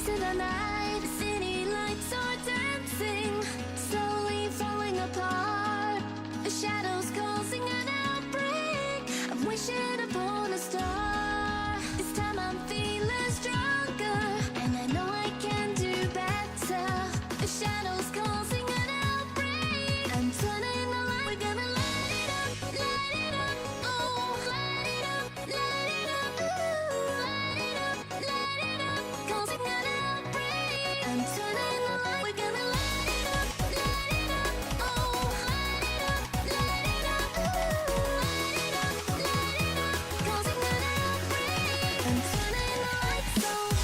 into the night. The city lights are dancing, slowly falling apart. The shadows causing an outbreak. I'm wishing upon a star. This time I'm feeling stronger, and I know I can do better. The shadows causing an outbreak. I'm turning the light. We're gonna light it up, oh, light it up, ooh, light it up, causing an outbreak. I'm turning the light. We're gonna light it up, oh, light it up, ooh, light it up, causing an outbreak. I'm turning the lights on.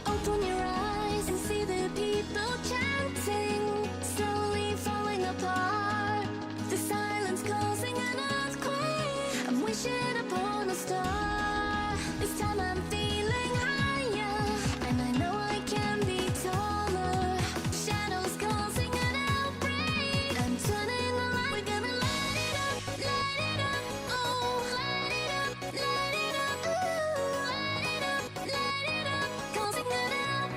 Open your eyes and see the people chanting, slowly falling apart. The silence causing an earthquake. I'm wishing upon a star. This time I'm feeling higher, and I know I can be taller. Shadows causing an outbreak. I'm turning the light. We're gonna light it up, oh, light it up, ooh, light it up, causing an outbreak.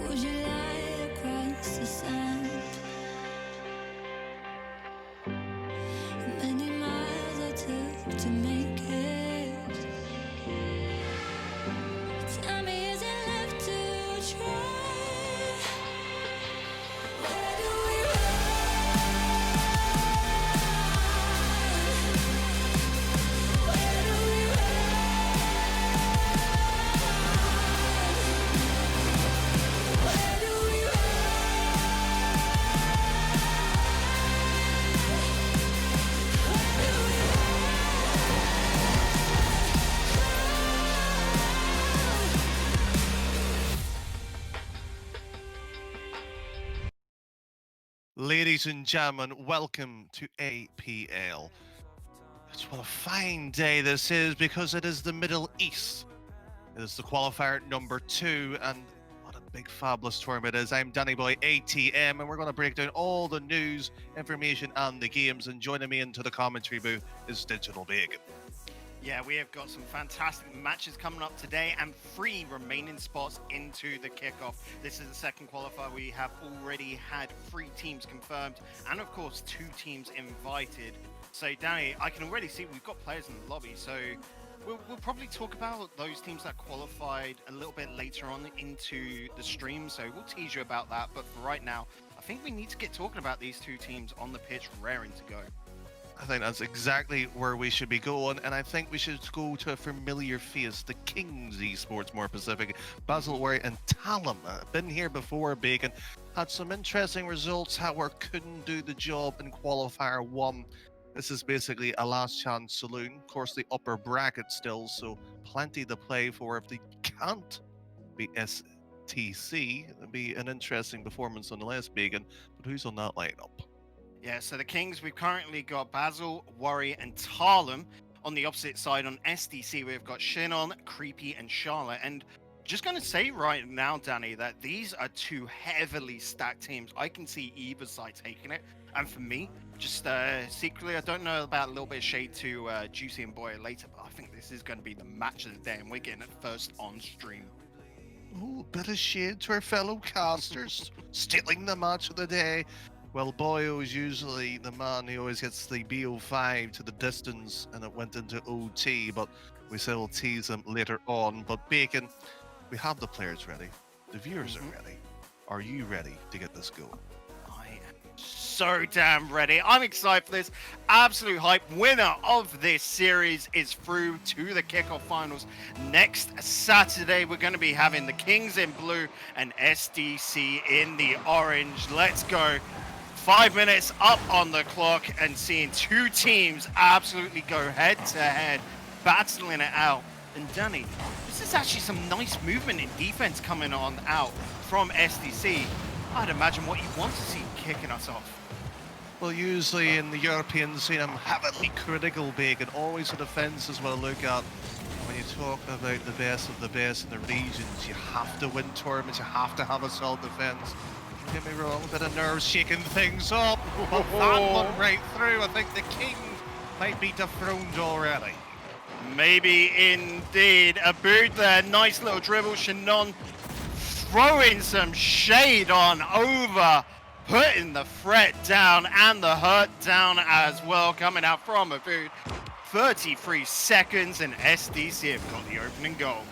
Would you lie across the sand? Many miles I took to make it. Tell me, is it left to try? Where do we run? Where do we run? Where do we run? Ladies and gentlemen, welcome to APL. What a fine day this is because it is the Middle East. It is the qualifier number 2 and what a big fabulous tournament it is. I'm Danny Boy ATM and we're going to break down all the news, information and the games, and joining me into the commentary booth is Digital Bacon. Yeah, we have got some fantastic matches coming up today and 3 remaining spots into the kickoff. This is the second qualifier. We have already had 3 teams confirmed and of course 2 teams invited. So Danny, I can already see we've got players in the lobby, so we'll probably talk about those teams that qualified a little bit later on into the stream, so we'll tease you about that. But for right now, I think we need to get talking about these 2 teams on the pitch raring to go. I think that's exactly where we should be going, and I think we should go to a familiar face, the Kings Esports more specific. Basil Worry and Talum. Been here before, Bacon. Had some interesting results, however, couldn't do the job in Qualifier 1. This is basically a last chance saloon. Of course, the upper bracket still, so plenty to play for. If they can't beat STC, it'll be an interesting performance nonetheless, Bacon. But who's on that lineup? Yeah, so the Kings, we've currently got Basil, Worry, and Tarlum. On the opposite side, on SDC, we've got Shinon, Creepy, and Charlotte. And just going to say right now, Danny, that these are 2 heavily stacked teams. I can see either side taking it. And for me, just secretly, I don't know about a little bit of shade to Juicy and Boy later, but I think this is going to be the match of the day, and we're getting it first on stream. Ooh, bit of shade to our fellow casters, stealing the match of the day. Well, Boyo is usually the man who always gets the BO5 to the distance, and it went into OT, but we said we'll tease him later on. But Bacon, we have the players ready. The viewers are ready. Are you ready to get this going? I am so damn ready. I'm excited for this. Absolute hype. Winner of this series is through to the kickoff finals. Next Saturday, we're going to be having the Kings in blue and SDC in the orange. Let's go. 5 minutes up on the clock and seeing 2 teams absolutely go head to head, battling it out. And Danny, this is actually some nice movement in defense coming on out from SDC. I'd imagine what you want to see kicking us off. Well, usually in the European scene, I'm heavily critical, Bacon. Always a defense is what I look at. When you talk about the best of the best in the regions, you have to win tournaments, you have to have a solid defense. Don't get me wrong, a bit of nerves shaking things up, but that one right through, I think the King might be dethroned already. Maybe indeed. A boot there, nice little dribble. Shinon throwing some shade on over, putting the threat down and the hurt down as well, coming out from a boot. 33 seconds and SDC have got the opening goal.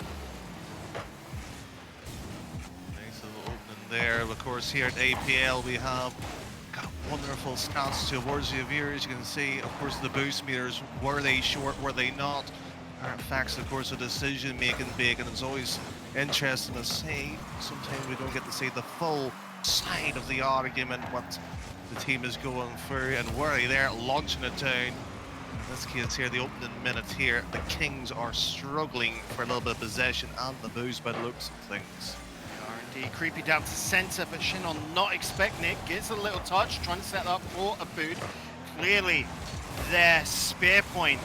There, of course, here at APL we have got wonderful stats towards the viewers. You can see, of course, the boost meters. Were they short? Were they not? Facts, of course, of decision making. Bacon. It's always interesting to see. Sometimes we don't get to see the full side of the argument, what the team is going through. And Worry there launching it down. In this case here, the opening minute here, the Kings are struggling for a little bit of possession and the boost by the looks of things. Creepy down to center, but Shinon not expecting it. Gets a little touch, trying to set up for a boot. Clearly, their spear point,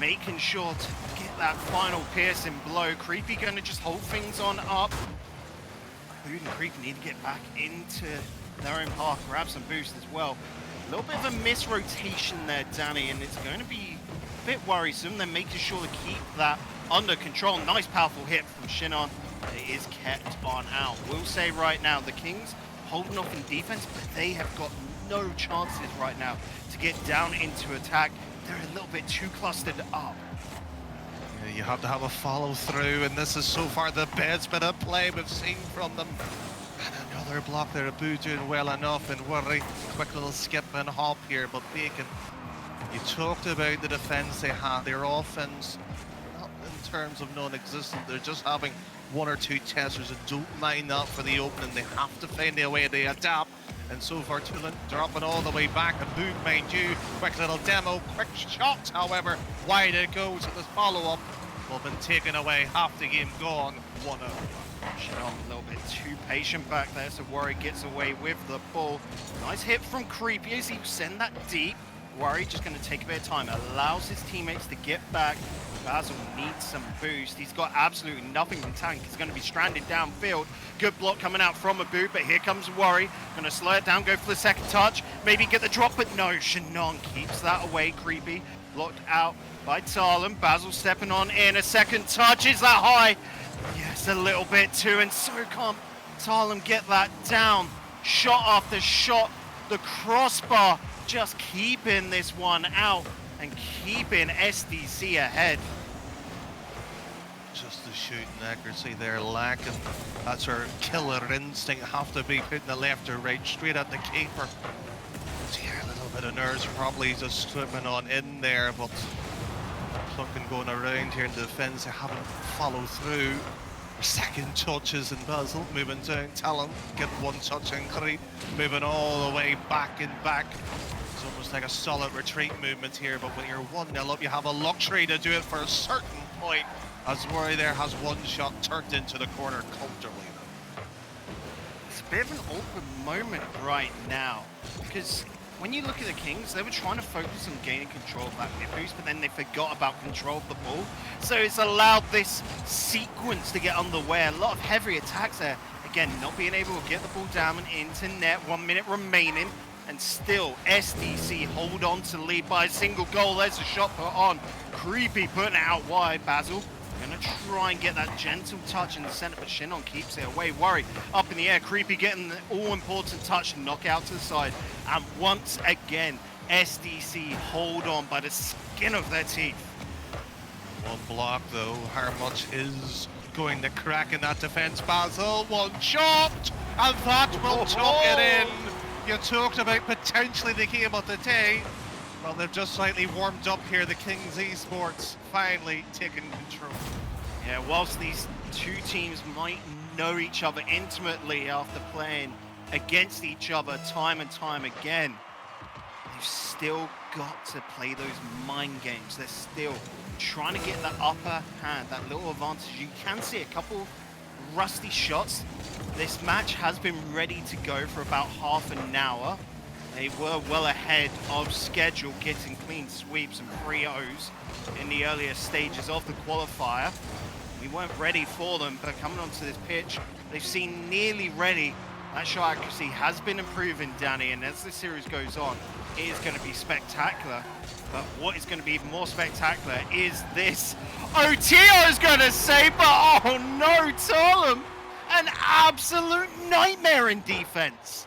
making sure to get that final piercing blow. Creepy going to just hold things on up. Boot and Creepy need to get back into their own path, grab some boost as well. A little bit of a mis-rotation there, Danny, and it's going to be a bit worrisome. They're making sure to keep that under control. Nice powerful hit from Shinon. it is kept on out. We'll say right now, the Kings holding off in defense, but they have got no chances right now to get down into attack. They're a little bit too clustered up. Yeah, you have to have a follow through, and this is so far the best bit of play we've seen from them. And another block there, Abu doing well enough, and Worry, quick little skip and hop here, but Bacon, you talked about the defense they had, their offense, not in terms of non-existent, they're just having one or two testers that don't line up for the opening. They have to find their way, they adapt. And so far, Tulin dropping all the way back, and Boog, mind you, quick little demo, quick shot, however, wide it goes, and this follow-up will have been taken away, half the game gone, 1-0. Shalom a little bit too patient back there, so Worry gets away with the ball. Nice hit from Creepy as he send that deep. Worry just going to take a bit of time, allows his teammates to get back. Basil needs some boost. He's got absolutely nothing in tank. He's going to be stranded downfield. Good block coming out from Abu, but here comes Worry. Going to slow it down, go for the second touch. Maybe get the drop, but no, Shannon keeps that away. Creepy blocked out by Talon. Basil stepping on in. A second touch. Is that high? Yes, a little bit too, and so can't Talon get that down. Shot after shot. The crossbar just keeping this one out and keeping SDC ahead. Just the shooting accuracy there lacking. That's our killer instinct. Have to be putting the left or right straight at the keeper. So yeah, a little bit of nerves probably just slipping on in there, but something going around here in the defence. They haven't followed through. Second touches and Basil moving down. Talon getting one touch and Creep moving all the way back and back. It's almost like a solid retreat movement here, but when you're 1-0 up, you have a luxury to do it for a certain point. As Worry there has one shot turned into the corner comfortably. It's a bit of an awkward moment right now, because when you look at the Kings, they were trying to focus on gaining control of that mid boost, but then they forgot about control of the ball. So it's allowed this sequence to get underway. A lot of heavy attacks there. Again, not being able to get the ball down and into net. 1 minute remaining, and still SDC hold on to lead by a single goal. There's a shot put on. Creepy putting it out wide. Basil gonna try and get that gentle touch in the center, but Shinnon keeps it away. Worry up in the air. Creepy getting the all-important touch and knock out to the side. And once again, SDC hold on by the skin of their teeth. One block though, how much is going to crack in that defence? Basil, one shot, and that will tuck it in. You talked about potentially the game of the day. Well, they've just slightly warmed up here. The Kings Esports finally taking control. Yeah, whilst these two teams might know each other intimately after playing against each other time and time again, they've still got to play those mind games. They're still trying to get that upper hand, that little advantage. You can see a couple rusty shots. This match has been ready to go for about half an hour. They were well ahead of schedule, getting clean sweeps and 3-0s in the earlier stages of the qualifier. We weren't ready for them, but coming onto this pitch, they've seen nearly ready. That shot accuracy has been improving, Danny, and as the series goes on, it is going to be spectacular. But what is going to be even more spectacular is this. Otio is going to say, but oh no, Talum! An absolute nightmare in defense.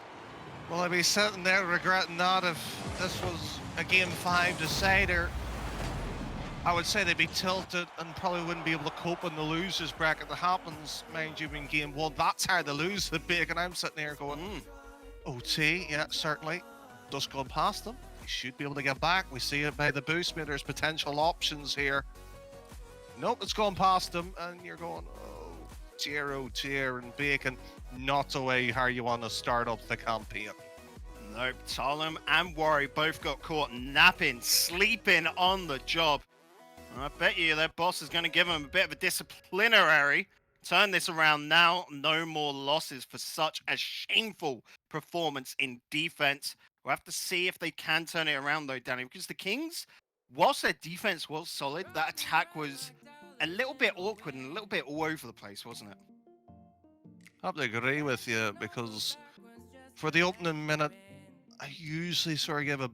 Well, I'd be sitting there regretting that if this was a Game 5 decider. I would say they'd be tilted and probably wouldn't be able to cope in the losers bracket that happens, mind you, in Game 1. That's how they lose the big, and I'm sitting there going, OT, yeah, certainly. Just gone past them. They should be able to get back. We see it by the boost meter. There's potential options here. Nope, it's gone past them, and you're going, oh dear, and Bacon, not the way how you want to start up the campaign. Nope, Talum and Worry both got caught napping, sleeping on the job. I bet you their boss is going to give them a bit of a disciplinary. Turn this around now. No more losses for such a shameful performance in defense. We'll have to see if they can turn it around though, Danny, because the Kings, whilst their defense was solid, that attack was a little bit awkward and a little bit all over the place, wasn't it? I have to agree with you, because for the opening minute, I usually sort of give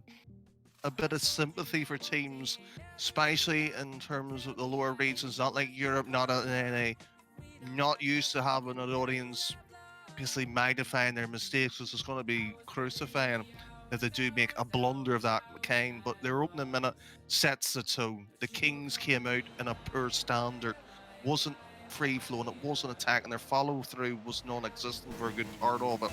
a bit of sympathy for teams, especially in terms of the lower regions, not like Europe, not in NA. not used to having an audience basically magnifying their mistakes, because it's going to be crucifying if they do make a blunder of that kind. But their opening minute sets the tone. The Kings came out in a poor standard, wasn't free flowing, it wasn't attacking. Their follow through was non-existent for a good part of it.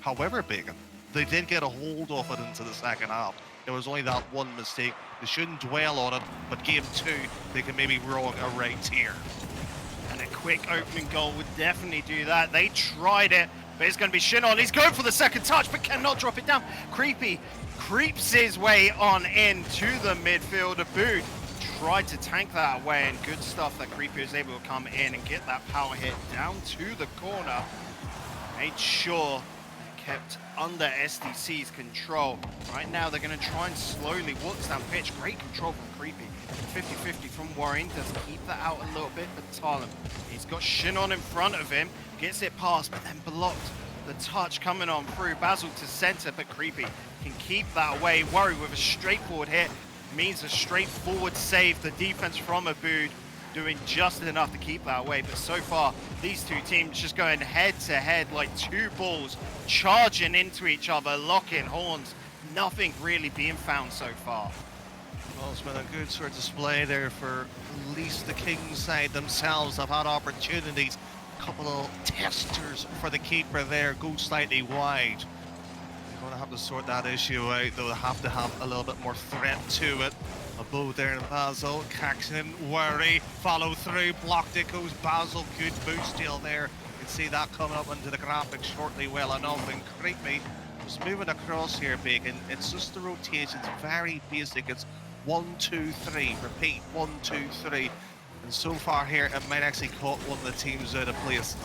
However, Bacon, they did get a hold of it into the second half. There was only that one mistake. They shouldn't dwell on it, but game 2, they can maybe wrong a right here. And a quick opening goal would definitely do that. They tried it, but it's going to be Shinon. He's going for the second touch, but cannot drop it down. Creepy creeps his way on into the midfield. Abood tried to tank that away, and good stuff that Creepy was able to come in and get that power hit down to the corner. Made sure kept under SDC's control. Right now they're going to try and slowly walk down pitch. Great control from Creepy. 50-50 from Warren. Does keep that out a little bit, but Talon, he's got Shinon in front of him. Gets it past, but then blocked. The touch coming on through. Basil to center, but Creepy can keep that away. Worry with a straightforward hit means a straightforward save. The defense from Abood doing just enough to keep that away, but so far these two teams just going head to head like two bulls charging into each other, locking horns. Nothing really being found so far. Well, it's been a good sort of display there for at least the Kings side themselves. Have had opportunities. A couple of testers for the keeper there, go slightly wide. They're going to have to sort that issue out, though. They have to have a little bit more threat to it. A bow there in Basil, Caxton, Worry, follow through, blocked it, goes Basil, good boot steal there. You can see that coming up into the graphics shortly well enough, and Creepy was moving across here, Bacon. It's just the rotations, very basic. It's 1, 2, 3, repeat, 1, 2, 3. And so far here, it might actually caught one of the teams out of place.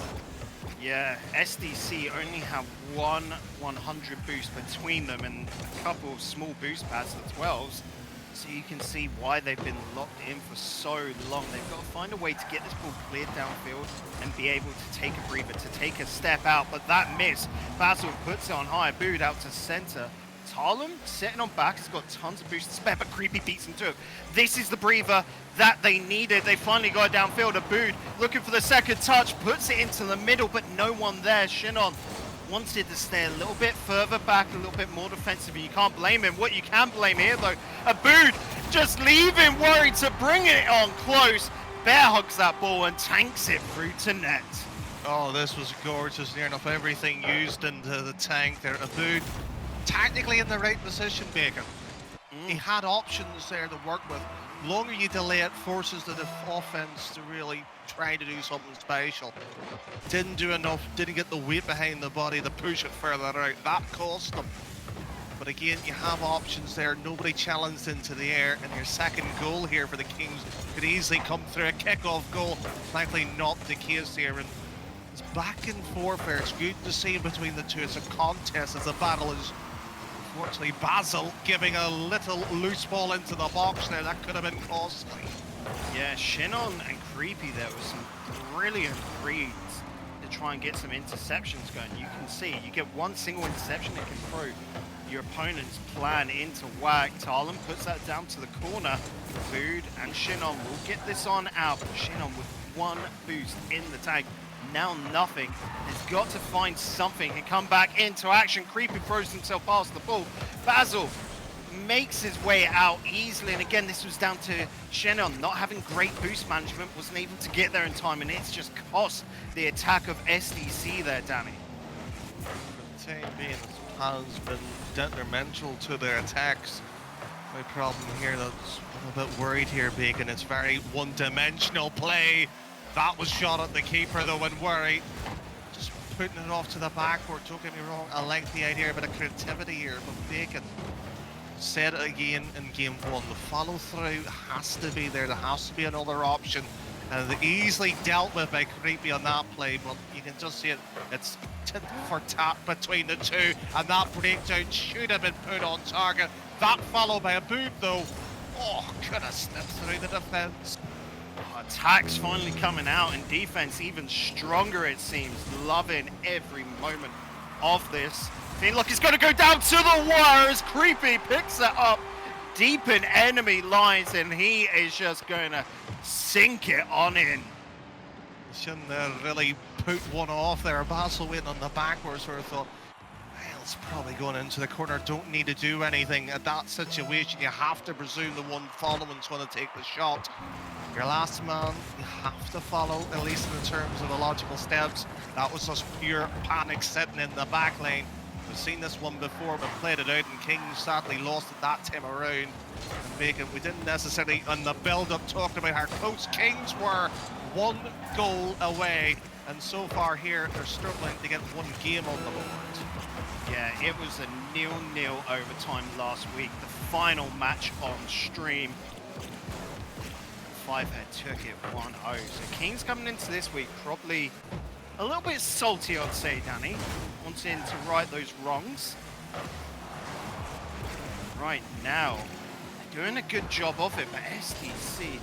Yeah, SDC only have one 100 boost between them and a couple of small boost pads, the 12s. So you can see why they've been locked in for so long. They've got to find a way to get this ball cleared downfield and be able to take a breather, to take a step out. But that miss, Basil puts it on high, Abood out to center. Talon sitting on back, has got tons of boost to spare, but Creepy beats him to it. This is the breather that they needed. They finally got it downfield. Abood looking for the second touch, puts it into the middle, but no one there. Shinon wanted to stay a little bit further back, a little bit more defensive, and you can't blame him. What you can blame here, though, Abood just leaving Worry to bring it on close. Bear hugs that ball and tanks it through to net. Oh, this was gorgeous. Near enough everything used into the tank there. Abood technically in the right position, Bacon. He had options there to work with. The longer you delay it, forces the offense to really try to do something special. Didn't do enough, didn't get the weight behind the body to push it further out. That cost them. But again, you have options there. Nobody challenged into the air, and your second goal here for the Kings could easily come through a kickoff goal. Likely not the case here. And it's back and forth there. It's good to see between the two. It's a contest, it's a battle. Is unfortunately Basil giving a little loose ball into the box there. That could have been costly. Yeah, Shinon and Creepy there with some brilliant reads to try and get some interceptions going. You can see, you get one single interception that can throw your opponent's plan into whack. Talon puts that down to the corner. Abood and Shinon will get this on out, but Shinon with one boost in the tank. Now nothing. He's got to find something and come back into action. Creepy throws himself past the ball. Basil makes his way out easily, and again this was down to Shinon not having great boost management, wasn't able to get there in time, and it's just cost the attack of SDC there, Danny. For the time being, it has been detrimental to their attacks. My problem here, that's a little bit worried here, Bacon. It's very one-dimensional play. That was shot at the keeper though, when Worry just putting it off to the backboard. Don't get me wrong, I like the idea, a bit of creativity here, but Bacon said it again in game 1. The follow through has to be there. There has to be another option, and they easily dealt with by Creepy on that play. But you can just see it. It's tit for tat between the two, and that breakdown should have been put on target. That followed by a boot though. Oh, could have slipped through the defense. Attacks finally coming out, and defense even stronger it seems. Loving every moment of this. Feeling like it's going to go down to the wire as Creepy picks it up deep in enemy lines, and he is just going to sink it on in. Shouldn't really put one off there. Basel waiting on the backwards where I thought, well, it's probably going into the corner. Don't need to do anything. At that situation, you have to presume the one following's going to take the shot. Your last man, you have to follow, at least in terms of the logical steps. That was just pure panic sitting in the back lane. We've seen this one before, but played it out, and Kings sadly lost it that time around. And Bacon, we didn't necessarily, on the build-up, talk about how close Kings were. 1 goal away, and so far here, they're struggling to get 1 game on the board. Yeah, it was a 0-0 overtime last week, the final match on stream. Fivehead took it 1-0. So Kings coming into this week probably a little bit salty, I'd say, Danny. Wanting to right those wrongs. Right now, they're doing a good job of it, but SDC,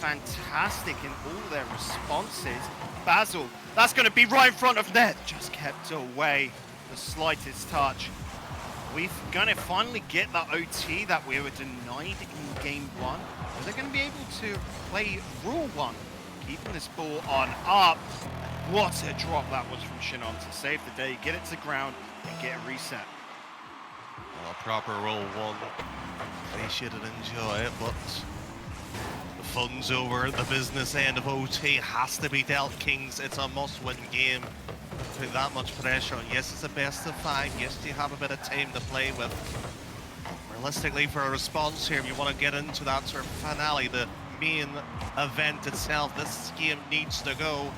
fantastic in all their responses. Basil, that's going to be right in front of net. Just kept away the slightest touch. We're going to finally get that OT that we were denied in game 1. Are they going to be able to play rule 1? Keeping this ball on up. What a drop that was from Shannon to save the day, get it to ground, and get a reset. Well, a proper roll 1. They should enjoy it, but the fun's over. The business end of OT has to be dealt. Kings, it's a must-win game. Put that much pressure on. Yes, it's a best of 5. Yes, you have a bit of time to play with. Realistically, for a response here, if you want to get into that sort of finale, the main event itself, this game needs to go.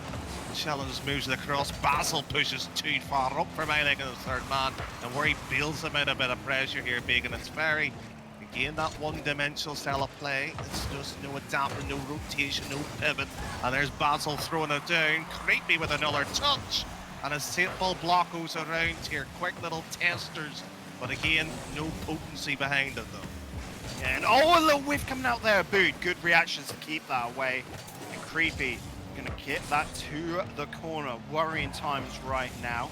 Challenge moves it across. Basil pushes too far up for my leg in the third man, and where he bails him out a bit of pressure here, Bacon. It's very, again, that one-dimensional style of play. It's just no adapter, no rotation, no pivot. And there's Basil throwing it down. Creepy with another touch. And a simple block goes around here. Quick little testers. But again, no potency behind it, though. Yeah, and oh, a little whiff coming out there. Boot. Good reactions to keep that away. And Creepy going to get that to the corner. Worrying times right now.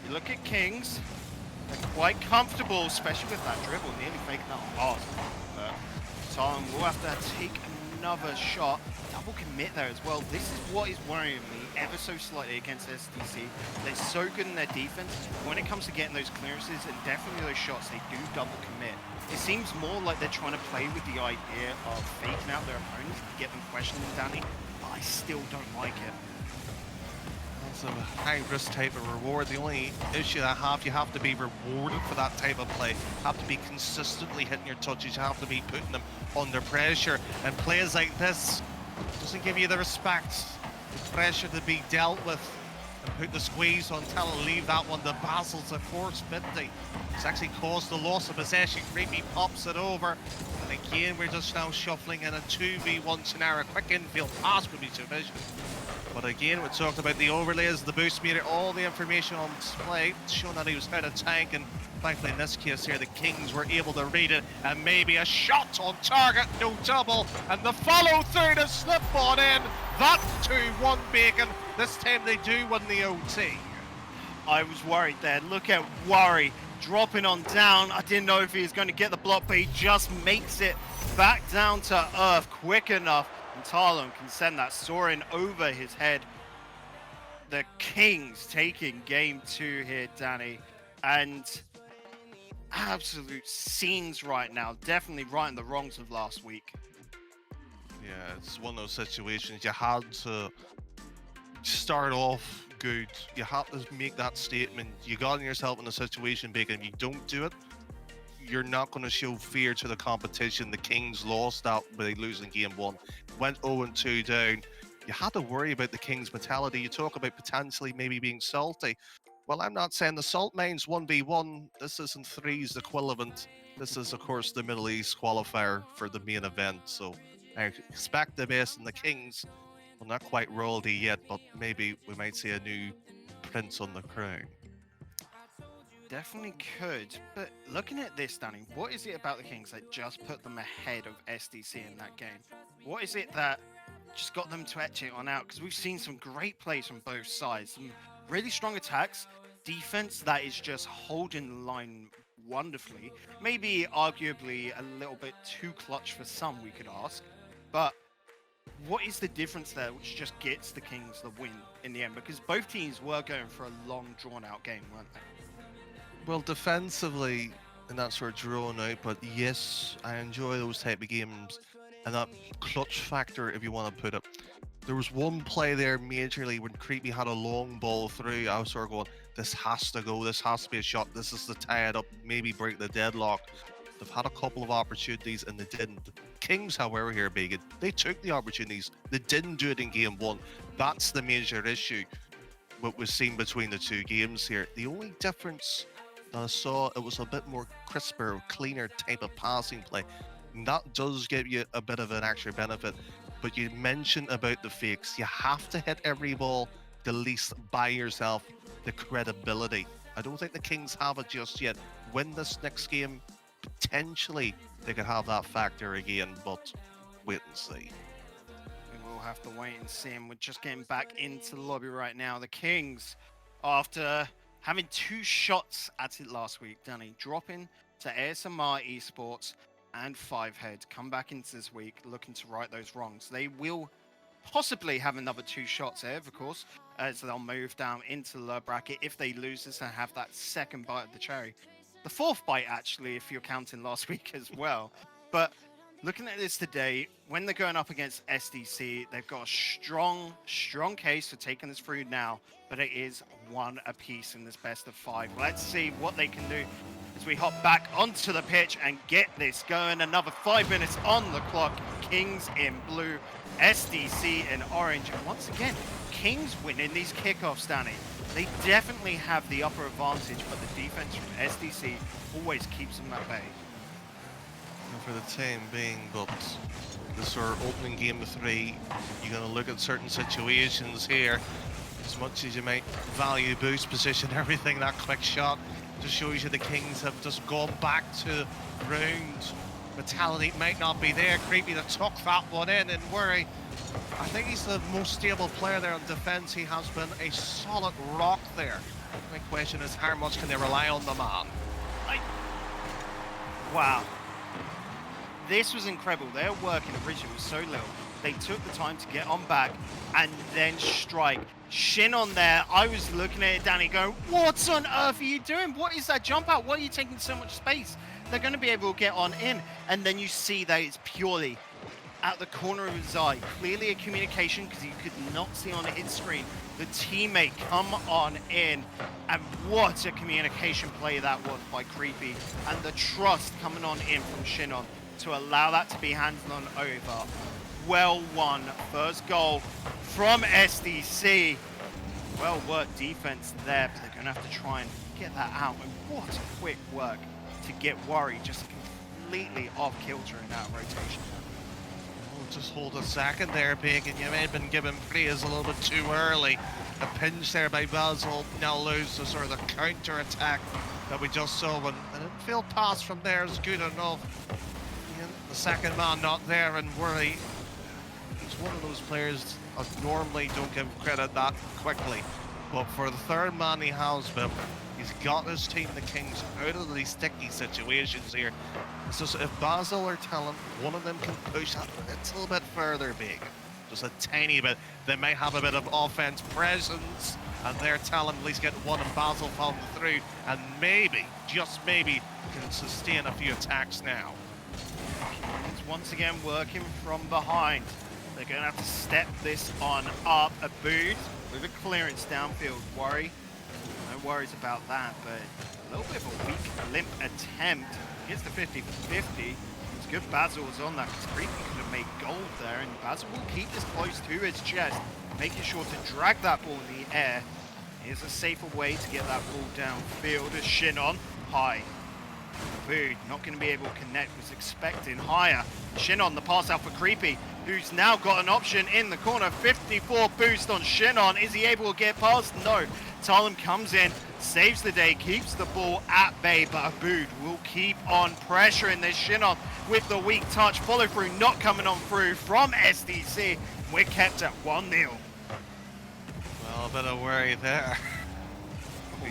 You look at Kings. They're quite comfortable, especially with that dribble. Nearly faking that on pass. But Tom will have to take another shot. Double commit there as well. This is what is worrying me ever so slightly against SDC. They're so good in their defense. When it comes to getting those clearances and definitely those shots, they do double commit. It seems more like they're trying to play with the idea of faking out their opponents to get them questioning Danny, but I still don't like it. It's a high-risk type of reward. The only issue I have, you have to be rewarded for that type of play. You have to be consistently hitting your touches. You have to be putting them under pressure. And plays like this doesn't give you the respect, the pressure to be dealt with and put the squeeze on talent. Leave that one to Basil's at force 50. It's actually caused the loss of possession. Creepy pops it over. And again, we're just now shuffling in a 2v1 scenario. Quick infield pass would be sufficient. But again, we talked about the overlays, the boost meter, all the information on display, showing that he was out of tank. And thankfully, in this case here, the Kings were able to read it. And maybe a shot on target, no double. And the follow through to slip on in. That's 2-1 Bacon. This time they do win the OT. I was worried there. Look at Worry dropping on down. I didn't know if he was going to get the block, but he just makes it back down to earth quick enough. And Talon can send that soaring over his head. The Kings taking game 2 here, Danny. And absolute scenes right now. Definitely righting the wrongs of last week. Yeah, it's one of those situations you had to start off good. You had to make that statement. You got yourself in a situation, Bacon. If you don't do it, you're not going to show fear to the competition. The Kings lost that by losing game 1. Went 0-2 down. You had to worry about the Kings' mentality. You talk about potentially maybe being salty. Well, I'm not saying the salt mine's 1v1. This isn't 3's equivalent. This is, of course, the Middle East qualifier for the main event. So I expect the best in the Kings. Well, not quite royalty yet, but maybe we might see a new prince on the crown. Definitely could, but looking at this, Danny, what is it about the Kings that just put them ahead of SDC in that game? What is it that just got them to etch it on out? Because we've seen some great plays from both sides, some really strong attacks, defense that is just holding the line wonderfully. Maybe arguably a little bit too clutch for some, we could ask, but What is the difference there which just gets the Kings the win in the end? Because both teams were going for a long, drawn-out game, weren't they? Well, defensively, and that sort of drawn out, but yes, I enjoy those type of games and that clutch factor, if you want to put it. There was one play there majorly when Creepy had a long ball through. I was sort of going, this has to go, this has to be a shot, this is to tie it up, maybe break the deadlock. They've had a couple of opportunities and they didn't. Kings, however, here, Bacon, they took the opportunities. They didn't do it in game one. That's the major issue, what was seen between the two games here. The only difference that I saw, it was a bit more crisper, cleaner type of passing play. And that does give you a bit of an extra benefit. But you mentioned about the fakes. You have to hit every ball to at least buy yourself the credibility. I don't think the Kings have it just yet. Win this next game, potentially they could have that factor again, but wait and see. We will have to wait and see. And we're just getting back into the lobby right now. The Kings, after having 2 shots at it last week, Danny, dropping to ASMR Esports and 5head, come back into this week looking to right those wrongs. They will possibly have another 2 shots here, of course, as they'll move down into the lower bracket if they lose this and have that second bite of the cherry. The 4th bite, actually, if you're counting last week as well. But looking at this today, when they're going up against SDC, they've got a strong case for taking this through now, but it is 1 apiece in this best of 5. Let's see what they can do as we hop back onto the pitch and get this going. Another 5 minutes on the clock. Kings in blue, SDC in orange. And once again, Kings winning these kickoffs, Danny. They definitely have the upper advantage, but the defense from SDC always keeps them at bay. And for the time being, but this sort of opening game of 3, you're going to look at certain situations here. As much as you might value boost position, everything, that quick shot just shows you the Kings have just gone back to round. Mentality might not be there. Creepy that took that one in, and Worry, I think he's the most stable player there on defense. He has been a solid rock there. My question is, how much can they rely on the man? Wow. This was incredible. Their work in original was so little. They took the time to get on back and then strike. Shin on there. I was looking at it, Danny, going, what on earth are you doing? What is that jump out? Why are you taking so much space? They're going to be able to get on in. And then you see that it's purely at the corner of his eye. Clearly a communication, because you could not see on his screen the teammate come on in. And what a communication play that was by Creepy. And the trust coming on in from Shinon to allow that to be handed on over. Well won. First goal from SDC. Well worked defense there, but they're going to have to try and get that out. And what a quick work to get Worry just completely off kilter in that rotation. We'll just hold a second there, Bacon. You may have been given praise a little bit too early. A pinch there by Basil. Now lose the sort of the counter attack that we just saw. But an infield pass from there is good enough. Yeah, the second man not there, and Worry, he's one of those players I normally don't give credit that quickly. But for the third man he has been, he's got his team, the Kings, out of these sticky situations here. It's just if Basil or Talon, one of them can push that a little bit further, Bacon, just a tiny bit, they might have a bit of offense presence, and their Talon at least get one and Basil following through, and maybe, just maybe, can sustain a few attacks now. It's once again working from behind. They're going to have to step this on up. Abood with a clearance downfield. Worry. No worries about that, but a little bit of a weak, limp attempt. Gets the 50-50. It's good Basil was on that, because Creepy could have made gold there, and Basil will keep this close to his chest, making sure to drag that ball in the air. Here's a safer way to get that ball downfield as Shinon. High. Abood not going to be able to connect, was expecting higher. Shinon, the pass out for Creepy, who's now got an option in the corner. 54 boost on Shinon. Is he able to get past? No. Talon comes in, saves the day, keeps the ball at bay, but Abood will keep on pressuring this Shinon with the weak touch. Follow through not coming on through from SDC. We're kept at 1-0. Well, a bit of worry there.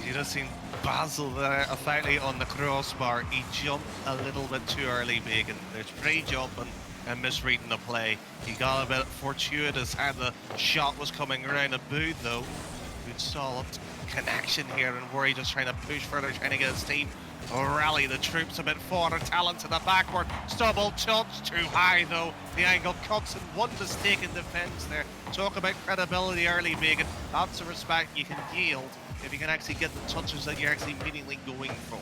You just seen Basil there, effectively on the crossbar. He jumped a little bit too early, Bacon. There's free jumping. and misreading the play. He got a bit fortuitous and the shot was coming around a boot though. Good solid connection here, and Worry just trying to push further, trying to get his team rally the troops a bit forward. Talent to the backward, stubble touch too high though. The angle cuts, and one mistake in defence there. Talk about credibility early, Megan. That's a respect you can yield if you can actually get the touches that you're actually immediately going for.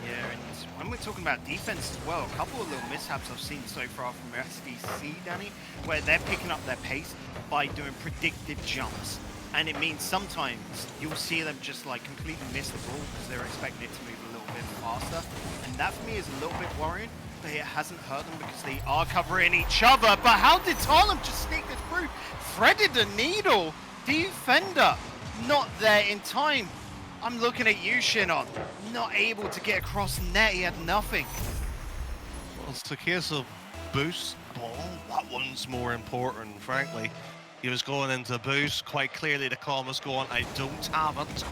Yeah, and when we're talking about defense as well, a couple of little mishaps I've seen so far from SDC, Danny, where they're picking up their pace by doing predictive jumps. And it means sometimes you'll see them just like completely miss the ball because they're expecting it to move a little bit faster. And that for me is a little bit worrying, but it hasn't hurt them because they are covering each other. But how did Tarlem just sneak this through? Threaded the needle. Defender not there in time. I'm looking at you, Shinon. Not able to get across net. He had nothing. Well, it's a case of boost ball. That one's more important, frankly. He was going into boost. Quite clearly, the call was going, I don't have it.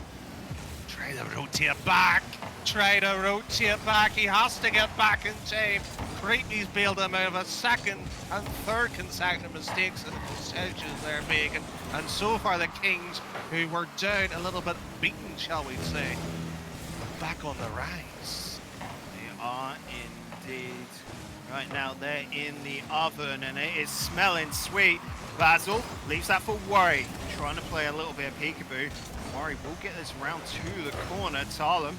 Try to rotate back. Try to rotate back. He has to get back in time. Creepy's bailed him out of a second and third consecutive mistakes in the possessions there, Megan. And so far, the Kings, who were down a little bit beaten, shall we say, are back on the rise. They are indeed. Right now, they're in the oven, and it is smelling sweet. Basil leaves that for Worry, trying to play a little bit of peekaboo. Worry will get this round to the corner. Tarlem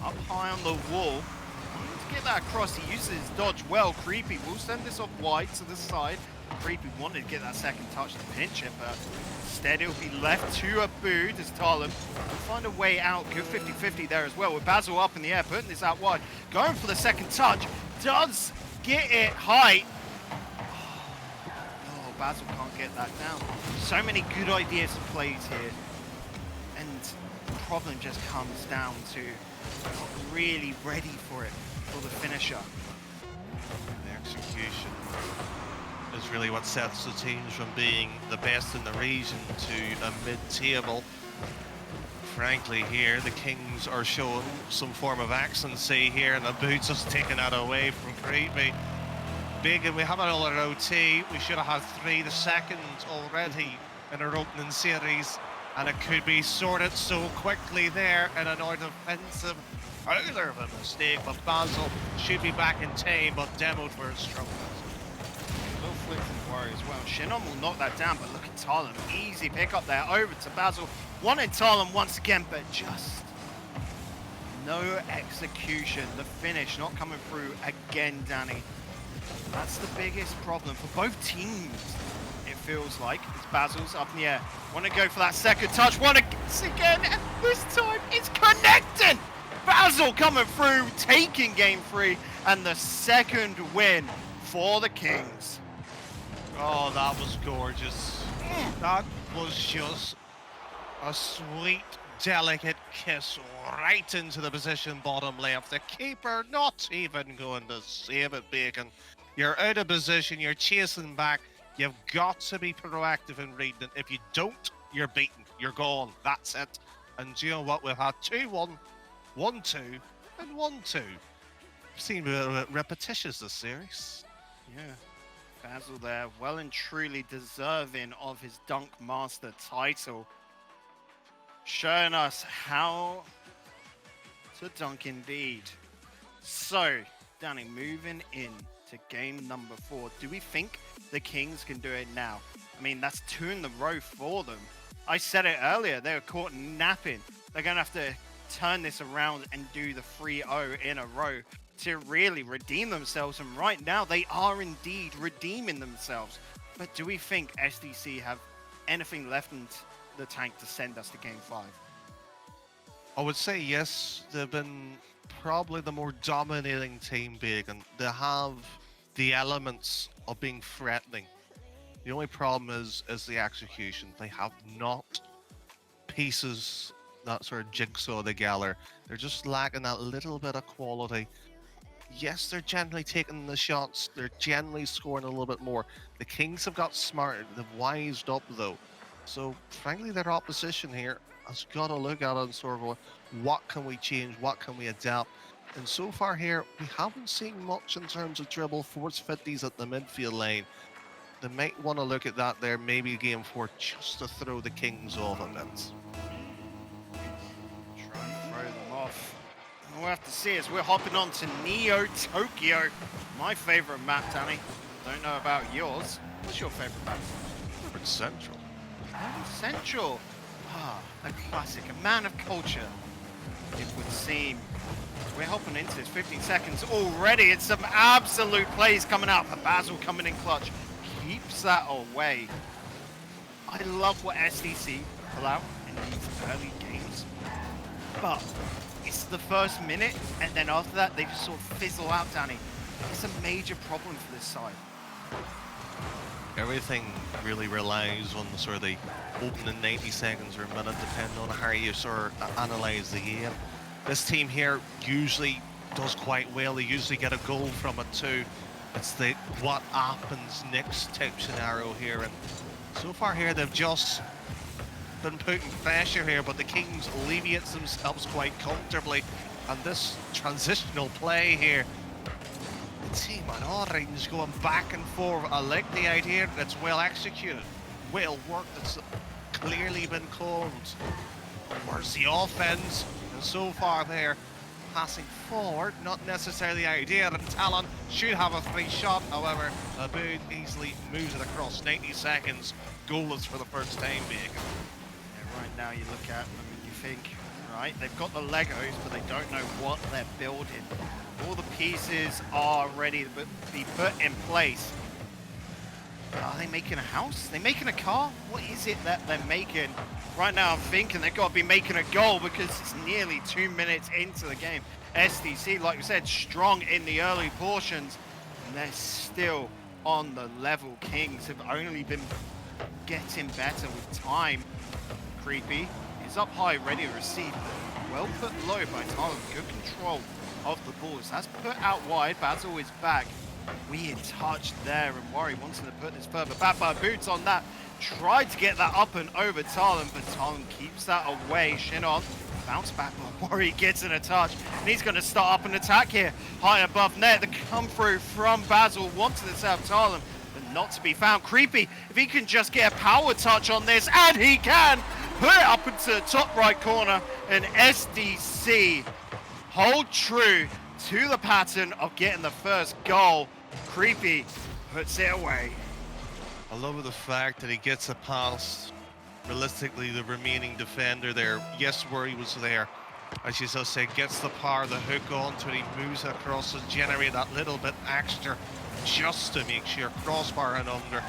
up high on the wall. To get that across, he uses his dodge well. Creepy will send this off wide to the side. Creepy wanted to get that second touch to pinch it, but instead it'll be left to a boot as Tarlem will find a way out. Good 50-50 there as well, with Basil up in the air, putting this out wide. Going for the second touch. Does get it high. Oh, Basil can't get that down. So many good ideas and plays here. And the problem just comes down to not really ready for it, for the finisher. The execution is really what sets the teams from being the best in the region to a mid-table. Frankly, here the Kings are showing some form of accency here, and the boots has taken that away from Creepy. Big, and we have another OT. We should have had 3 the second already in our opening series, and it could be sorted so quickly there in an defensive howler of a mistake. But Basil should be back in time, but demoed for his struggles. Little flip from Worry as well. Shinon will knock that down, but look at Tarlem. Easy pick up there over to Basil. Wanted Tarlem once again, but just no execution. The finish not coming through again, Danny. That's the biggest problem for both teams, it feels like. It's Basil's up in the air. Want to go for that second touch. Want to again, and this time it's connecting. Basil coming through, taking game 3, and the second win for the Kings. Oh, that was gorgeous. That was just a sweet, delicate kiss right into the position bottom left. The keeper not even going to save it, Bacon. You're out of position, you're chasing back. You've got to be proactive in reading it. If you don't, you're beaten. You're gone. That's it. And do you know what? We've had 2-1, 1-2, and 1-2. Seemed a bit repetitious this series. Yeah. Basil there, well and truly deserving of his Dunk Master title. Showing us how to dunk indeed. So, Danny, moving in to game number 4. Do we think the Kings can do it now? I mean, that's 2 in a row for them. I said it earlier, they were caught napping. They're going to have to turn this around and do the 3-0 in a row to really redeem themselves. And right now, they are indeed redeeming themselves. But do we think SDC have anything left in the tank to send us to game 5? I would say yes. They've been probably the more dominating team, Bacon. They have the elements of being threatening. The only problem is the execution. They have not pieces that sort of jigsaw together. They're just lacking that little bit of quality. Yes, they're generally taking the shots. They're generally scoring a little bit more. The Kings have got smarter. They've wised up, though. So, frankly, their opposition here has got to look at it and sort of go, what can we change? What can we adapt? And so far here, we haven't seen much in terms of dribble force 50s at the midfield lane. They might want to look at that there, maybe game 4, just to throw the Kings off a bit. Try and throw them off. And we'll have to see as we're hopping on to Neo Tokyo. My favorite map, Danny. Don't know about yours. What's your favorite map? It's Central. Oh, Central. Ah, a classic, a man of culture, it would seem. We're hopping into this 15 seconds already. It's some absolute plays coming out. Basil coming in clutch. Keeps that away. I love what SDC pull out in these early games. But it's the first minute, and then after that, they just sort of fizzle out, Danny. It's a major problem for this side. Everything really relies on the sort of the opening 90 seconds or a minute, depending on how you sort of analyze the game. This team here usually does quite well. They usually get a goal from it too. It's the what happens next type scenario here, and so far here they've just been putting pressure here, but the Kings alleviates themselves quite comfortably. And this transitional play here, the team on orange going back and forth. I like the idea. It's well executed, well worked. It's clearly been called. Where's the offense? And so far there, passing forward, not necessarily ideal, and Talon should have a free shot. However, Abood easily moves it across. 90 seconds, goalless for the first time being. Yeah, right now you look at them and you think, right, they've got the Legos, but they don't know what they're building. All the pieces are ready to be put in place. Are they making a house? Are they making a car? What is it that they're making? Right now I'm thinking they've got to be making a goal because it's nearly 2 minutes into the game. SDC, like we said, strong in the early portions, and they're still on the level. Kings have only been getting better with time. Creepy is up high, ready to receive. Well put low by Talon. Good control of the balls. That's put out wide. Basil is back. Weird touch there, and Worry wanting to put this further back, but Boots on that. Tried to get that up and over Talon, but Talon keeps that away. Shinon bounce back, but Worry gets in a touch, and he's going to start up an attack here. High above net, the come through from Basil, wanting to set up Talon, but not to be found. Creepy, if he can just get a power touch on this, and he can! Put it up into the top right corner, and SDC hold true to the pattern of getting the first goal. Creepy puts it away. I love the fact that he gets a pass. Realistically, the remaining defender there, yes, Worry was there, as you just said, gets the power, the hook onto it, he moves across to generate that little bit extra just to make sure crossbar and under.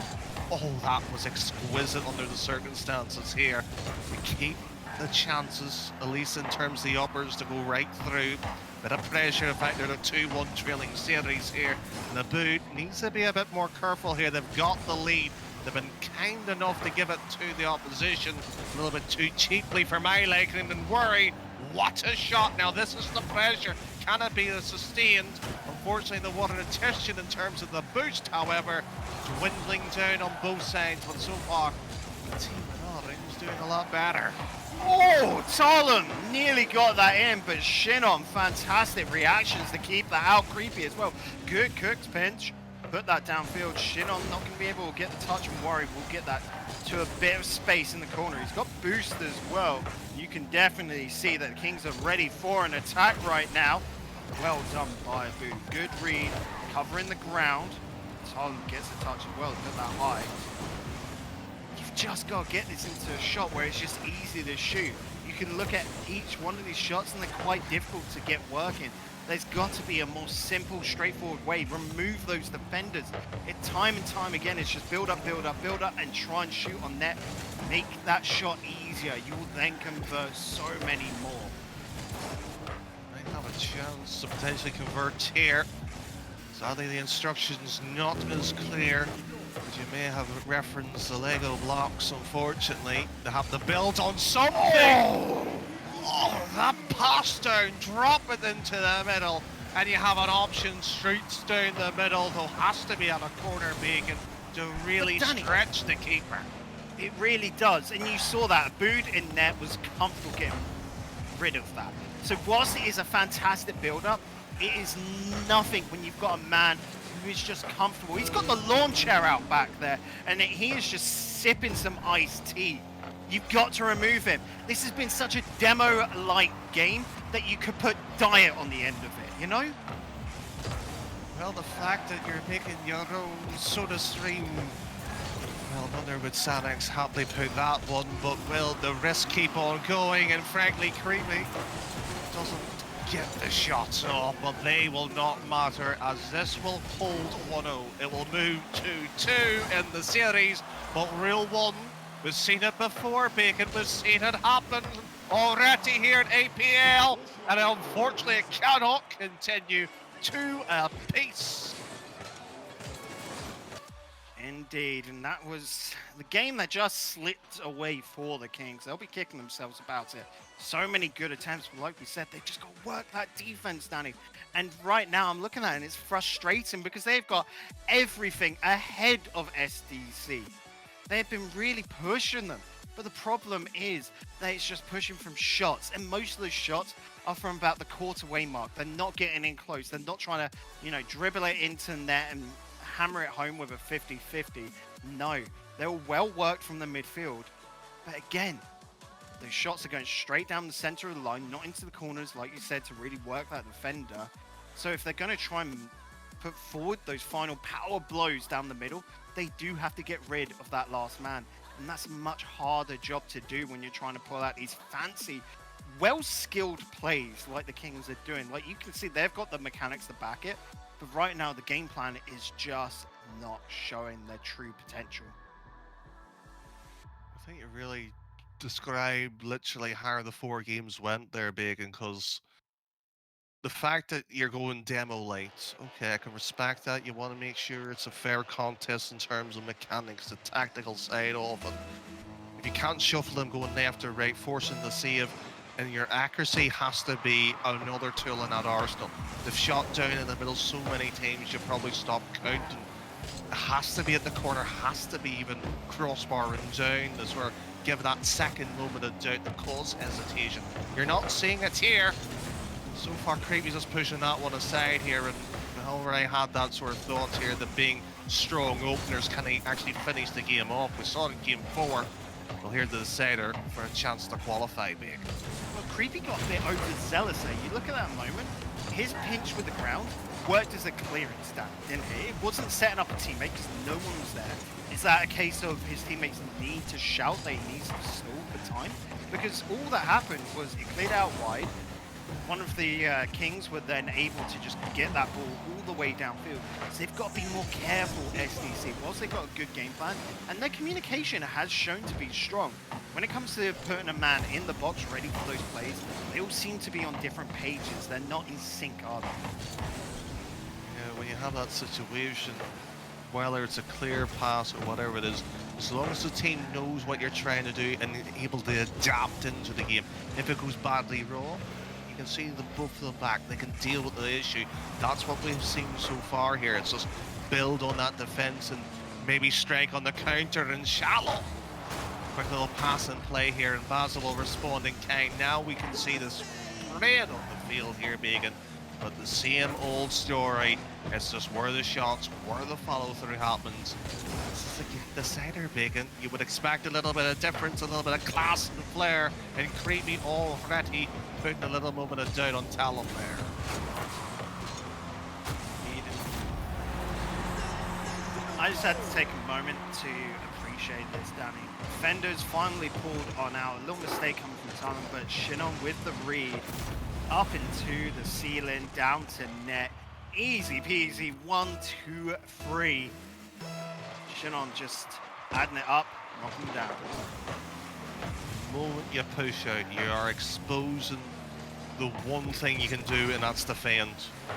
Oh, that was exquisite under the circumstances here. To keep the chances, at least in terms of the uppers, to go right through. Bit of pressure, in fact, they're a 2-1 trailing series here. And the boot needs to be a bit more careful here. They've got the lead. They've been kind enough to give it to the opposition a little bit too cheaply for my liking, and Worry. What a shot. Now this is the pressure. Can it be sustained? Unfortunately, the water attention in terms of the boost, however, dwindling down on both sides. But so far, the team in orange is doing a lot better. Oh, Talon nearly got that in, but Shinon, fantastic reactions to keep that out. Creepy as well. Good cooked pinch. Put that downfield. Shinon not going to be able to get the touch, and Worry will get that to a bit of space in the corner. He's got boost as well. You can definitely see that the Kings are ready for an attack right now. Well done by Boot. Good read, covering the ground. Talon gets the touch as well to put that high. You've just got to get this into a shot where it's just easy to shoot. You can look at each one of these shots and they're quite difficult to get working. There's got to be a more simple, straightforward way. Remove those defenders. It time and time again, it's just build up, build up, build up, and try and shoot on net. Make that shot easier. You will then convert so many more. Might have a chance to potentially convert here. Sadly, the instructions not as clear as you may have referenced the Lego blocks. Unfortunately, they have to build on something. Oh, that pass down, drop it into the middle, and you have an option straight down the middle. There has to be at a corner Bacon to really stretch the keeper. It really does, and you saw that. Bood in net was comfortable getting rid of that. So whilst it is a fantastic build-up, it is nothing when you've got a man who is just comfortable. He's got the lawn chair out back there, and he is just sipping some iced tea. You've got to remove him. This has been such a demo-like game that you could put diet on the end of it, you know? Well, the fact that you're making your own soda stream, well, I wonder would Sanex happily put that one, but will the risk keep on going? And frankly, Creepy doesn't get the shots off, but they will not matter as this will hold 1-0. It will move to 2 in the series, but Real 1, we've seen it before, Bacon, we've seen it happen already here at APL, and unfortunately it cannot continue. 2 apiece. Indeed, and that was the game that just slipped away for the Kings. They'll be kicking themselves about it. So many good attempts, but like we said, they've just got to work that defense, Danny. And right now I'm looking at it and it's frustrating because they've got everything ahead of SDC. They've been really pushing them. But the problem is that it's just pushing from shots, and most of those shots are from about the quarter-way mark. They're not getting in close. They're not trying to, you know, dribble it into net and hammer it home with a 50-50. No, they're well worked from the midfield. But again, those shots are going straight down the center of the line, not into the corners, like you said, to really work that defender. So if they're going to try and put forward those final power blows down the middle, they do have to get rid of that last man. And that's a much harder job to do when you're trying to pull out these fancy, well-skilled plays like the Kings are doing. Like you can see, they've got the mechanics to back it, but right now the game plan is just not showing their true potential. I think you really described literally how the 4 games went there, Bacon, because the fact that you're going demo late, okay, I can respect that. You want to make sure it's a fair contest in terms of mechanics, the tactical side of it. If you can't shuffle them going left or right, forcing the save, and your accuracy has to be another tool in that arsenal. They've shot down in the middle so many times you probably stop counting. It has to be at the corner, has to be even crossbar and down. That's where give that second moment of doubt that cause hesitation. You're not seeing it here. So far, Creepy's just pushing that one aside here, and already had that sort of thoughts here that being strong openers can actually finish the game off. We saw it in game 4. We'll hear the decider for a chance to qualify, Big. Well, Creepy got a bit overzealous there. You look at that moment, his pinch with the ground worked as a clearance down, didn't it? It wasn't setting up a teammate because no one was there. Is that a case of his teammates need to shout that he needs to stall for time? Because all that happened was it cleared out wide. One of the Kings were then able to just get that ball all the way downfield. So they've got to be more careful, SDC. Whilst they've got a good game plan, and their communication has shown to be strong. When it comes to putting a man in the box ready for those plays, they all seem to be on different pages. They're not in sync, are they? Yeah, when you have that situation, whether it's a clear pass or whatever it is, as long as the team knows what you're trying to do and able to adapt into the game, if it goes badly wrong, you can see the both of them back. They can deal with the issue. That's what we've seen so far here. It's just build on that defense and maybe strike on the counter and shallow. Quick little pass and play here, and Basil will respond in kind. Now we can see the spread on the field here, Bacon. But the same old story. It's just where the shots, where the follow-through happens. This is the decider, Bacon. You would expect a little bit of difference, a little bit of class and flair, and Creepy already putting a little moment of doubt on Talon there. I just had to take a moment to appreciate this, Danny. Defenders finally pulled on out. A little mistake coming from Talon, but Shinon with the read. Up into the ceiling, down to net. Easy peasy, 1, 2, 3. Shinon just adding it up, knocking down. The moment you push out, you are exposing the one thing you can do, and that's defend.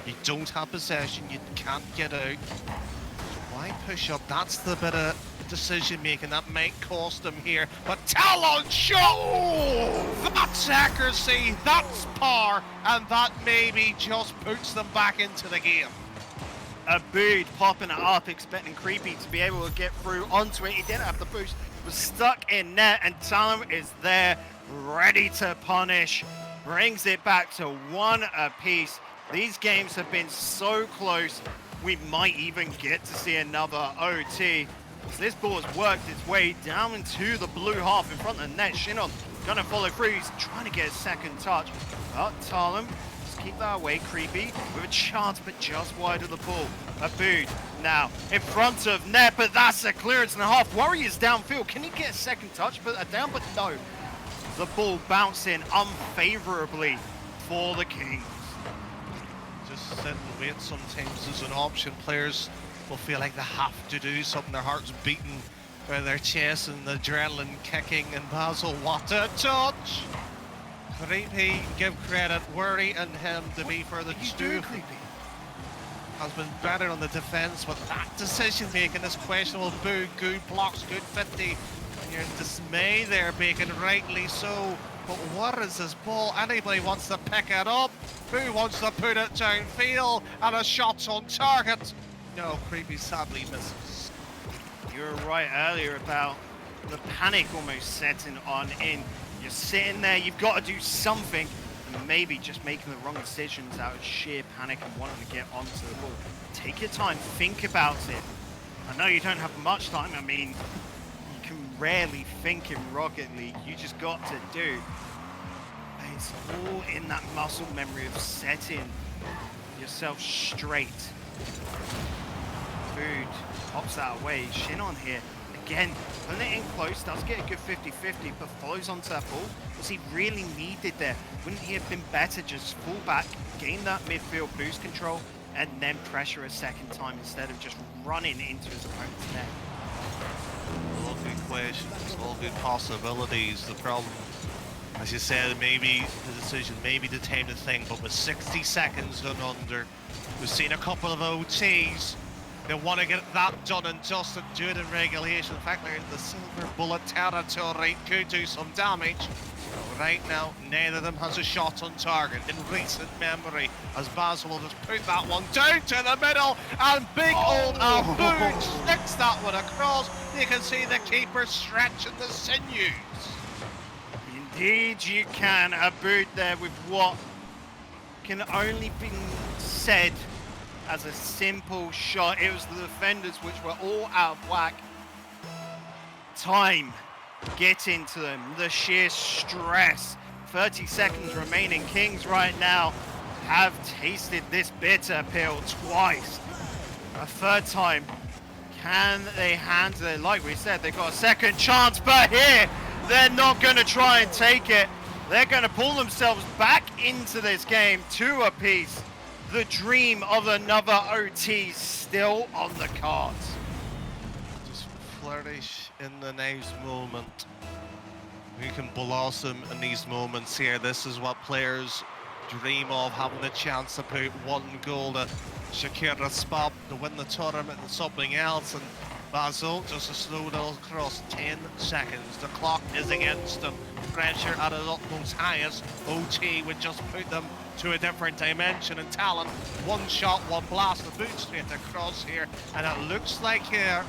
You don't have possession, you can't get out. So why push up? That's the bit of decision making that might cost them here. But Talon shot! That's accuracy, that's power, and that maybe just puts them back into the game. Abood popping it up, expecting Creepy to be able to get through onto it. He didn't have the boost, was stuck in net, and Talon is there, ready to punish, brings it back to 1 apiece. These games have been so close, we might even get to see another OT. As this ball has worked its way down into the blue half in front of the net. Shinon gonna follow through. He's trying to get a second touch. But Talon, just keep that away. Creepy with a chance, but just wide of the ball. Abood now in front of net, but that's a clearance and a half. Warriors downfield. Can he get a second touch? But down, but no. The ball bouncing unfavorably for the Kings. Just sit and wait sometimes is an option. Players will feel like they have to do something. Their heart's beating by their chest and the adrenaline kicking. And Basil, what a touch! Creepy, give credit, Worry and him to be for the two. Creepy Has been better on the defence, but that decision making is questionable. Boo, good blocks, good 50. And you're in dismay there, Bacon, rightly so. But what is this ball? Anybody wants to pick it up? Who wants to put it downfield? And a shot's on target. No, Creepy sadly misses. You were right earlier about the panic almost setting on in. You're sitting there, you've got to do something, and maybe just making the wrong decisions out of sheer panic and wanting to get onto the ball. Take your time, think about it. I know you don't have much time. I mean, you can rarely think in Rocket League. You just got to do. It's all in that muscle memory of setting yourself straight. Food pops that away. Shinon here. Again, putting it in close, does get a good 50-50, but follows onto that ball. Was he really needed there? Wouldn't he have been better just fall back, gain that midfield boost control, and then pressure a second time instead of just running into his opponent's net? All good questions, all good possibilities. The problem, as you said, maybe the decision, maybe the time to think, but with 60 seconds done under, we've seen a couple of OTs. They want to get that done and dusted, do it in regulation. In fact, they're in the silver bullet territory, could do some damage. But right now, neither of them has a shot on target in recent memory, as Basil will just put that one down to the middle, and big old Abood sticks that one across. You can see the keeper stretching the sinews. Indeed you can. Abood there with what can only be said as a simple shot. It was the defenders which were all out of whack. Time getting to them, the sheer stress. 30 seconds remaining. Kings right now have tasted this bitter pill twice. A third time, can they handle it? Like we said, they got a second chance, but here they're not going to try and take it. They're going to pull themselves back into this game, 2 apiece. The dream of another OT still on the cards. Just flourish in the nice moment. We can blossom in these moments here. This is what players dream of, having the chance to put 1 goal to secure a spot to win the tournament and something else. And Basil, just a slow little cross, 10 seconds. The clock is against them. Pressure at its utmost highest. OT would just put them to a different dimension and talent. 1 shot, 1 blast, the boot straight across here. And it looks like here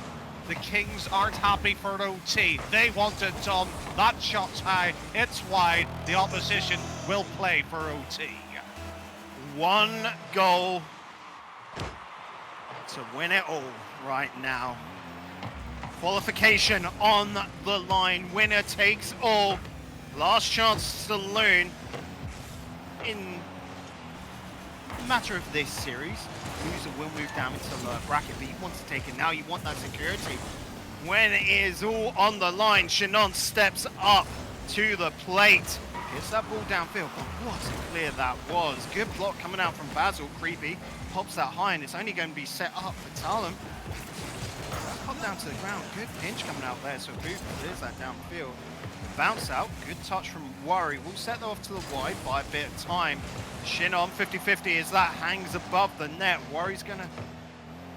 the Kings aren't happy for OT. They want it done. That shot's high, it's wide. The opposition will play for OT. 1 goal to win it all right now. Qualification on the line. Winner takes all. Last chance saloon in the matter of this series. Loser will move down into the bracket, but you want to take it now. You want that security. When it is all on the line, Shinon steps up to the plate. Gets that ball downfield, but what a clear that was. Good block coming out from Basil. Creepy pops that high, and it's only going to be set up for Talon. Pop down to the ground. Good pinch coming out there, so Booth clears that downfield. Bounce out. Good touch from Worry. We'll set that off to the wide by a bit of time. Shinon 50-50 as that hangs above the net. Worry's going to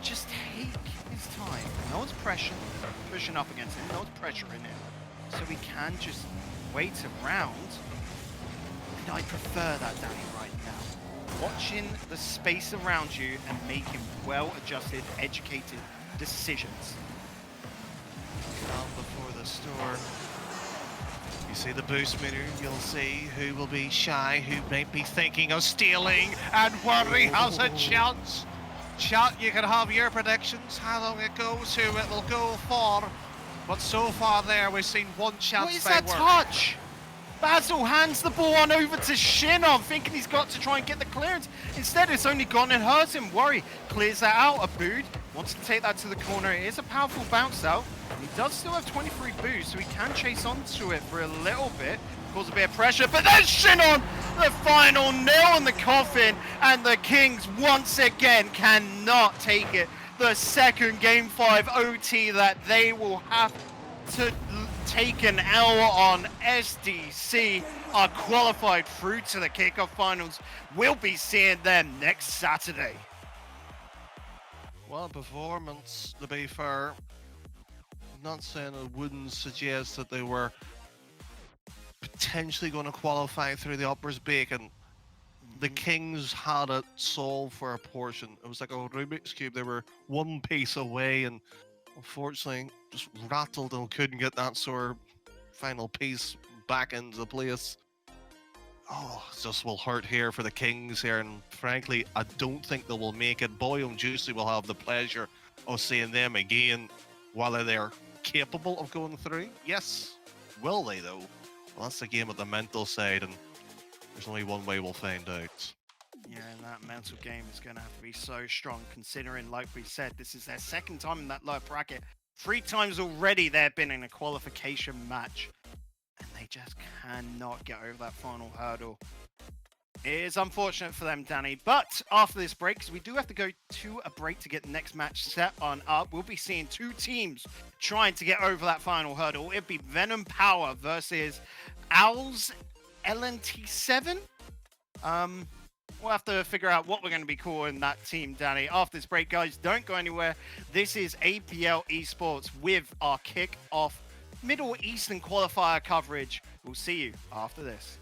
just take his time. No one's pushing up against him. No one's pressuring him. So we can just wait around. And I prefer that, Danny, right now. Watching the space around you and making well-adjusted, educated decisions. Calm before the storm. You see the boost meter, you'll see who will be shy, who might be thinking of stealing, and Worry has a chance. Chat, you can have your predictions, how long it goes, who it will go for. But so far there, we've seen one chance. What is by that Worry. touch? Basil hands the ball on over to Shinon, thinking he's got to try and get the clearance. Instead, it's only gone and hurt him. Worry clears that out. Abood wants to take that to the corner. It is a powerful bounce out. He does still have 23 boost, so he can chase onto it for a little bit, cause a bit of pressure. But there's Shinon, the final nail in the coffin, and the Kings once again cannot take it. The second Game 5 OT that they will have to take an L on. SDC are qualified through to the kickoff finals. We'll be seeing them next Saturday. Well, performance, to be fair. I'm not saying it wouldn't suggest that they were potentially going to qualify through the uppers bacon. The Kings had it solved for a portion. It was like a Rubik's Cube. They were one piece away and unfortunately just rattled and couldn't get that sort of final piece back into place. Oh, it just will hurt here for the Kings here, and frankly, I don't think they will make it. Boy and Juicy will have the pleasure of seeing them again. Whether they're capable of going through, yes. Will they though? Well, that's the game of the mental side, and there's only one way we'll find out. Yeah, and that mental game is going to have to be so strong, considering, like we said, this is their second time in that lower bracket. 3 times already they've been in a qualification match, and they just cannot get over that final hurdle. It is unfortunate for them, Danny, but after this break, because we do have to go to a break to get the next match set on up, we'll be seeing 2 teams trying to get over that final hurdle. It'd be Venom Power versus Owls LNT7. We'll have to figure out what we're going to be calling that team, Danny. After this break, guys, don't go anywhere. This is APL Esports with our Kickoff Middle Eastern Qualifier coverage. We'll see you after this.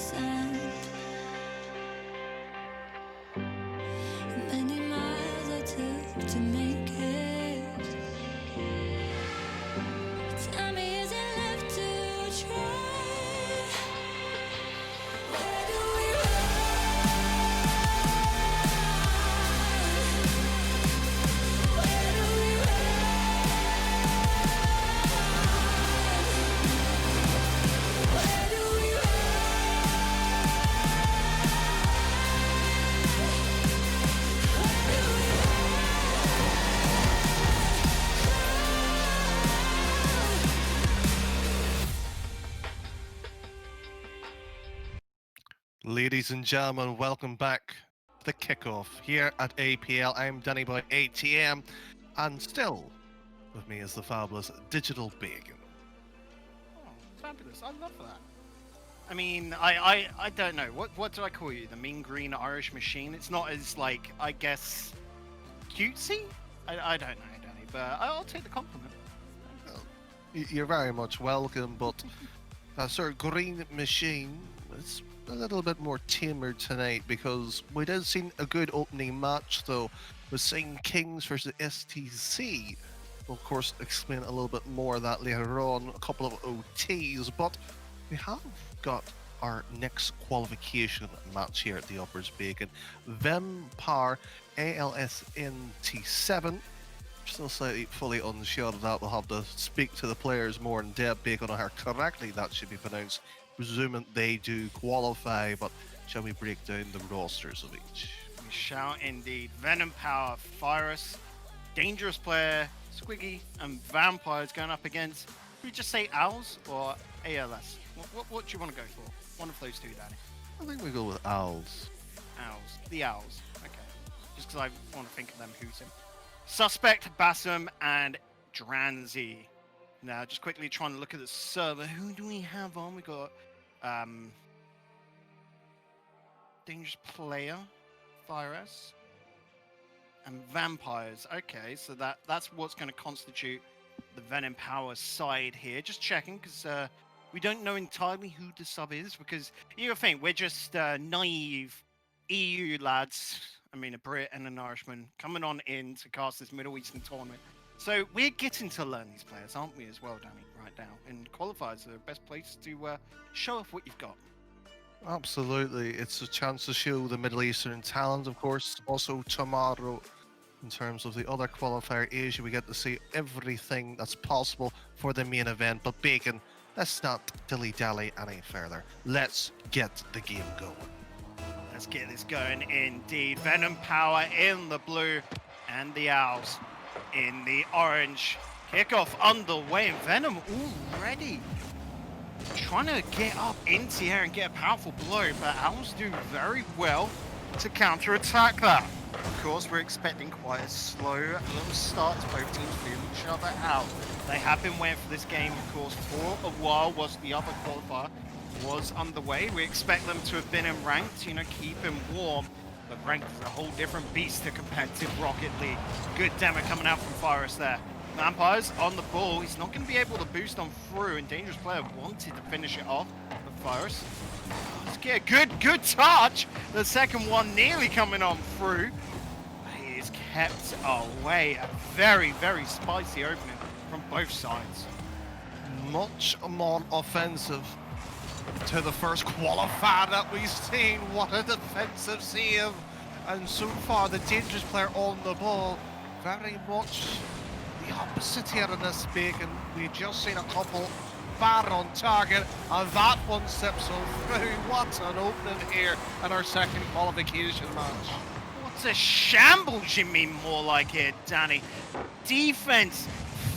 sand. Many miles I took to make it. Tell me, is it left to try? Where do we run? Where do we run? Where do we run? Ladies and gentlemen, welcome back to the kickoff here at APL. I'm Danny Boy ATM, and still with me is the fabulous Digital Bacon. Oh, fabulous. I love that. I mean, I don't know. What do I call you? The mean green Irish machine? It's not as, like, I guess, cutesy? I don't know, Danny, but I'll take the compliment. You're very much welcome, but that sort of green machine is a little bit more tamer tonight because we did see a good opening match, though. We're seeing Kings versus STC. We'll, of course, explain a little bit more of that later on, a couple of OTs, but we have got our next qualification match here at the Uppers Bacon. Vampire ALSNT7. Still slightly fully unsure of that. We'll have to speak to the players more in depth, Bacon, on how correctly that should be pronounced, presuming they do qualify. But shall we break down the rosters of each? We shall indeed. Venom Power, Virus, Dangerous Player, Squiggy, and Vampires going up against, we just say Owls or ALS? What do you want to go for? One of those two, Danny. I think we go with Owls. Owls. The Owls. Okay. Just because I want to think of them who's him. Suspect, Bassam, and Dranzy. Now, just quickly trying to look at the server. Who do we have on? We got Dangerous Player, Virus, and Vampires. Okay, so that's what's going to constitute the Venom Power side here. Just checking, because we don't know entirely who the sub is, because you think we're just naive EU lads. I mean, a Brit and an Irishman coming on in to cast this Middle Eastern tournament. So we're getting to learn these players, aren't we, as well, Danny, right now? And qualifiers are the best place to show off what you've got. Absolutely. It's a chance to show the Middle Eastern talent, of course. Also, tomorrow, in terms of the other qualifier, Asia, we get to see everything that's possible for the main event. But Bacon, let's not dilly-dally any further. Let's get the game going. Let's get this going indeed. Venom Power in the blue and the Owls in the orange. Kickoff underway. Venom already trying to get up into the air and get a powerful blow, but Owls do very well to counter-attack that. Of course, we're expecting quite a slow little start to both teams feeling each other out. They have been waiting for this game, of course, for a while, whilst the other qualifier was underway. We expect them to have been in ranked, keep him warm. But ranked is a whole different beast to competitive Rocket League. Good demo coming out from Virus there. Vampires on the ball. He's not going to be able to boost on through, and Dangerous Player wanted to finish it off. But Virus, let's get a good touch. The second one nearly coming on through. He is kept away. A very, very spicy opening from both sides. Much more offensive to the first qualifier that we've seen. What a defensive save. And so far, the Dangerous Player on the ball, very much the opposite here in this Bacon. We've just seen a couple far on target, and that one sips on through. What an opening here in our second qualification match. What's a shambles, you mean more like it, Danny? Defense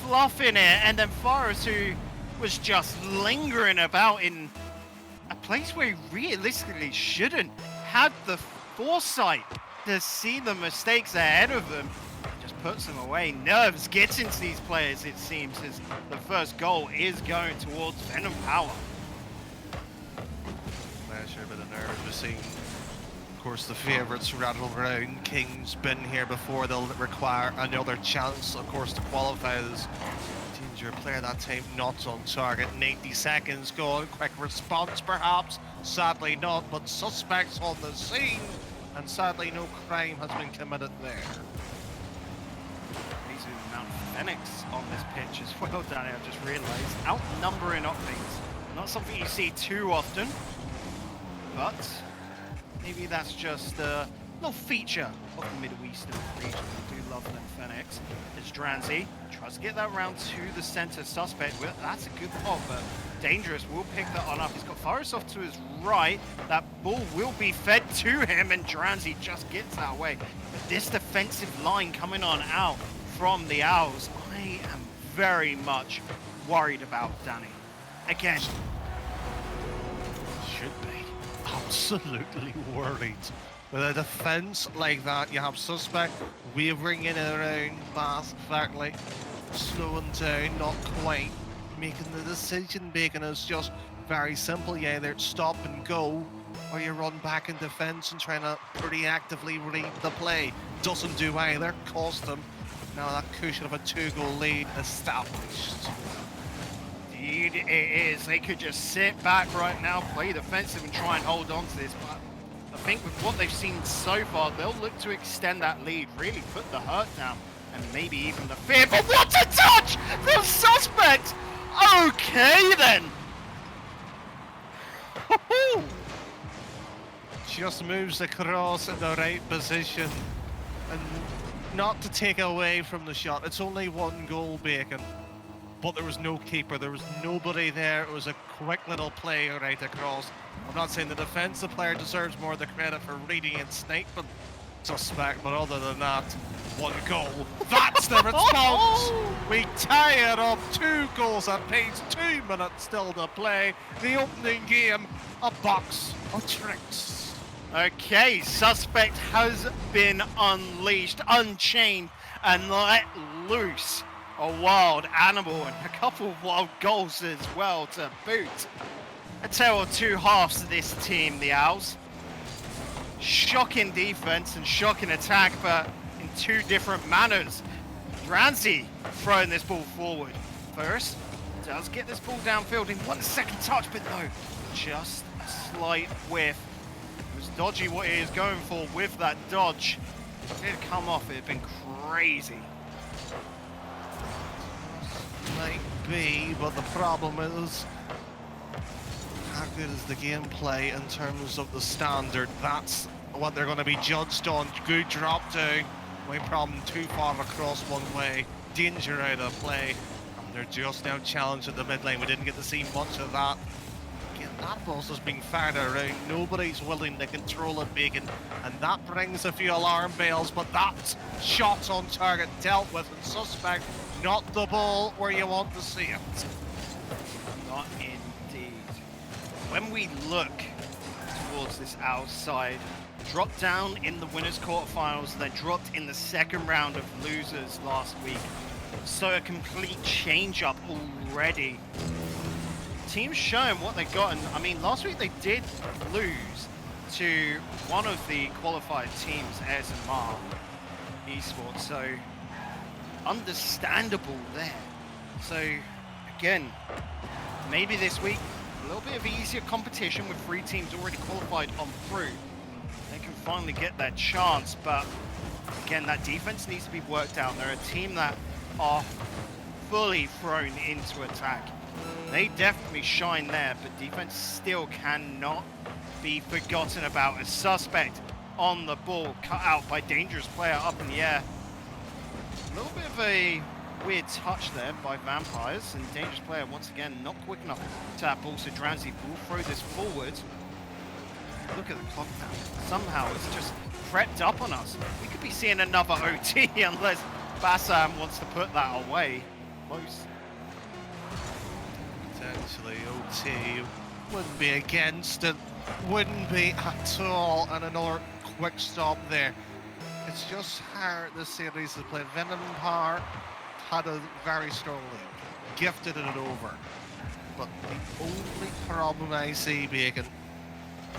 fluffing it, and then Forrest, who was just lingering about in a place where he realistically shouldn't, had the foresight to see the mistakes ahead of them. Just puts them away. Nerves gets into these players, it seems, as the first goal is going towards Venom Power. Measure a bit of nerves. We're seeing, of course, the favourites rattle around. King's been here before. They'll require another chance, of course, to qualify as Danger player that time not on target. 90 seconds gone. Quick response perhaps. Sadly not, but suspects on the scene. And sadly no crime has been committed there. Amazing amount of Phoenix on this pitch as well, Danny. I've just realised. Outnumbering Octanes. Not something you see too often. But maybe that's just a little feature of the Middle Eastern region. We do love them Phoenix. As Dranzy tries to get that round to the center suspect. Well, that's a good pop, but Dangerous will pick that on up. He's got Forest off to his right. That ball will be fed to him, and Dranzy just gets that way. But this defensive line coming on out from the Owls, I am very much worried about, Danny. Again. Should be. Absolutely worried. With a defence like that, you have suspect wavering in and around perfectly, slowing down, not quite, making the decision making is just very simple. You either stop and go, or you run back in defence and trying to pretty actively read the play. Doesn't do either, cost them. Now that cushion of a 2-goal lead established. Indeed it is. They could just sit back right now, play defensive and try and hold on to this, but I think with what they've seen so far, they'll look to extend that lead, really put the hurt down, and maybe even the fear. But what a touch from Suspect! Okay then! Just moves across in the right position, and not to take away from the shot, it's only 1 goal, Bacon. But there was no keeper, there was nobody there. It was a quick little play right across. I'm not saying the defensive player deserves more of the credit for reading and sniping Suspect, but other than that, 1 goal. That's the response! We tie it up, 2 goals apiece, 2 minutes still to play. The opening game, a box of tricks. Okay, Suspect has been unleashed, unchained, and let loose. A wild animal and a couple of wild goals as well to boot. A tale of 2 halves of this team, the Owls. Shocking defense and shocking attack, but in 2 different manners. Dranzy throwing this ball forward. First, does get this ball downfield in 1 second touch, but no, just a slight whiff. It was dodgy what he is going for with that dodge. If it had come off, it had been crazy. Might be, but the problem is, how good is the gameplay in terms of the standard? That's what they're going to be judged on. Good drop down, my problem too far across one way, danger out of play, and they're just now challenged at the mid lane. We didn't get to see much of that. Again, that ball's just being fired around, nobody's willing to control it, Bacon, and that brings a few alarm bells, but that shot on target dealt with, and Suspect not the ball where you want to see it. Not indeed. When we look towards this outside, dropped down in the winners quarterfinals, then dropped in the 2nd round of losers last week. So a complete change up already. Teams showing what they got, and I mean last week they did lose to one of the qualified teams, ASMR Esports, so understandable there. So again, maybe this week a little bit of easier competition with 3 teams already qualified on through. They can finally get their chance, but again, that defense needs to be worked out. They're a team that are fully thrown into attack. They definitely shine there, but defense still cannot be forgotten about. A Suspect on the ball, cut out by Dangerous player up in the air. A little bit of a weird touch there by Vampires, and Dangerous player once again not quick enough to that ball, so Dranzy will throw this forward. Look at the clock now. Somehow it's just crept up on us. We could be seeing another OT unless Bassam wants to put that away. Close. Potentially OT, wouldn't be against it, wouldn't be at all, and another quick stop there. It's just how the series has played. Venom Power had a very strong lead, gifted it over, but the only problem I see, Bacon,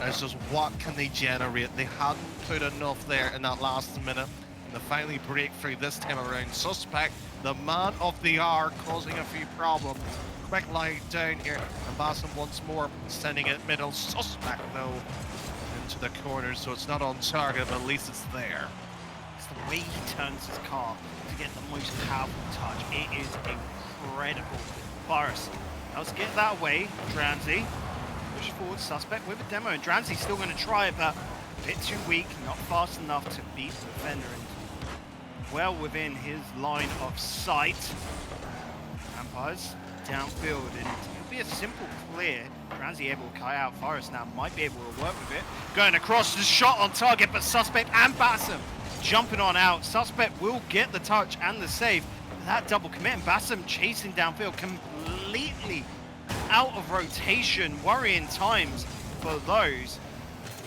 is just what can they generate. They hadn't put enough there in that last minute. and they finally break through this time around. Suspect, the man of the hour, causing a few problems. Quick line down here, and Bassam once more sending it middle. Suspect, though, into the corner, so it's not on target, but at least it's there. It's the way he turns his car to get the most powerful touch. It is incredible. Boris, let's get that away. Dranzy, push forward, Suspect with a demo, and Dranzy's still going to try it, but a bit too weak, not fast enough to beat the defender, and well within his line of sight. Vampires downfield, and it'll be a simple clear. Dranzy able to cut out. Forest now might be able to work with it. Going across, the shot on target, but Suspect and Bassam jumping on out. Suspect will get the touch and the save. That double commit, and Bassam chasing downfield, completely out of rotation. Worrying times for those.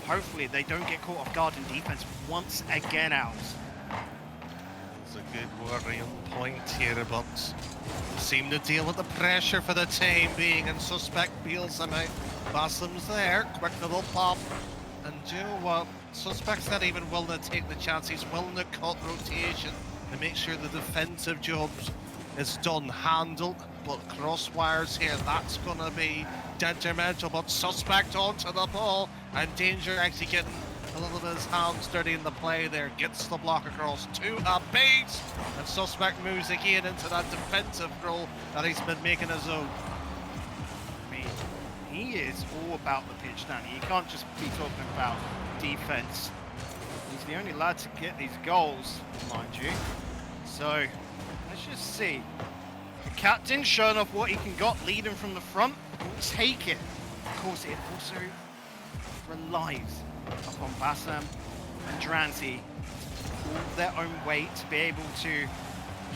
Hopefully they don't get caught off guard in defense once again out. It's a good worrying point here, but seem to deal with the pressure for the time being, and Suspect peels him out. Bassam's there, quick little pop, and do you know what? Suspect's not even willing to take the chance. He's willing to cut rotation to make sure the defensive job is done, handled, but crosswires here, that's going to be detrimental. But Suspect onto the ball, and Danger actually getting a little bit of his hands dirty in the play there, gets the block across to a base, and Suspect moves again into that defensive role that he's been making his own. I mean, he is all about the pitch, Danny. You can't just be talking about defense. He's the only lad to get these goals, mind you. So, let's just see. The captain showing off what he can got, leading from the front. We'll take it. Of course, it also relies upon Bassam and Dranzy to pull their own weight to be able to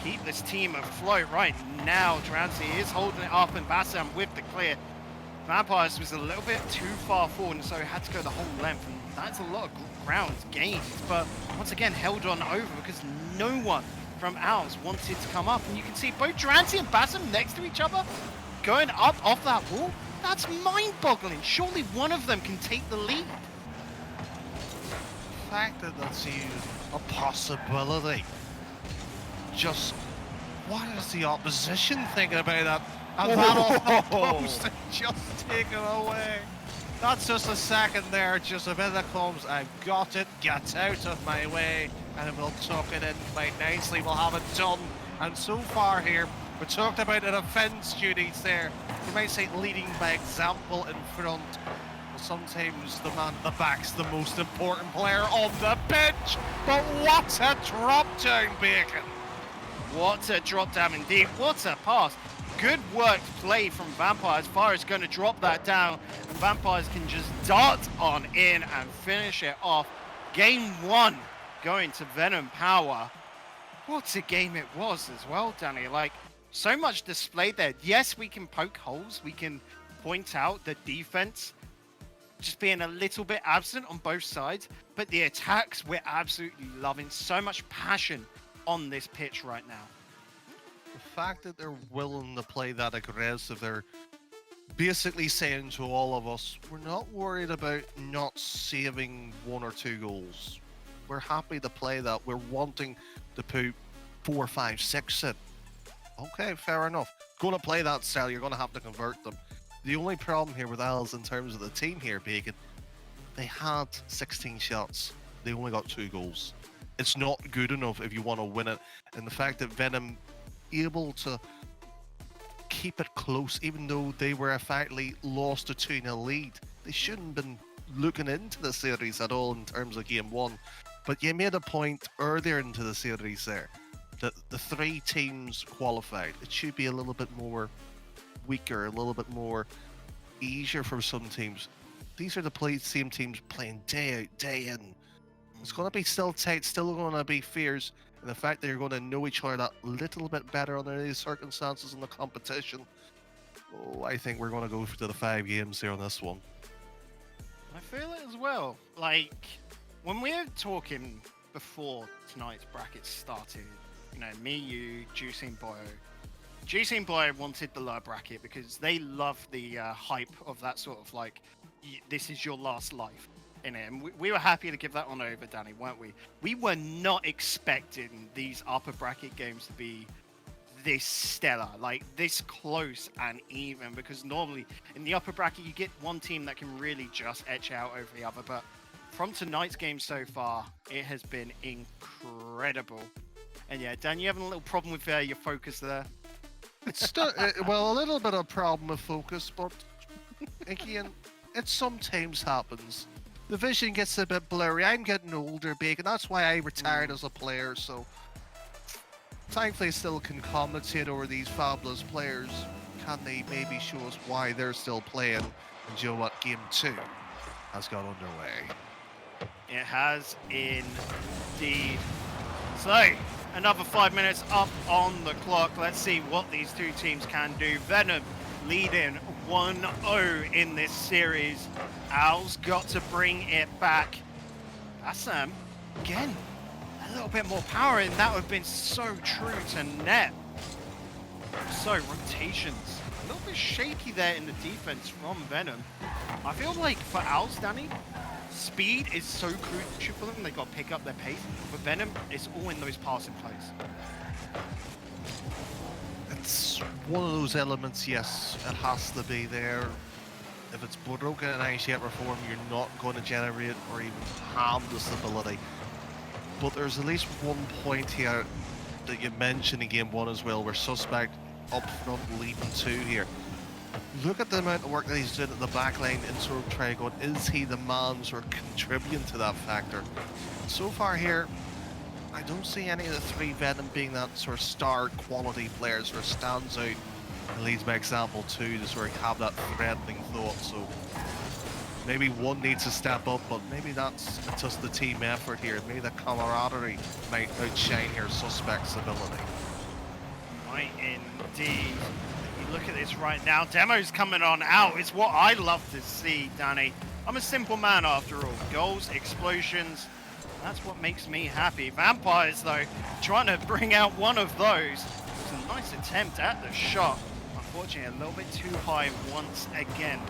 keep this team afloat. Right now, Dranzy is holding it up, and Bassam with the clear. Vampires was a little bit too far forward, and so had to go the whole length, and that's a lot of ground gained, but once again held on over because no one from ours wanted to come up. And you can see both Dranzy and Bassam next to each other going up off that wall. That's mind-boggling. Surely one of them can take the lead. The fact that that's even a possibility, just what is the opposition thinking about that? And that off the post and just taken away. That's just a second there, just a bit of comms. I've got it, get out of my way, and we'll tuck it in quite nicely. We'll have it done. And so far here, we talked about the defense duties there. You might say leading by example in front. Well, sometimes the man at the back's the most important player on the bench. But what a drop down, Bacon. What a drop down indeed. What a pass. Good work play from Vampires. Fire is going to drop that down. Vampires can just dart on in and finish it off. Game one going to Venom Power. What a game it was as well, Danny. Like, so much displayed there. Yes, we can poke holes. We can point out the defense just being a little bit absent on both sides. But the attacks, we're absolutely loving. So much passion on this pitch right now. The fact that they're willing to play that aggressive, they're basically saying to all of us, we're not worried about not saving 1 or 2 goals. We're happy to play that. We're wanting to put 4, 5, 6 in. Okay, fair enough. Going to play that style, you're going to have to convert them. The only problem here with Els in terms of the team here, Bacon, they had 16 shots. They only got 2 goals. It's not good enough if you want to win it. And the fact that Venom able to keep it close, even though they were effectively lost a 2-0 lead. They shouldn't have been looking into the series at all in terms of game one. But you made a point earlier into the series there that the 3 teams qualified. It should be a little bit more weaker, a little bit more easier for some teams. These are the same teams playing day out, day in. It's going to be still tight, still going to be fierce. And the fact that you're going to know each other that little bit better under these circumstances in the competition, I think we're going to go to the 5 games here on this one. I feel it as well. Like, when we were talking before tonight's bracket started, you know, me, you, Juicy and Boyo. Juicy and Boyo wanted the lower bracket because they love the hype of that sort of like, this is your last life. in it. And we were happy to give that one over, Danny, weren't we? We were not expecting these upper bracket games to be this stellar, like this close and even, because normally in the upper bracket you get one team that can really just edge out over the other, but from tonight's game so far, it has been incredible. And yeah, Dan, you having a little problem with your focus there? It's still, well, a little bit of a problem with focus, but again, it sometimes happens. The vision gets a bit blurry. I'm getting older, Bacon. That's why I retired as a player, so thankfully I still can commentate over these fabulous players. Can they maybe show us why they're still playing? And you know what? Game 2 has got underway. It has indeed. So, another 5 minutes up on the clock. Let's see what these two teams can do. Venom leading 1-0 in this series. Owls got to bring it back. That's again, a little bit more power, and that would have been so true to net. So, rotations. A little bit shaky there in the defense from Venom. I feel like for Owls, Danny, speed is so crucial for them. They got to pick up their pace. But Venom, it's all in those passing plays. It's one of those elements, yes, it has to be there. If it's broken in any shape or form, you're not going to generate or even harm the stability. But there's at least one point here that you mentioned in game 1 as well, where Suspect up front leading 2 here. Look at the amount of work that he's doing at the back line and sort of try going, is he the man sort of contributing to that factor? So far here, I don't see any of the 3 Venom being that sort of star quality player sort of stands out and leads by example 2 to sort of have that threatening thought. So maybe one needs to step up, but maybe that's just the team effort here. Maybe the camaraderie might outshine your Suspect's ability. Might indeed. Look at this right now. Demo's coming on out. It's what I love to see, Danny. I'm a simple man after all. Goals, explosions. That's what makes me happy. Vampires, though, trying to bring out one of those. It's a nice attempt at the shot. Unfortunately, a little bit too high once again.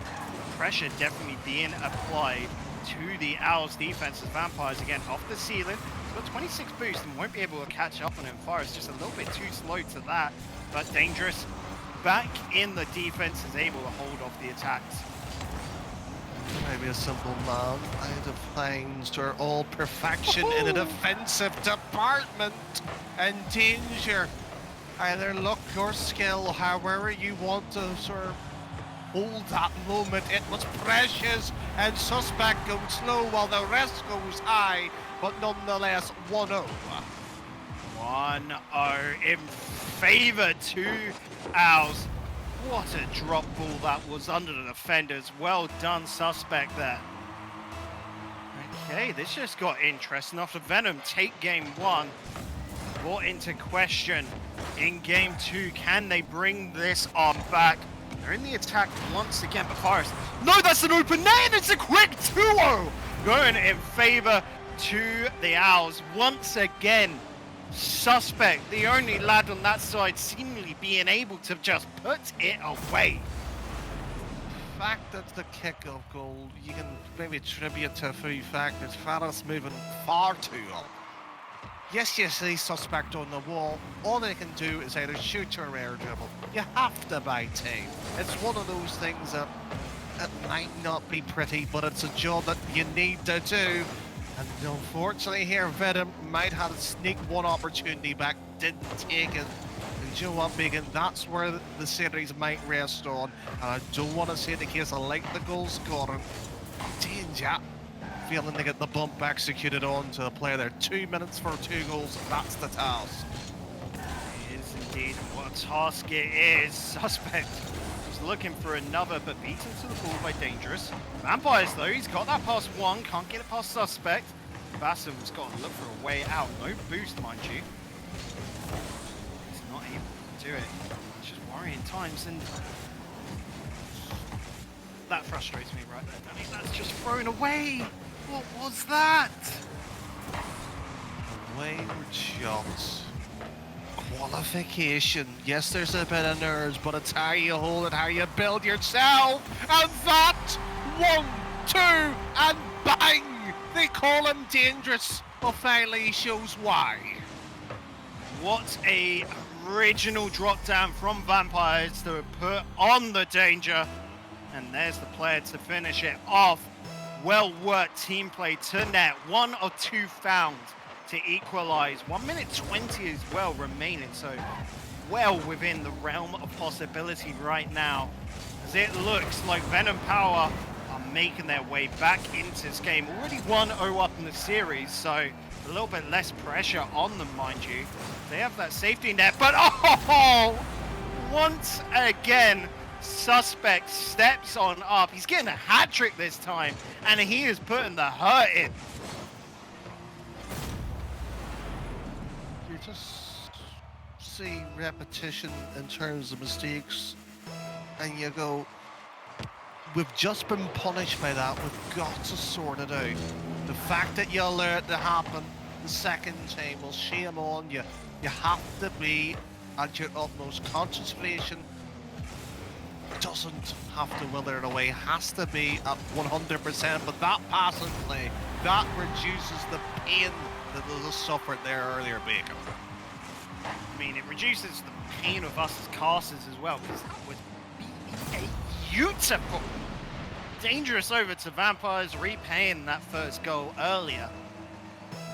Pressure definitely being applied to the Owls defense as Vampires again off the ceiling. He's got 26 boost and won't be able to catch up on him. Fire is just a little bit too slow to that, but dangerous. Back in the defense is able to hold off the attacks. Maybe a simple man out of finds to all perfection in a defensive department and danger. Either luck or skill, however you want to sort of hold that moment. It was precious and Suspect goes slow while the rest goes high, but nonetheless 1-0. 1-0 in favor to Owls. What a drop ball that was under the defenders. Well done, Suspect there. Okay, this just got interesting. After Venom take game 1, brought into question in game 2. Can they bring this on back? They're in the attack once again, but Forrest. No, that's an open net, and it's a quick 2-0 going in favor to the Owls once again. Suspect, the only lad on that side, seemingly being able to just put it away. The fact that the kickoff goal, you can maybe attribute to a few factors. Faris moving far too up. Yes, you see Suspect on the wall. All they can do is either shoot or air dribble. You have to buy time. It's one of those things that it might not be pretty, but it's a job that you need to do. And unfortunately here, Venom might have to sneak one opportunity back, didn't take it. And you know what, Megan, that's where the series might rest on. And I don't want to say the case, I like the goal scoring. Danger. Feeling to get the bump executed on to the player there. 2 minutes for 2 goals, that's the task. It is indeed what a task it is. Suspect was looking for another, but beaten to the ball by Dangerous. Vampires, though, he's got that past 1, can't get it past Suspect. Bassam's got to look for a way out. No boost, mind you. He's not able to do it. It's just worrying times, and that frustrates me right there, Danny. That's just thrown away. What was that? Wayward shots. Qualification. Yes, there's a bit of nerves, but it's how you hold it, how you build yourself. And that 1, 2, and Bang! They call him dangerous. Well, finally he shows why. What a original drop down from Vampires to put on the danger. And there's the player to finish it off. Well worked team play to net. 1 or 2 found to equalize. 1 minute 20 as well remaining. So well within the realm of possibility right now. As it looks like Venom Power are making their way back into this game. Already 1-0 up in the series, so a little bit less pressure on them, mind you. They have that safety net, but oh! Once again, Suspect steps on up. He's getting a hat trick this time, and he is putting the hurt in. You just see repetition in terms of mistakes, and you go, we've just been punished by that. We've got to sort it out. The fact that you allow it to happen the second time, well, shame on you. You have to be at your utmost. Concentration doesn't have to wither it away. Has to be at 100%. But that passing play, that reduces the pain that was suffered there earlier, Bacon. I mean, it reduces the pain of us as casters as well, because that was beautiful. Dangerous over to Vampires, repaying that first goal earlier.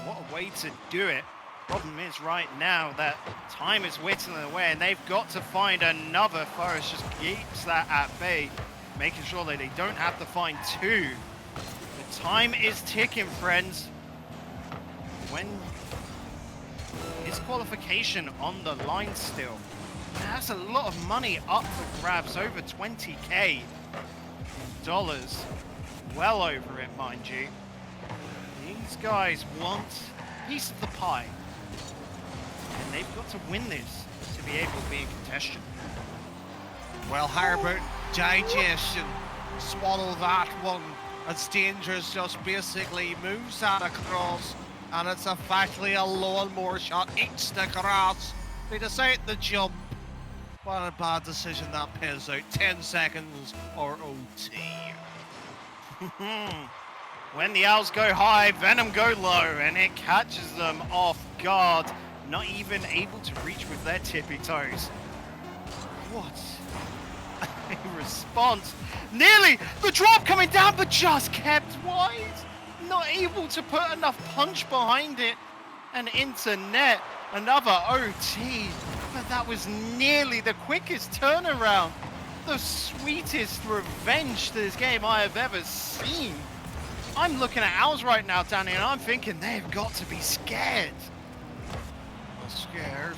What a way to do it. Problem is right now that time is whittling away, and they've got to find another. Forest just keeps that at bay, making sure that they don't have to find 2. The time is ticking, friends. When is qualification on the line still? That's a lot of money up for grabs, over 20k dollars. Well over it, mind you. These guys want a piece of the pie. And they've got to win this to be able to be in contention. Well, Harbert, digestion, swallow that one. As Dangerous just basically moves that across, and it's effectively a lawnmower shot, eats the grass. They decide to jump. What a bad decision that pays out. 10 seconds or OT. When the Owls go high, Venom go low, and it catches them off guard. Not even able to reach with their tippy toes. What a response. Nearly the drop coming down, but just kept wide. Not able to put enough punch behind it. And into net, another OT. But that was nearly the quickest turnaround. The sweetest revenge to this game I have ever seen. I'm looking at Owls right now, Danny, and I'm thinking they've got to be scared. Scared.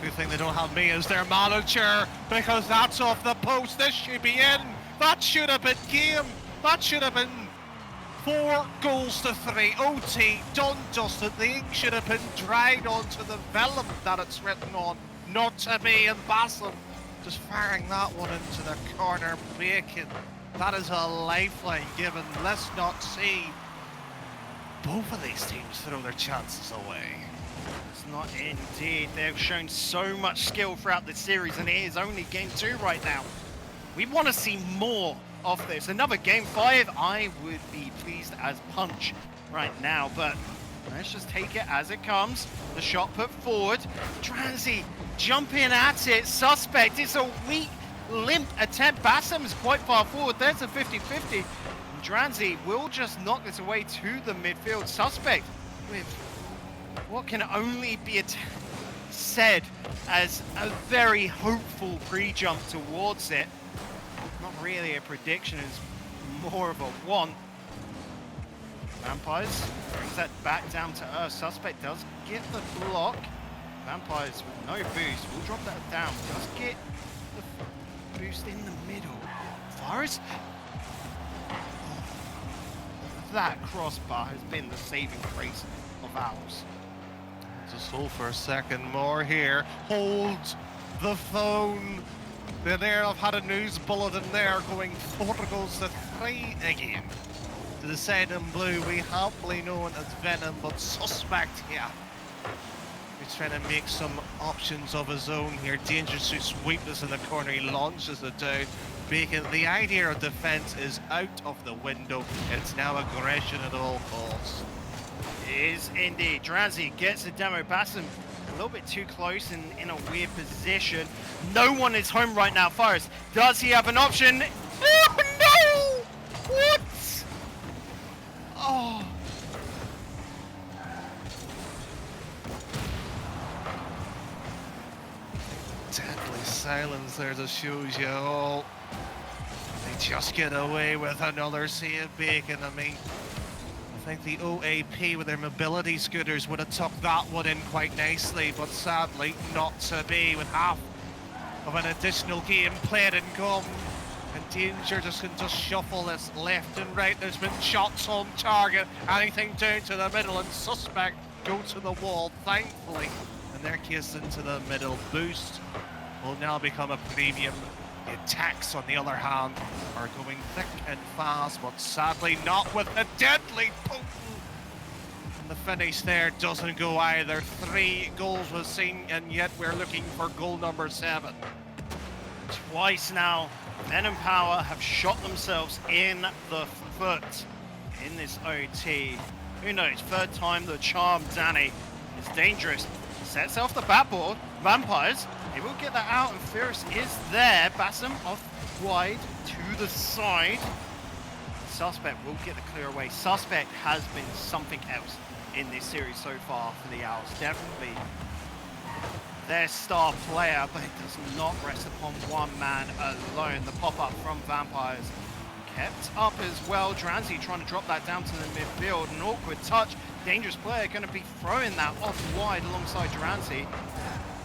Good thing they don't have me as their manager, because that's off the post. This should be in. That should have been game. That should have been 4-3 OT. Done, dusted. The ink should have been dried onto the vellum that it's written on. Not to be in Bassam. Just firing that one into the corner. Bacon. That is a lifeline given. Let's not see both of these teams throw their chances away. It's not indeed. They've shown so much skill throughout the series, and it is only game 2 right now. We want to see more of this. Another game 5, I would be pleased as punch right now, but let's just take it as it comes. The shot put forward. Dranzy jumping at it. Suspect, it's a weak, limp attempt. Bassam is quite far forward. There's a 50-50. Dranzy will just knock this away to the midfield. Suspect with what can only be said as a very hopeful pre-jump towards it. Not really a prediction, it's more of a want. Vampires brings that back down to earth. Suspect does get the block. Vampires with no boost will drop that down. Does get the boost in the middle. Forest. That crossbar has been the saving grace of Owls. Just hold for a second more here. Hold the phone. They there have had a news bulletin there going 4-3 again. To the side in blue, we happily known as Venom, but Suspect here. We He's trying to make some options of his own here. Dangerous to sweep this in the corner. He launches it down. Bacon, the idea of defense is out of the window. It's now aggression at all costs. Is indeed. Dranzy gets the demo. Bassam a little bit too close and in a weird position. No one is home right now. Forrest, does he have an option? Oh no! What? Oh. Deadly silence there that shows you all. They just get away with another save, Bacon. I mean, I think the OAP with their mobility scooters would have took that one in quite nicely, but sadly not to be, with half of an additional game played and gone. And Danger just can just shuffle this left and right. There's been shots on target, anything down to the middle, and Suspect go to the wall, thankfully. In their case, into the middle. Boost will now become a premium. The attacks, on the other hand, are going thick and fast, but sadly not with the deadly potent. And the finish there doesn't go either. 3 goals was seen, and yet we're looking for goal number 7. Twice now, Venom Power have shot themselves in the foot in this OT. Who knows? Third time the charm, Danny, is dangerous. Sets off the backboard. Vampires, they will get that out, and Fierce is there. Bassam off wide to the side. Suspect will get the clear away. Suspect has been something else in this series so far for the Owls. Definitely their star player, but it does not rest upon one man alone. The pop-up from Vampires kept up as well. Dranzy trying to drop that down to the midfield. An awkward touch. Dangerous player going to be throwing that off wide alongside Dranzy.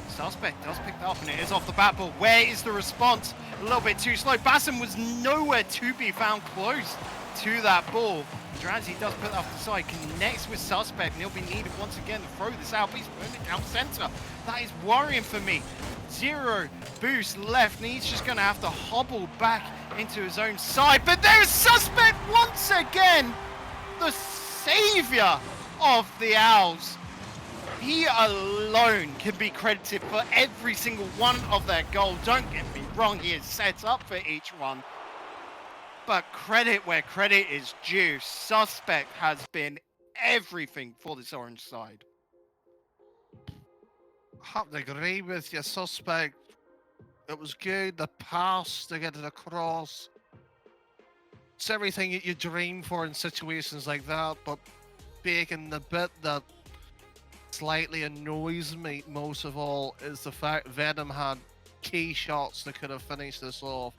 Suspect does pick that up, and it is off the bat, but where is the response? A little bit too slow. Bassam was nowhere to be found close to that ball. Dranzy does put that off the side, connects with Suspect, and he'll be needed once again to throw this out, but he's putting it down center. That is worrying for me. 0 boost left, and he's just going to have to hobble back into his own side. But there's Suspect once again, the savior of the Owls. He alone can be credited for every single one of their goals. Don't get me wrong, he is set up for each one. But credit where credit is due. Suspect has been everything for this orange side. I have to agree with you, Suspect. It was good, the pass to get it across. It's everything that you dream for in situations like that, but Bacon, the bit that slightly annoys me most of all is the fact Venom had key shots that could have finished this off.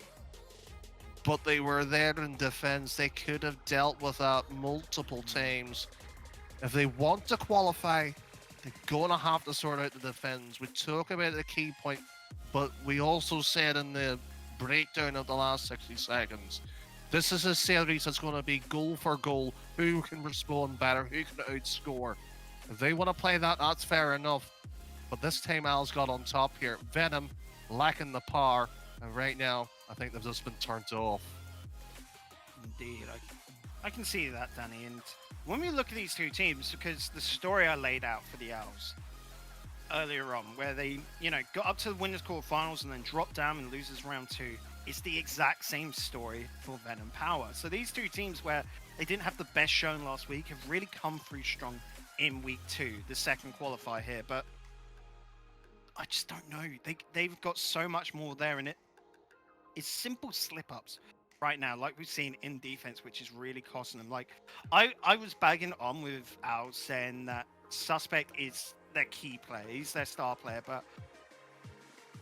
But they were there in defense. They could have dealt with that multiple times. If they want to qualify, they're going to have to sort out the defense. We talk about the key point, but we also said in the breakdown of the last 60 seconds, this is a series that's going to be goal for goal. Who can respond better? Who can outscore? If they want to play that, that's fair enough. But this time Al's got on top here. Venom lacking the power. And right now, I think they've just been turned off. Indeed. I can see that, Danny. And when we look at these two teams, because the story I laid out for the Owls earlier on, where they, got up to the winners' quarterfinals and then dropped down and loses round 2, it's the exact same story for Venom Power. So these two teams, where they didn't have the best showing last week, have really come through strong in week 2, the second qualifier here. But I just don't know. They've got so much more there, and it's simple slip-ups right now, like we've seen in defense, which is really costing them. Like, I was bagging on with Al, saying that Suspect is their key player, he's their star player, but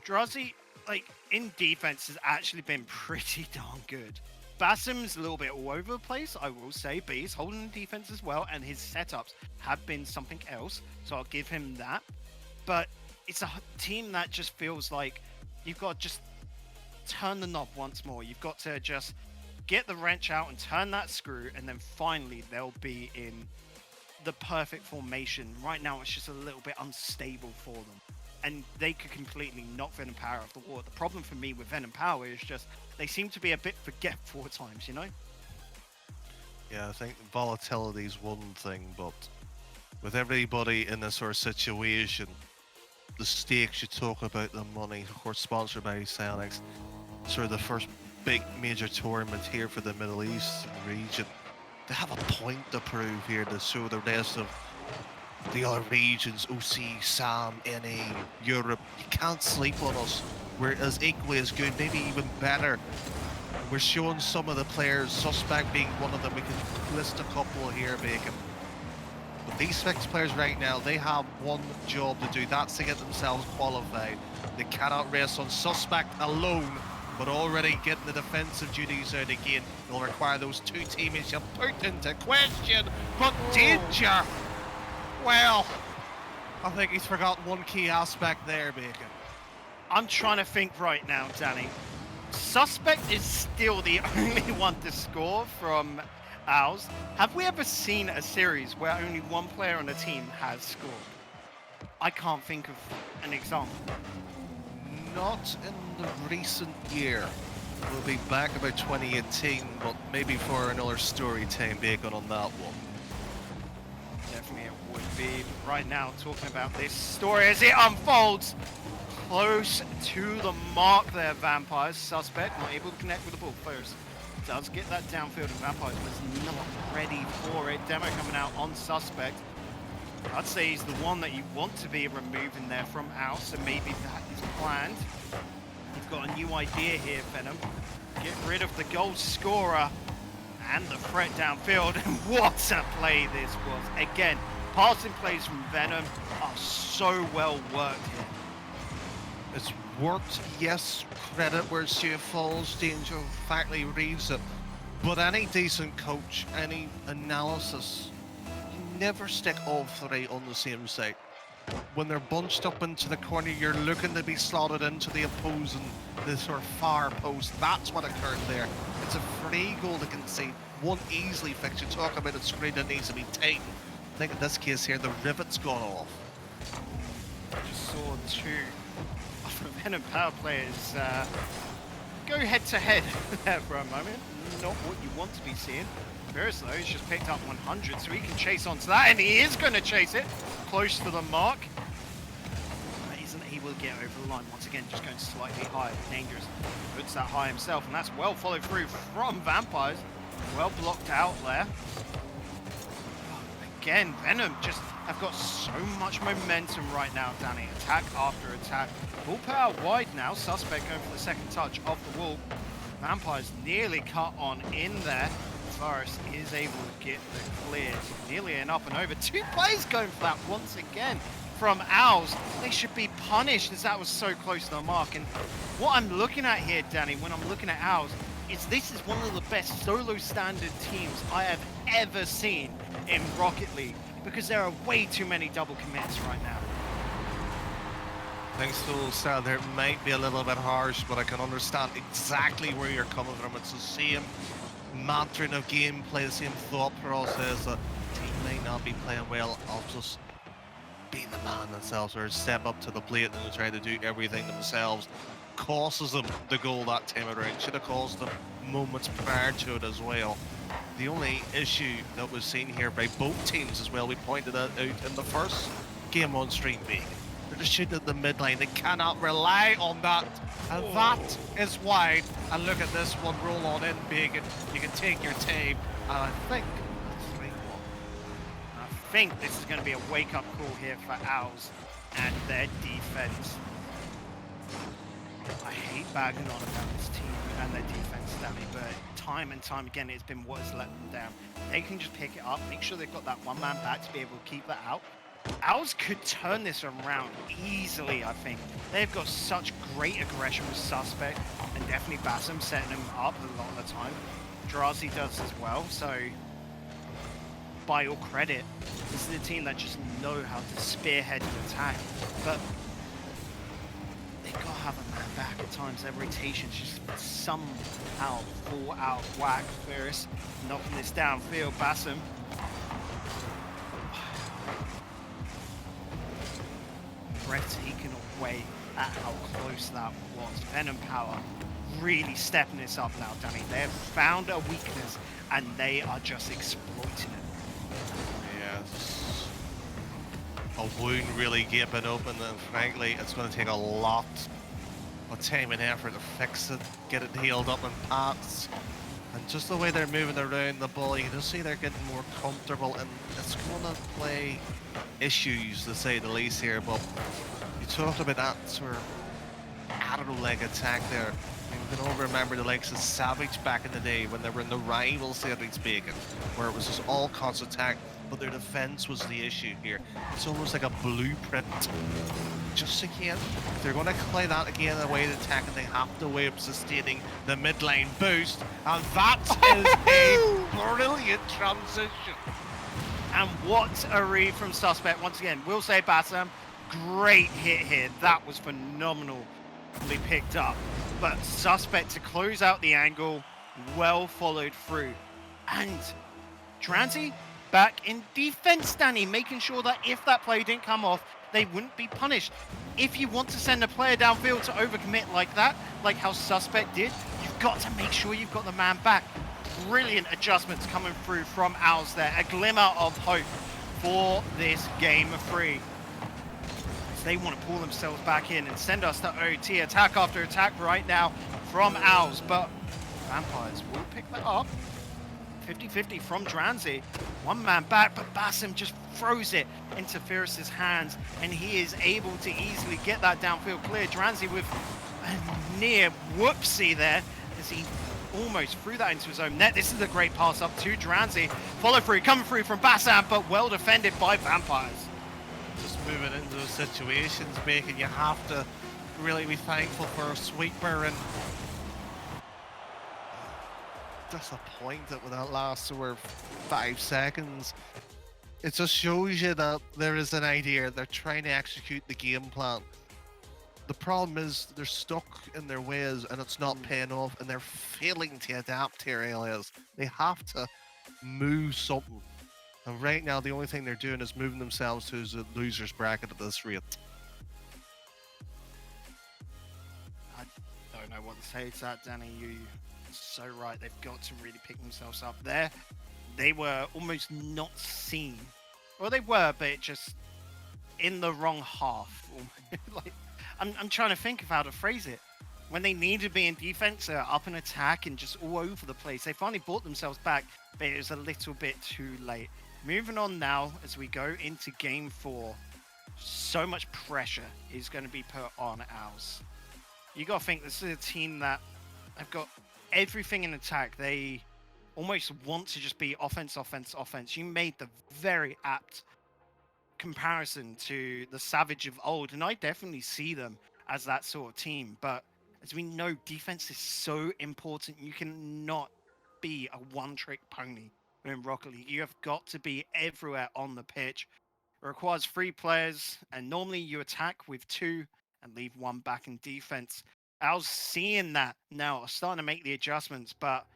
Drazi, like, in defense has actually been pretty darn good. Bassam's a little bit all over the place, I will say, but he's holding the defense as well, and his setups have been something else, so I'll give him that. But it's a team that just feels like you've got to just turn the knob once more. You've got to just get the wrench out and turn that screw, and then finally they'll be in the perfect formation. Right now it's just a little bit unstable for them, and they could completely knock Venom Power off the water. The problem for me with Venom Power is just they seem to be a bit forgetful at times, Yeah, I think volatility is one thing, but with everybody in this sort of situation, the stakes, you talk about the money, of course, sponsored by Celtics. Sort of the first big major tournament here for the Middle East region. They have a point to prove here to show the rest of the other regions, OC, SAM, NA, Europe. You can't sleep on us. We're as equally as good, maybe even better. We're showing some of the players, Suspect being one of them. We can list a couple here, Bacon. But these 6 players right now, they have one job to do. That's to get themselves qualified. They cannot rest on Suspect alone, but already getting the defensive duties out again. They'll require those 2 teammates you put into question. But Danger, well, I think he's forgotten one key aspect there, Bacon. I'm trying to think right now, Danny. Suspect is still the only one to score from ours. Have we ever seen a series where only one player on the team has scored? I can't think of an example. Not in the recent year. We'll be back about 2018, but maybe for another story time, Bacon, on that one. Definitely it would be. Right now, talking about this story as it unfolds. Close to the mark there, Vampires. Suspect not able to connect with the ball first. Does get that downfield, and Vampires was not ready for it. Demo coming out on Suspect. I'd say he's the one that you want to be removing there from out, so maybe that is planned. You've got a new idea here, Venom. Get rid of the goal scorer and the threat downfield. And what a play this was. Again, passing plays from Venom are so well worked here. It's worked, yes, credit where it's due falls, Danger factly reads it. But any decent coach, any analysis, you never stick all 3 on the same side. When they're bunched up into the corner, you're looking to be slotted into the opposing, the sort of far post. That's what occurred there. It's a free goal to concede. One easily fixed. You talk about a screen that needs to be taken. I think in this case here, the rivet's gone off. Just saw 2 Venom power players go head to head there for a moment. Not what you want to be seeing. Ferris though, he's just picked up 100, so he can chase onto that, and he is going to chase it close to the mark. But isn't he will get over the line once again, just going slightly higher. Dangerous puts that high himself, and that's well followed through from Vampires. Well blocked out there. Again, Venom just have got so much momentum right now, Danny. Attack after attack. Full power wide now. Suspect going for the second touch off the wall. Vampires nearly cut on in there. Forrest is able to get the clear. Nearly an up and over. 2 players going for that once again from Owls. They should be punished as that was so close to the mark. And what I'm looking at here, Danny, when I'm looking at Owls, is this is one of the best solo standard teams I have ever seen in Rocket League, because there are way too many double commits right now. Thanks to the style there, it might be a little bit harsh, but I can understand exactly where you're coming from. It's the same mantra of gameplay, the same thought process. A team may not be playing well, I'll just be the man themselves, or step up to the plate and try to do everything themselves. Causes them the goal that time around. Should have caused them moments prior to it as well. The only issue that was seen here by both teams as well, we pointed that out in the first game on stream, being they're just shooting at the midline. They cannot rely on that, and that is wide. And look at this one, roll on in, Bacon. You can take your time, and I think that's 3-1. I think this is going to be a wake-up call here for Owls and their defense. I hate bagging on about this team and their defense, Danny, but time and time again, it's been what has let them down. They can just pick it up, make sure they've got that one man back to be able to keep that out. Owls could turn this around easily, I think. They've got such great aggression with Suspect, and definitely Bassam setting them up a lot of the time. Drazi does as well, so by all credit, this is a team that just know how to spearhead an attack. But they've got to have a man back at times. Their rotations just somehow fall out of whack. Ferris knocking this downfield. Bassam. Breathtaking away at how close that was. Venom Power really stepping this up now, Danny. They have found a weakness and they are just exploiting it. Yes. a wound really gaping open, and frankly, it's going to take a lot of time and effort to fix it, get it healed up in parts. And just the way they're moving around the ball, you can just see they're getting more comfortable, and it's going to play issues, to say the least here. But you talked about that sort of arrow leg attack there. I mean, we can all remember the likes of Savage back in the day when they were in the rival Cedric's Bacon, where it was just all constant attack, but their defense was the issue here. It's almost like a blueprint. Just again, if they're going to play that again in the way of attacking, they have to way of sustaining the midline boost, and that is a brilliant transition. And what a read from Suspect. Once again, we'll say Bassam, great hit here. That was phenomenally picked up. But Suspect to close out the angle, well followed through. And Transi back in defense, Danny, making sure that if that play didn't come off, they wouldn't be punished. If you want to send a player downfield to overcommit like that, like how Suspect did, you've got to make sure you've got the man back. Brilliant adjustments coming through from Owls there. A glimmer of hope for this game 3. As they want to pull themselves back in and send us to OT. Attack after attack right now from Owls, but Vampires will pick that up. 50-50 from Dranzi. One man back, but Bassam just throws it into Ferris's hands, and he is able to easily get that downfield clear. Dranzi with a near whoopsie there as he almost threw that into his own net. This is a great pass up to Dranzi. Follow through, coming through from Bassam, but well defended by Vampires. Just moving into those situations, Bacon, you have to really be thankful for a sweeper, and disappointed with that last sort of 5 seconds. It just shows you that there is an idea. They're trying to execute the game plan. The problem is they're stuck in their ways, and it's not paying off, and they're failing to adapt here, ALS. They have to move something. And right now, the only thing they're doing is moving themselves to the loser's bracket at this rate. I don't know what to say to that, Danny. You're so right. They've got to really pick themselves up there. They were almost not seen. Well, they were, but it just in the wrong half. Like, I'm trying to think of how to phrase it. When they need to be in defense, they're up in attack and just all over the place. They finally brought themselves back, but it was a little bit too late. Moving on now as we go into game 4. So much pressure is going to be put on Owls. You got to think this is a team that have got everything in attack. They almost want to just be offense, offense, offense. You made the very apt comparison to the Savage of old, and I definitely see them as that sort of team. But as we know, defense is so important. You cannot be a one-trick pony in Rocket League. You have got to be everywhere on the pitch. It requires 3 players, and normally you attack with 2 and leave 1 back in defense. Owls seeing that now are starting to make the adjustments, but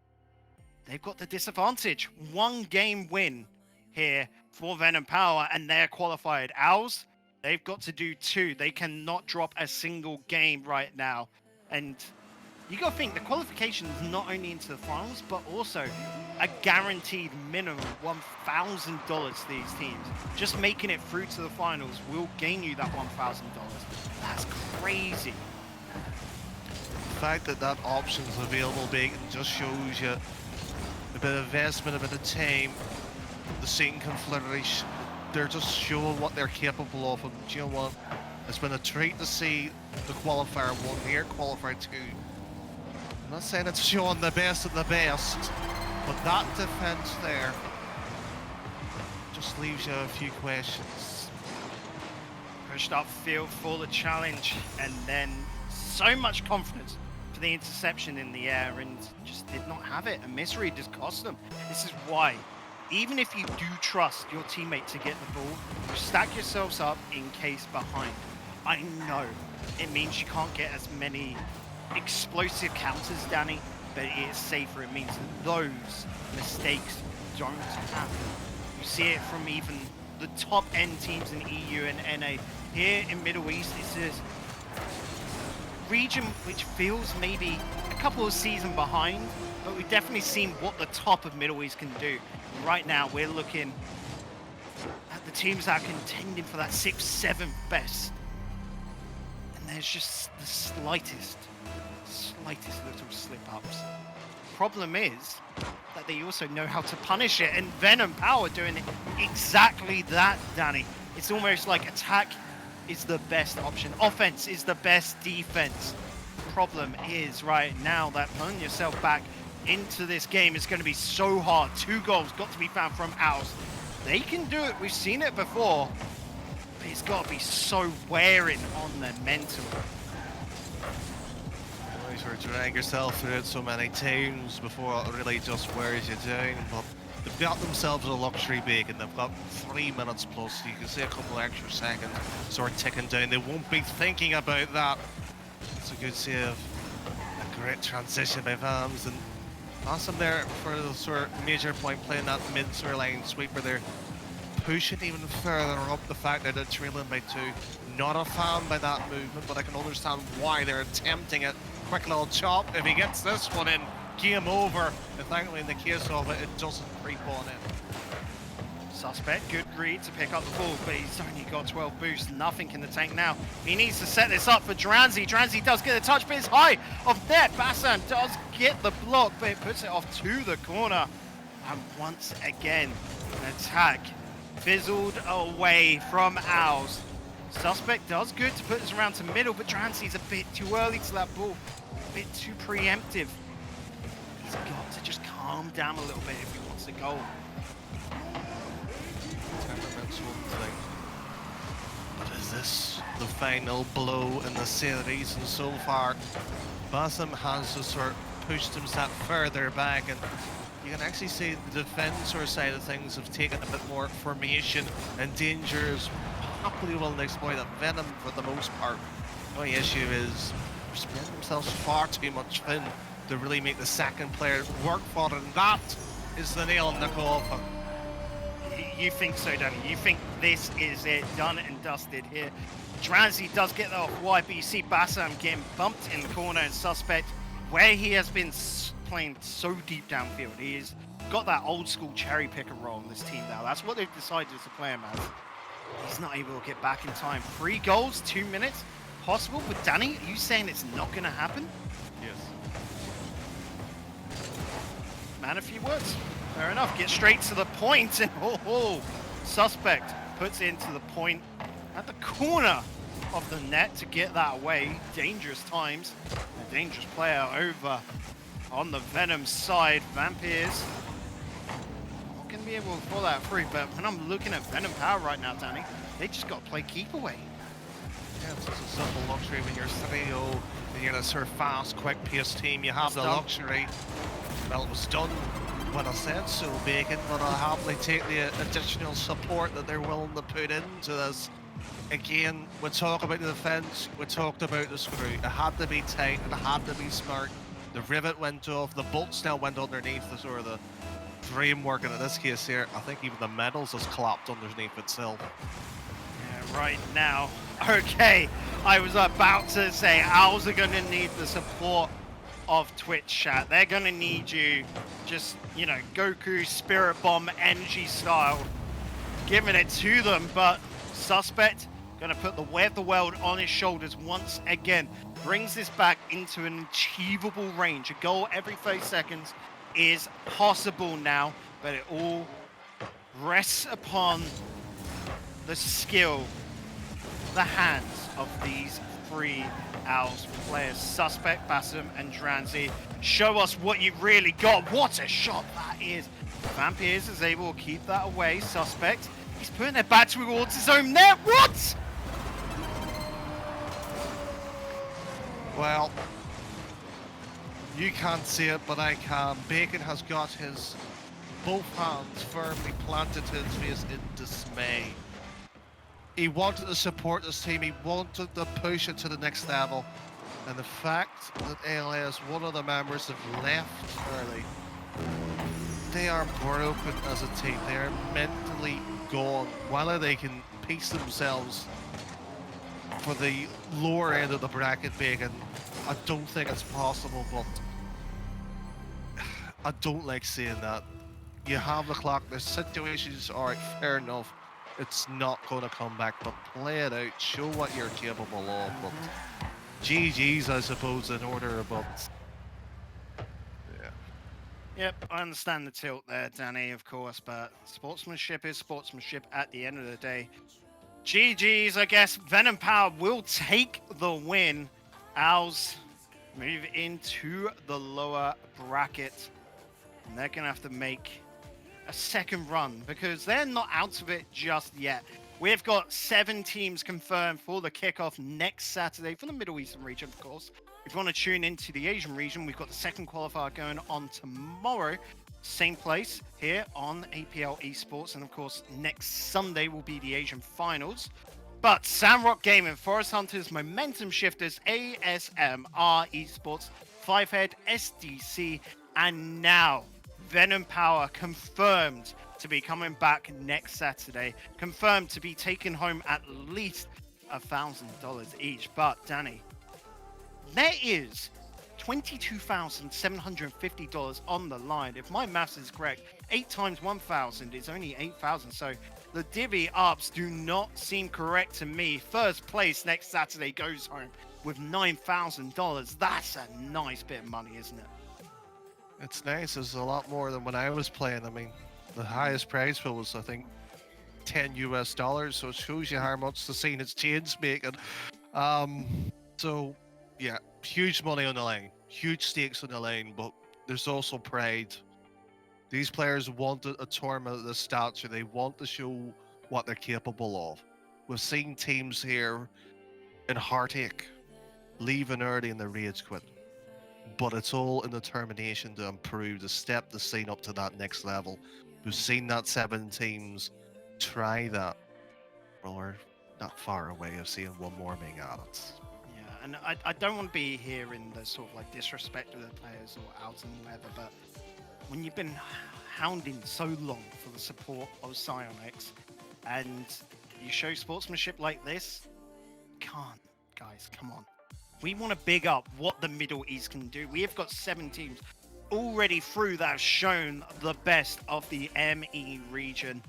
they've got the disadvantage. 1 game win here for Venom Power, and they're qualified. Owls, they've got to do 2. They cannot drop a single game right now. And you got to think the qualification is not only into the finals, but also a guaranteed minimum $1,000 to these teams. Just making it through to the finals will gain you that $1,000. That's crazy. The fact that that option's available, Bacon, just shows you a bit of investment, a bit of time. The scene can flourish. They're just showing what they're capable of. And you know what? It's been a treat to see the Qualifier 1 here, Qualifier 2. I'm not saying it's showing the best of the best, but that defense there just leaves you a few questions. Pushed upfield for the challenge, and then so much confidence for the interception in the air, and just did not have it. A misread just cost them. This is why, even if you do trust your teammate to get the ball, you stack yourselves up in case behind. I know it means you can't get as many explosive counters, Danny, but it is safer. It means that those mistakes don't happen. You see it from even the top end teams in EU and NA. Here in Middle East, this is a region which feels maybe a couple of seasons behind, but we've definitely seen what the top of Middle East can do. Right now, we're looking at the teams that are contending for that 6th, 7th best. And there's just the slightest little slip-ups. Problem is that they also know how to punish it, and Venom Power doing exactly that, Danny. It's almost like attack is the best option. Offense is the best defense. Problem is right now that pulling yourself back into this game is going to be so hard. 2 goals got to be found from Owls. They can do it. We've seen it before. But it's got to be so wearing on their mental. You sort of drag yourself through it so many times before it really just wears you down. But they've got themselves a luxury bacon. They've got 3 minutes plus. You can see a couple extra seconds sort of ticking down. They won't be thinking about that. It's a good save. A great transition by Vams, and awesome there for the sort of major point, playing that mid sort of line sweeper there. Pushing even further up the fact that they're trailing by 2. Not a fan by that movement, but I can understand why they're attempting it. Quick little chop. If he gets this one in, game over. And thankfully in the case of it, it doesn't creep on in. Suspect, good read to pick up the ball, but he's only got 12 boosts, nothing in the tank now. He needs to set this up for Dranzy. Dranzy does get the touch, but it's high of net. Bassam does get the block, but it puts it off to the corner. And once again, an attack fizzled away from Owls. Suspect does good to put this around to middle, but Dranzy's a bit too early to that ball, a bit too preemptive. He's got to just calm down a little bit if he wants a goal. But is this the final blow in the series? And so far, Bassam has just sort of pushed himself further back, and you can actually see the defensive side of things have taken a bit more formation, and Danger is happily willing to exploit that. Venom, for the most part, the only issue is they're spreading themselves far too much thin to really make the second player work for it, and that is the nail in the coffin. You think so, Danny? You think this is it, done and dusted here? Dranzy does get that off wide, but you see Bassam getting bumped in the corner, and Suspect, where he has been playing so deep downfield, he has got that old school cherry picker role in this team now. That's what they've decided to play him as. He's not able to get back in time. 3 goals, 2 minutes, possible, but Danny, are you saying it's not going to happen? Yes. Man, a few words. Fair enough. Get straight to the point, and Suspect puts into the point at the corner of the net to get that away. Dangerous times. A dangerous player over on the Venom side. Vampires not going to be able to pull that through, but when I'm looking at Venom Power right now, Danny, they just got to play keep away. Yeah, it's just a simple luxury when you're 3-0 and you're a sort of fast, quick-paced team. You have the luxury. Well, it was done when I said so, Bacon, but I'll happily take the additional support that they're willing to put into this. Again, we talk about the defense, we talked about the screw. It had to be tight, it had to be smart. The rivet went off, the bolts now went underneath the sort of the framework, and in this case here, I think even the metals has collapsed underneath itself. Yeah, right now. Okay, I was about to say, Owls are going to need the support of Twitch chat. They're going to need you just, you know, Goku Spirit Bomb energy style, giving it to them, but Suspect going to put the weight of the world on his shoulders once again. Brings this back into an achievable range. A goal every 30 seconds is possible now, but it all rests upon the skill, the hands of these 3 Owls players. Suspect, Bassam, and Dranzy. Show us what you really got. What a shot that is. Vampires is able to keep that away. Suspect, he's putting it back towards his own net. What? Well, you can't see it, but I can. Bacon has got his both hands firmly planted to his face in dismay. He wanted to support this team, he wanted to push it to the next level. And the fact that ALS, one of the members, have left early, they are broken as a team. They are mentally gone. Whether they can piece themselves for the lower end of the bracket, Bacon, I don't think it's possible, but I don't like seeing that. You have the clock, the situations are fair enough. it's not going to come back. But play it out, show what you're capable of. But GG's, I suppose, in order. But yeah, Yep, I understand the tilt there, Danny, of course, but sportsmanship is sportsmanship at the end of the day. GG's, I guess. Venom Power will take the win. Owls move into the lower bracket. And they're going to have to make a second run because they're not out of it just yet. We've got 7 teams confirmed for the kickoff next Saturday for the Middle Eastern region, of course. If you want to tune into the Asian region, we've got the second qualifier going on tomorrow. Same place here on APL Esports. And of course, next Sunday will be the Asian finals. But Samrock Gaming, Forest Hunters, Momentum Shifters, ASMR Esports, Fivehead, SDC, and now Venom Power confirmed to be coming back next Saturday. Confirmed to be taking home at least $1,000 each. But Danny, there is $22,750 on the line. If my maths is correct, 8 times 1,000 is only 8,000. So the divvy ups do not seem correct to me. First place next Saturday goes home with $9,000. That's a nice bit of money, isn't it? it's nice. It's a lot more than when I was playing. I mean, the highest prize pool was, I think, $10 US. So it shows you how much the scene has changed making. So yeah, huge money on the line, huge stakes on the line, but there's also pride. These players want a tournament of this stature. They want to show what they're capable of. We've seen teams here in heartache leaving early in the rage quit, but it's all in determination to improve, to step the scene up to that next level. We've seen that 7 teams try that. Well, we're not far away of seeing one more being added. Yeah, and I don't want to be here in the sort of like disrespect of the players or out and whatever, but when you've been hounding so long for the support of Psyonix and you show sportsmanship like this, guys, come on. We want to big up what the Middle East can do. We have got 7 teams already through that have shown the best of the ME region.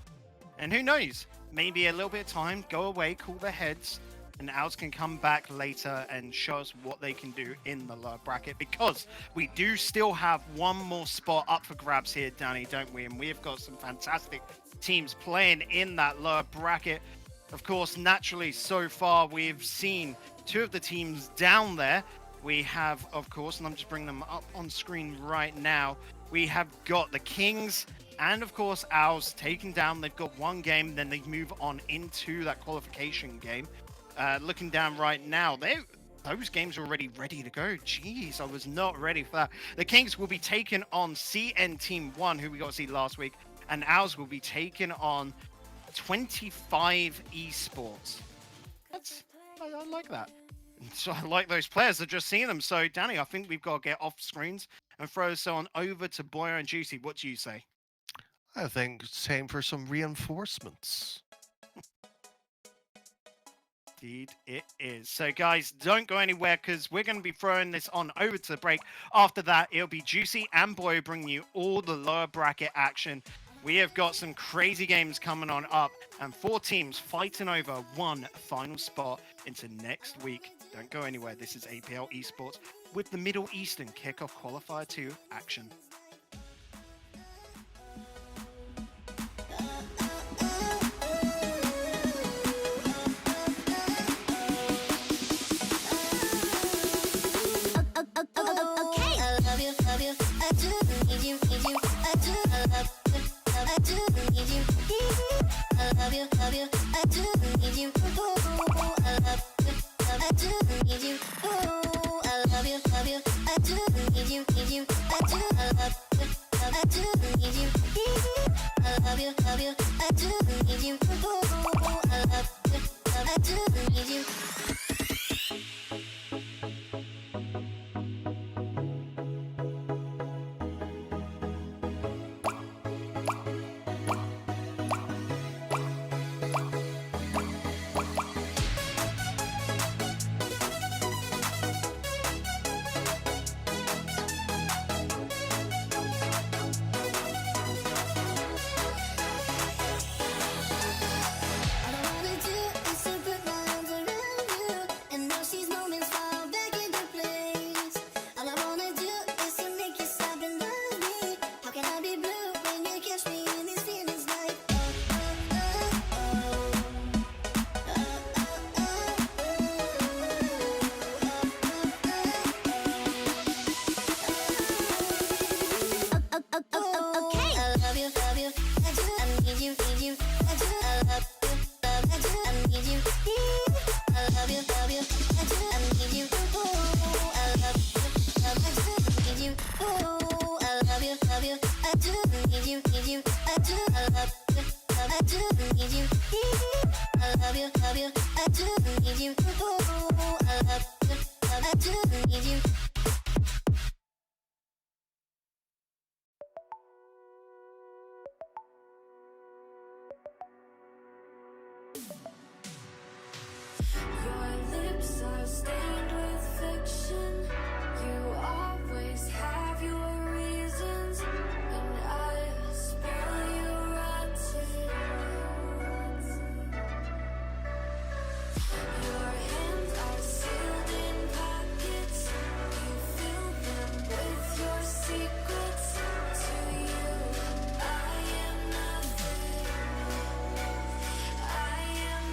And who knows, maybe a little bit of time, go away, cool their heads, and Owls can come back later and show us what they can do in the lower bracket, because we do still have one more spot up for grabs here, Danny, don't we? And we have got some fantastic teams playing in that lower bracket. Of course, naturally, so far we've seen 2 of the teams down there. We have, of course, and I'm just bringing them up on screen right now, we have got the Kings and, of course, Owls taken down. They've got 1 game, then they move on into that qualification game. Looking down right now, those games are already ready to go. Jeez, I was not ready for that. The Kings will be taking on CN Team 1, who we got to see last week, and Owls will be taking on 25 Esports. I like that. So I like those players. I've just seen them. So, Danny, I think we've got to get off screens and throw this on over to Boyer and Juicy. What do you say? I think it's time for some reinforcements. Indeed it is. So, guys, don't go anywhere because we're going to be throwing this on over to the break. After that, it'll be Juicy and Boyer bringing you all the lower bracket action. We have got some crazy games coming on up and 4 teams fighting over 1 final spot into next week. Don't go anywhere. This is APL Esports with the Middle Eastern Kickoff Qualifier 2 action. Okay. I love you, I do need you, I do, I do need you. I love you, I do need you. I do need you. I love you, I do need you, I do, I do need you. I love you, I do need you. I do need you. do need you, need you. I do, I love you, I do need you. I love you, love you. I do need you. Ooh, I love you, I do need you. Your lips are stained with fiction. You always have your reasons, and I spell you rotten. Your hands are sealed in pockets. You fill them with your secrets. To you, I am nothing. I am.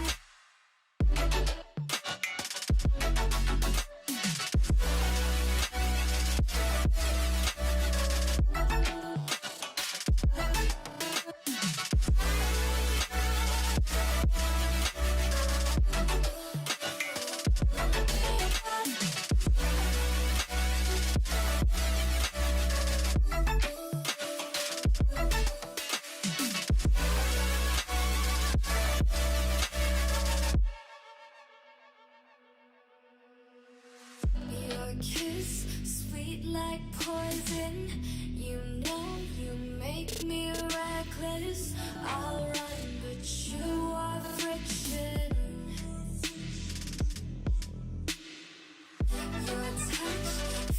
Your kiss, sweet like poison. You know you make me reckless. I'll run, but you are friction. Your touch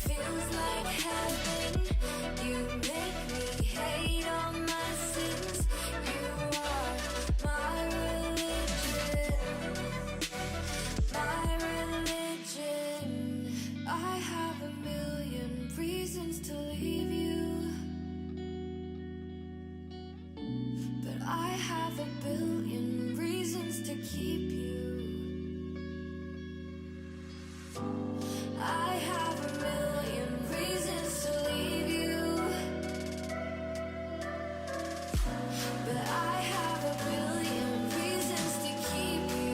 feels like heaven. You make me hate all my sins. You are my religion. My religion. I have a million reasons to leave you, but I have a billion reasons to keep you. I have a million reasons to leave you, but I have a billion reasons to keep you.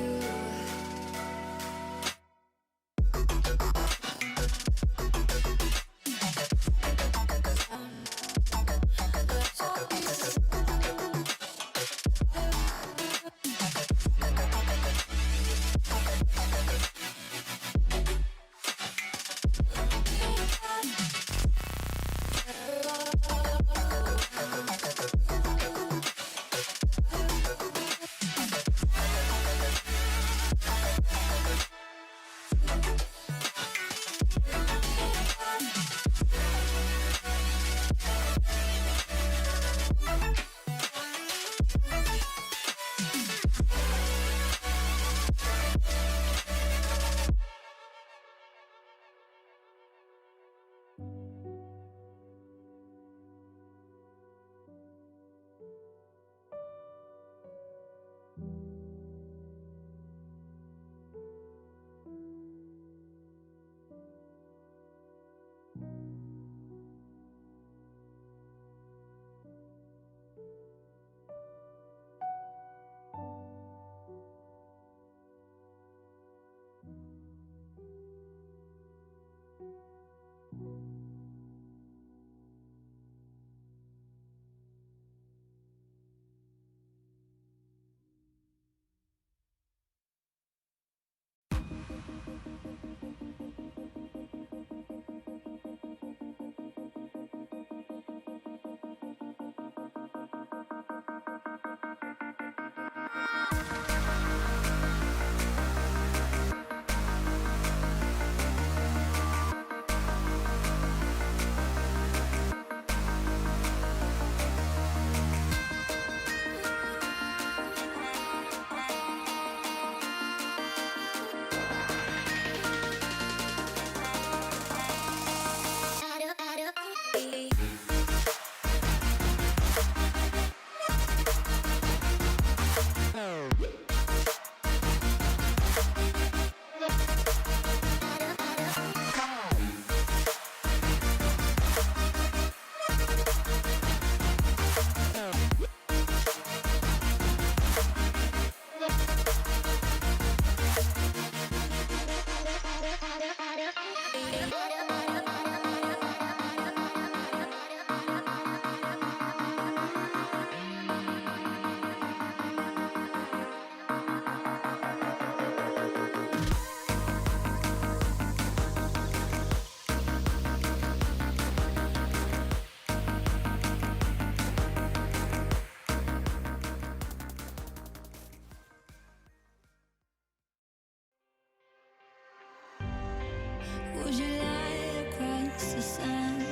Would you lie across the sand?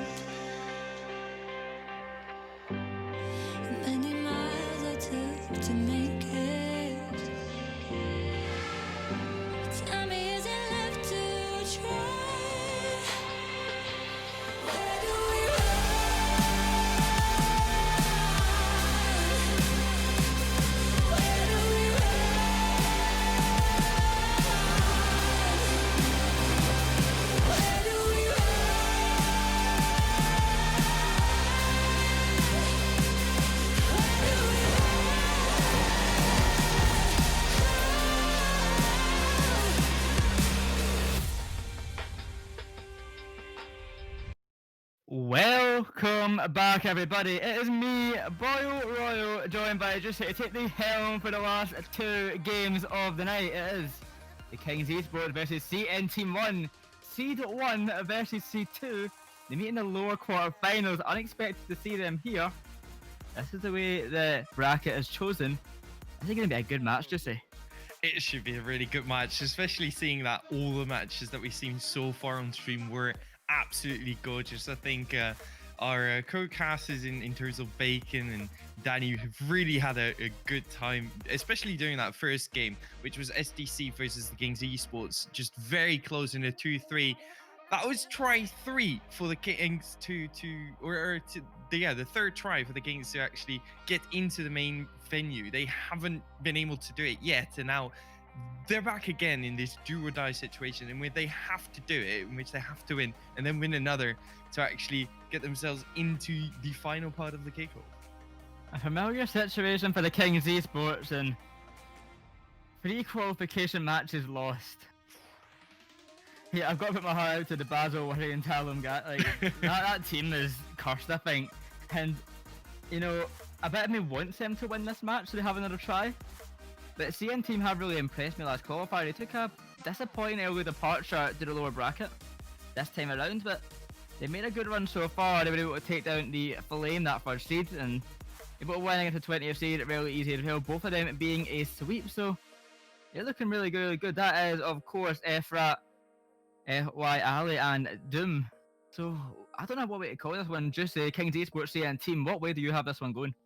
Many miles I took to make it. Time isn't left to try. Where do we run? Where do we run? Where do we Welcome back, everybody. It is me, Boyle Royal, joined by just here to take the helm for the last 2 games of the night. It is the Kings Esports versus CN Team 1. Seed 1 versus Seed 2. They meet in the lower quarterfinals. Unexpected to see them here. This is the way the bracket is chosen. Is it going to be a good match, Jussie? It should be a really good match, especially seeing that all the matches that we've seen so far on stream were absolutely gorgeous. I think our co-casters in terms of Bacon and Danny have really had a good time, especially during that first game, which was SDC versus the Kings Esports, just very close in a 2-3. That was try 3 for the Kings the third try for the Kings to actually get into the main venue. They haven't been able to do it yet, and now they're back again in this do or die situation in which they have to do it, in which they have to win and then win another to actually get themselves into the final part of the kickoff. A familiar situation for the Kings Esports, and 3 qualification matches lost. Yeah, I've got to put my heart out to the Basil, Worry and Talon guy. Like, that team is cursed, I think. And, you know, I bet me wants them to win this match so they have another try. But CN team have really impressed me last qualifier. They took a disappointing early departure to the lower bracket this time around, but they made a good run so far. They were able to take down the Flame, that first seed, and able to win against the 20th seed, really easy to tell. Both of them being a sweep, so they're looking really good, really good. That is, of course, Efrat, Y Ali, and Doom. So I don't know what way to call this one. Just Kings Esports CN team. What way do you have this one going?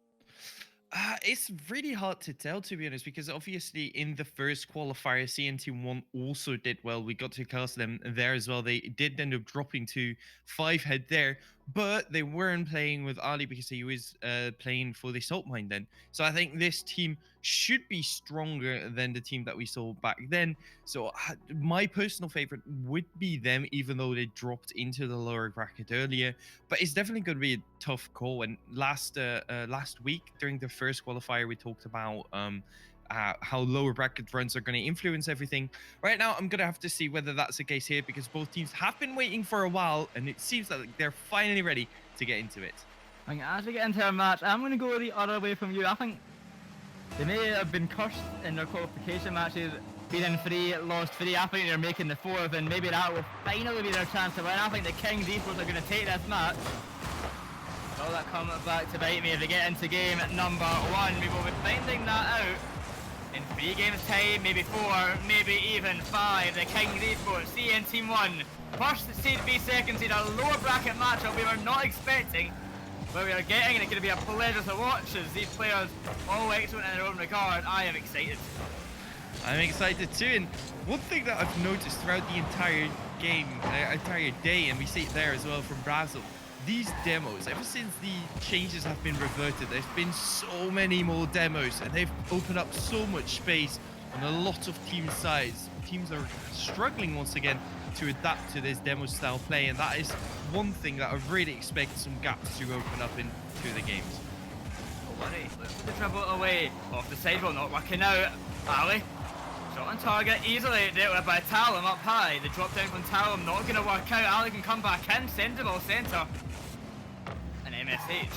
It's really hard to tell, to be honest, because obviously in the first qualifier, CN Team 1 also did well. We got to cast them there as well. They did end up dropping to 5-head there, but they weren't playing with Ali because he was playing for the Salt Mine then. So I think this team should be stronger than the team that we saw back then. So my personal favorite would be them, even though they dropped into the lower bracket earlier. But it's definitely going to be a tough call. And last week during the first qualifier, we talked about how lower bracket runs are going to influence everything. Right now, I'm going to have to see whether that's the case here, because both teams have been waiting for a while, and it seems like they're finally ready to get into it. I think as we get into our match, I'm going to go the other way from you. I think they may have been cursed in their qualification matches, being in 3, lost 3. I think they're making the 4th, and maybe that will finally be their chance to win. I think the Kings Esports are going to take this match. Will that come back to bite me if they get into game number 1? We will be finding that out in 3 games time, maybe 4, maybe even 5. The Kings Esports CN Team 1. First seed v second seed, a lower bracket matchup we were not expecting, but we are getting, and it's going to be a pleasure to watch as these players all excellent in their own regard. I am excited. I'm excited too, and one thing that I've noticed throughout the entire game, entire day, and we see it there as well from Brazil, these demos, ever since the changes have been reverted, there's been so many more demos, and they've opened up so much space on a lot of team sides. Teams are struggling once again to adapt to this demo style play, and that is one thing that I really expect some gaps to open up into the games. Don't worry, let's put the dribble away. Off the sidewall, not working out. Ali, shot on target, easily dealt with by Talon up high. The drop down from Talon not going to work out. Ali can come back in, send the ball centre. And MSH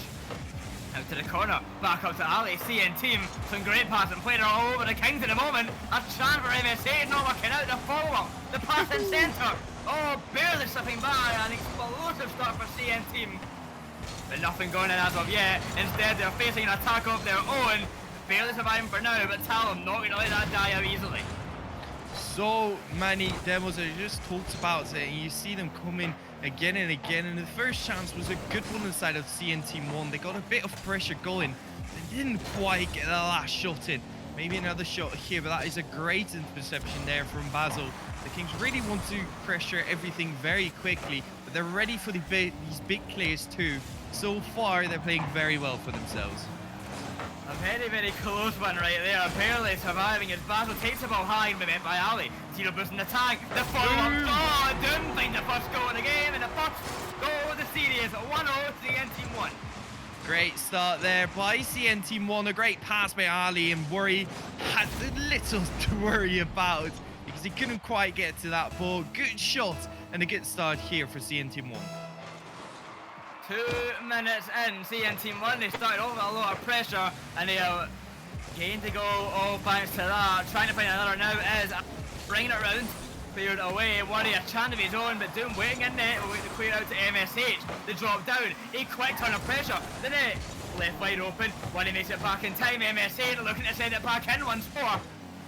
out to the corner, back up to Ali. CN team, some great passing, playing it all over the Kings at the moment. A chance for MSH, not working out. The follow-up, the pass in centre. Oh, barely slipping by. An explosive start for CN team. But nothing going in as of yet. Instead, they're facing an attack of their own. Barely surviving for now, but Talon not going to let that die out easily. so many demos that I just talked about it, and you see them coming again and again. And the first chance was a good one inside of CN Team 1. They got a bit of pressure going. They didn't quite get the last shot in. Maybe another shot here, but that is a great interception there from Basil. The Kings really want to pressure everything very quickly, but they're ready for these big players too. So far, they're playing very well for themselves. A very, very close one right there. Apparently surviving as Basil takes the ball high and met by Ali. Zero boost in the tag. The follow-up. Oh, Doom find the first goal of the game, and the first goal of the series. 1-0 to CN Team 1. Great start there by CN Team 1. A great pass by Ali, and Worry had little to worry about because he couldn't quite get to that ball. Good shot and a good start here for CN Team 1. 2 minutes in, CN Team 1, they started off with a lot of pressure, and they are gained to go all thanks to that. Trying to find another now is bringing it around, cleared away. Worry a chance of his own, but Doom waiting in net, will wait to clear out to MSH. They drop down, a quick turn of pressure, the net left wide open. Worry makes it back in time. MSH looking to send it back in once more.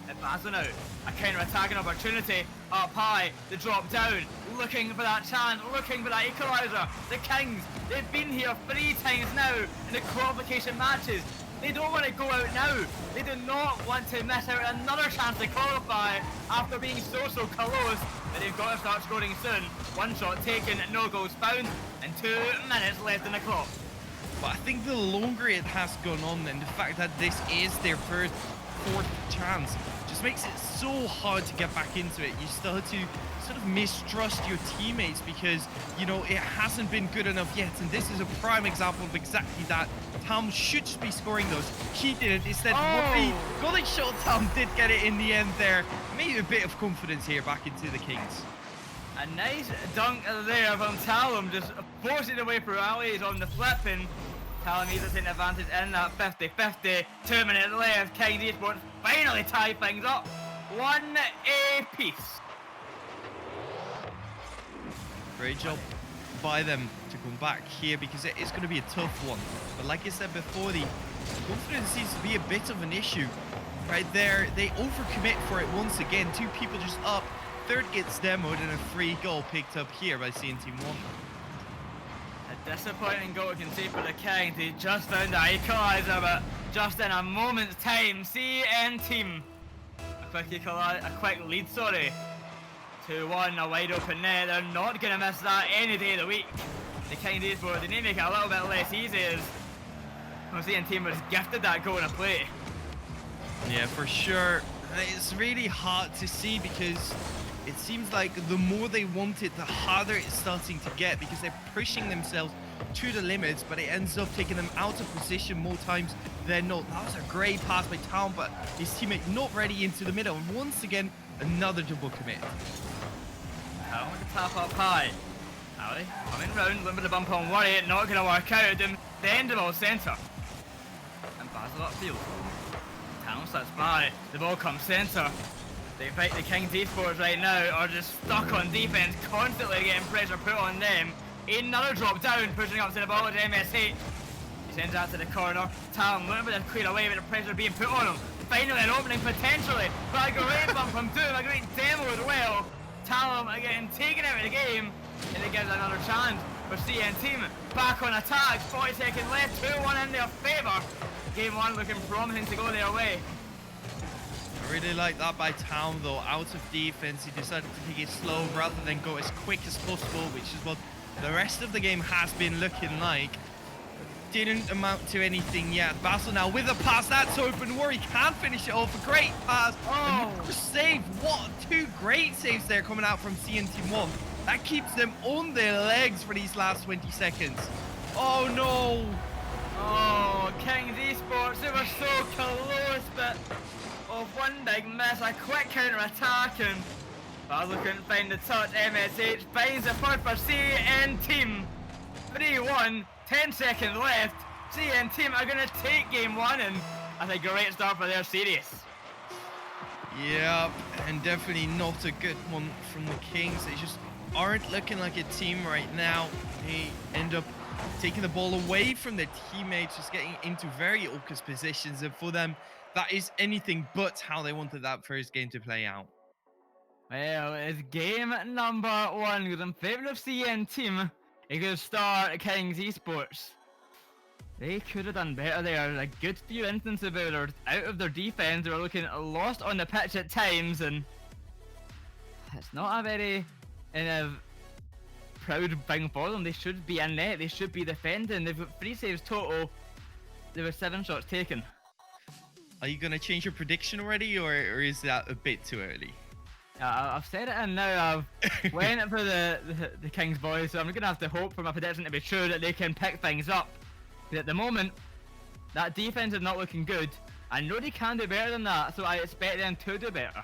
It passes out. A counter-attacking opportunity up high. The drop down, looking for that chance, looking for that equaliser. The Kings, they've been here 3 times now in the qualification matches. They don't want to go out now. They do not want to miss out another chance to qualify after being so close. But they've got to start scoring soon. One shot taken, no goals found, and 2 minutes left in the clock. But I think the longer it has gone on, then the fact that this is their fourth chance just makes it so hard to get back into it. You start to sort of mistrust your teammates because, you know, it hasn't been good enough yet. And this is a prime example of exactly that. Tom should just be scoring those. He didn't. Instead, Worry got it shot. Tom did get it in the end there. Maybe a bit of confidence here back into the Kings. A nice dunk there from Talum, just forcing away for Ali on the flip, and Talum needs to take advantage in that 50-50. 2 minutes left. Kings Esports finally tie things up. 1 apiece. Great job by them to come back here because it is going to be a tough one. But like I said before, the confidence seems to be a bit of an issue. Right there, they overcommit for it once again. 2 people just up. Third gets demoed and a free goal picked up here by CN Team 1. A disappointing goal you can see for the Kings. They just found the equaliser, but just in a moment's time, CN Team. A quick lead, sorry. 2-1, a wide open net. They're not going to miss that any day of the week. The Kings Esports, they need to make it a little bit less easy as CN Team was gifted that goal in a play. Yeah, for sure. It's really hard to see because it seems like the more they want it, the harder it's starting to get because they're pushing themselves to the limits, but it ends up taking them out of position more times than not. That was a great pass by Town, but his teammate not ready into the middle. And once again, another double commit. Town with the tap up high. Ali coming round, looking for the bump on Worry, not going to work out. The end of all centre. And Basil upfield. Town slips by, the ball comes centre. They fight the Kings Esports right now are just stuck on defence, constantly getting pressure put on them. Another drop down, pushing up to the ball to MSH. He sends that to the corner. Talon looking for them to clear away, but the pressure being put on him. Finally an opening potentially, but a great bump from Doom, a great demo as well. Talon again taken out of the game, and it gives another chance for CN Team. Back on attack, 40 seconds left, 2-1 in their favour. Game 1 looking promising to go their way. I really like that by Town though. Out of defense, he decided to take it slow rather than go as quick as possible, which is what the rest of the game has been looking like. Didn't amount to anything yet. Basil now with a pass, that's open. Worry can't finish it off. A great pass. Another save. What 2 great saves there coming out from CN Team 1. That keeps them on their legs for these last 20 seconds. Oh no. Oh, Kings Esports, they were so close, but of one big miss, a quick counter attack, and Basil couldn't find the touch. MSH finds the first for CN Team. 3-1, 10 seconds left. CN Team are going to take game 1, and that's a great start for their series. Yep, and definitely not a good one from the Kings. They just aren't looking like a team right now. They end up taking the ball away from their teammates, just getting into very awkward positions, and for them that is anything but how they wanted that first game to play out. Well, it's game number 1 goes in favour of CN team. It goes start Kings Esports. They could have done better there. A good few instances where they were out of their defense. They were looking lost on the pitch at times, and it's not a very proud thing for them. They should be in net. They should be defending. They've got 3 saves total. There were 7 shots taken. Are you gonna change your prediction already, or is that a bit too early? I've said it, and now I've went for the Kings boys, so I'm gonna have to hope for my prediction to be true, that they can pick things up. Because at the moment, that defense is not looking good. I know they can do better than that, so I expect them to do better.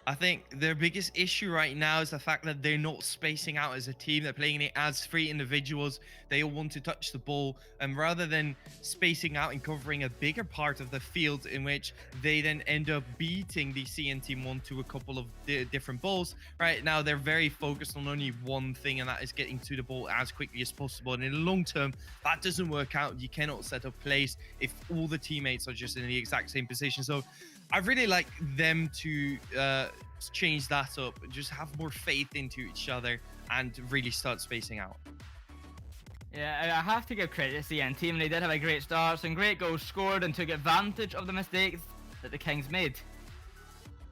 I think their biggest issue right now is the fact that they're not spacing out as a team. They're playing it as 3 individuals. They all want to touch the ball, and rather than spacing out and covering a bigger part of the field in which they then end up beating the CN team 1 to a couple of different balls, right now they're very focused on only one thing, and that is getting to the ball as quickly as possible. And in the long term, that doesn't work out. You cannot set up plays if all the teammates are just in the exact same position. So I really like them to change that up and just have more faith into each other and really start spacing out. Yeah, I have to give credit to the CN team. They did have a great start, some great goals scored, and took advantage of the mistakes that the Kings made.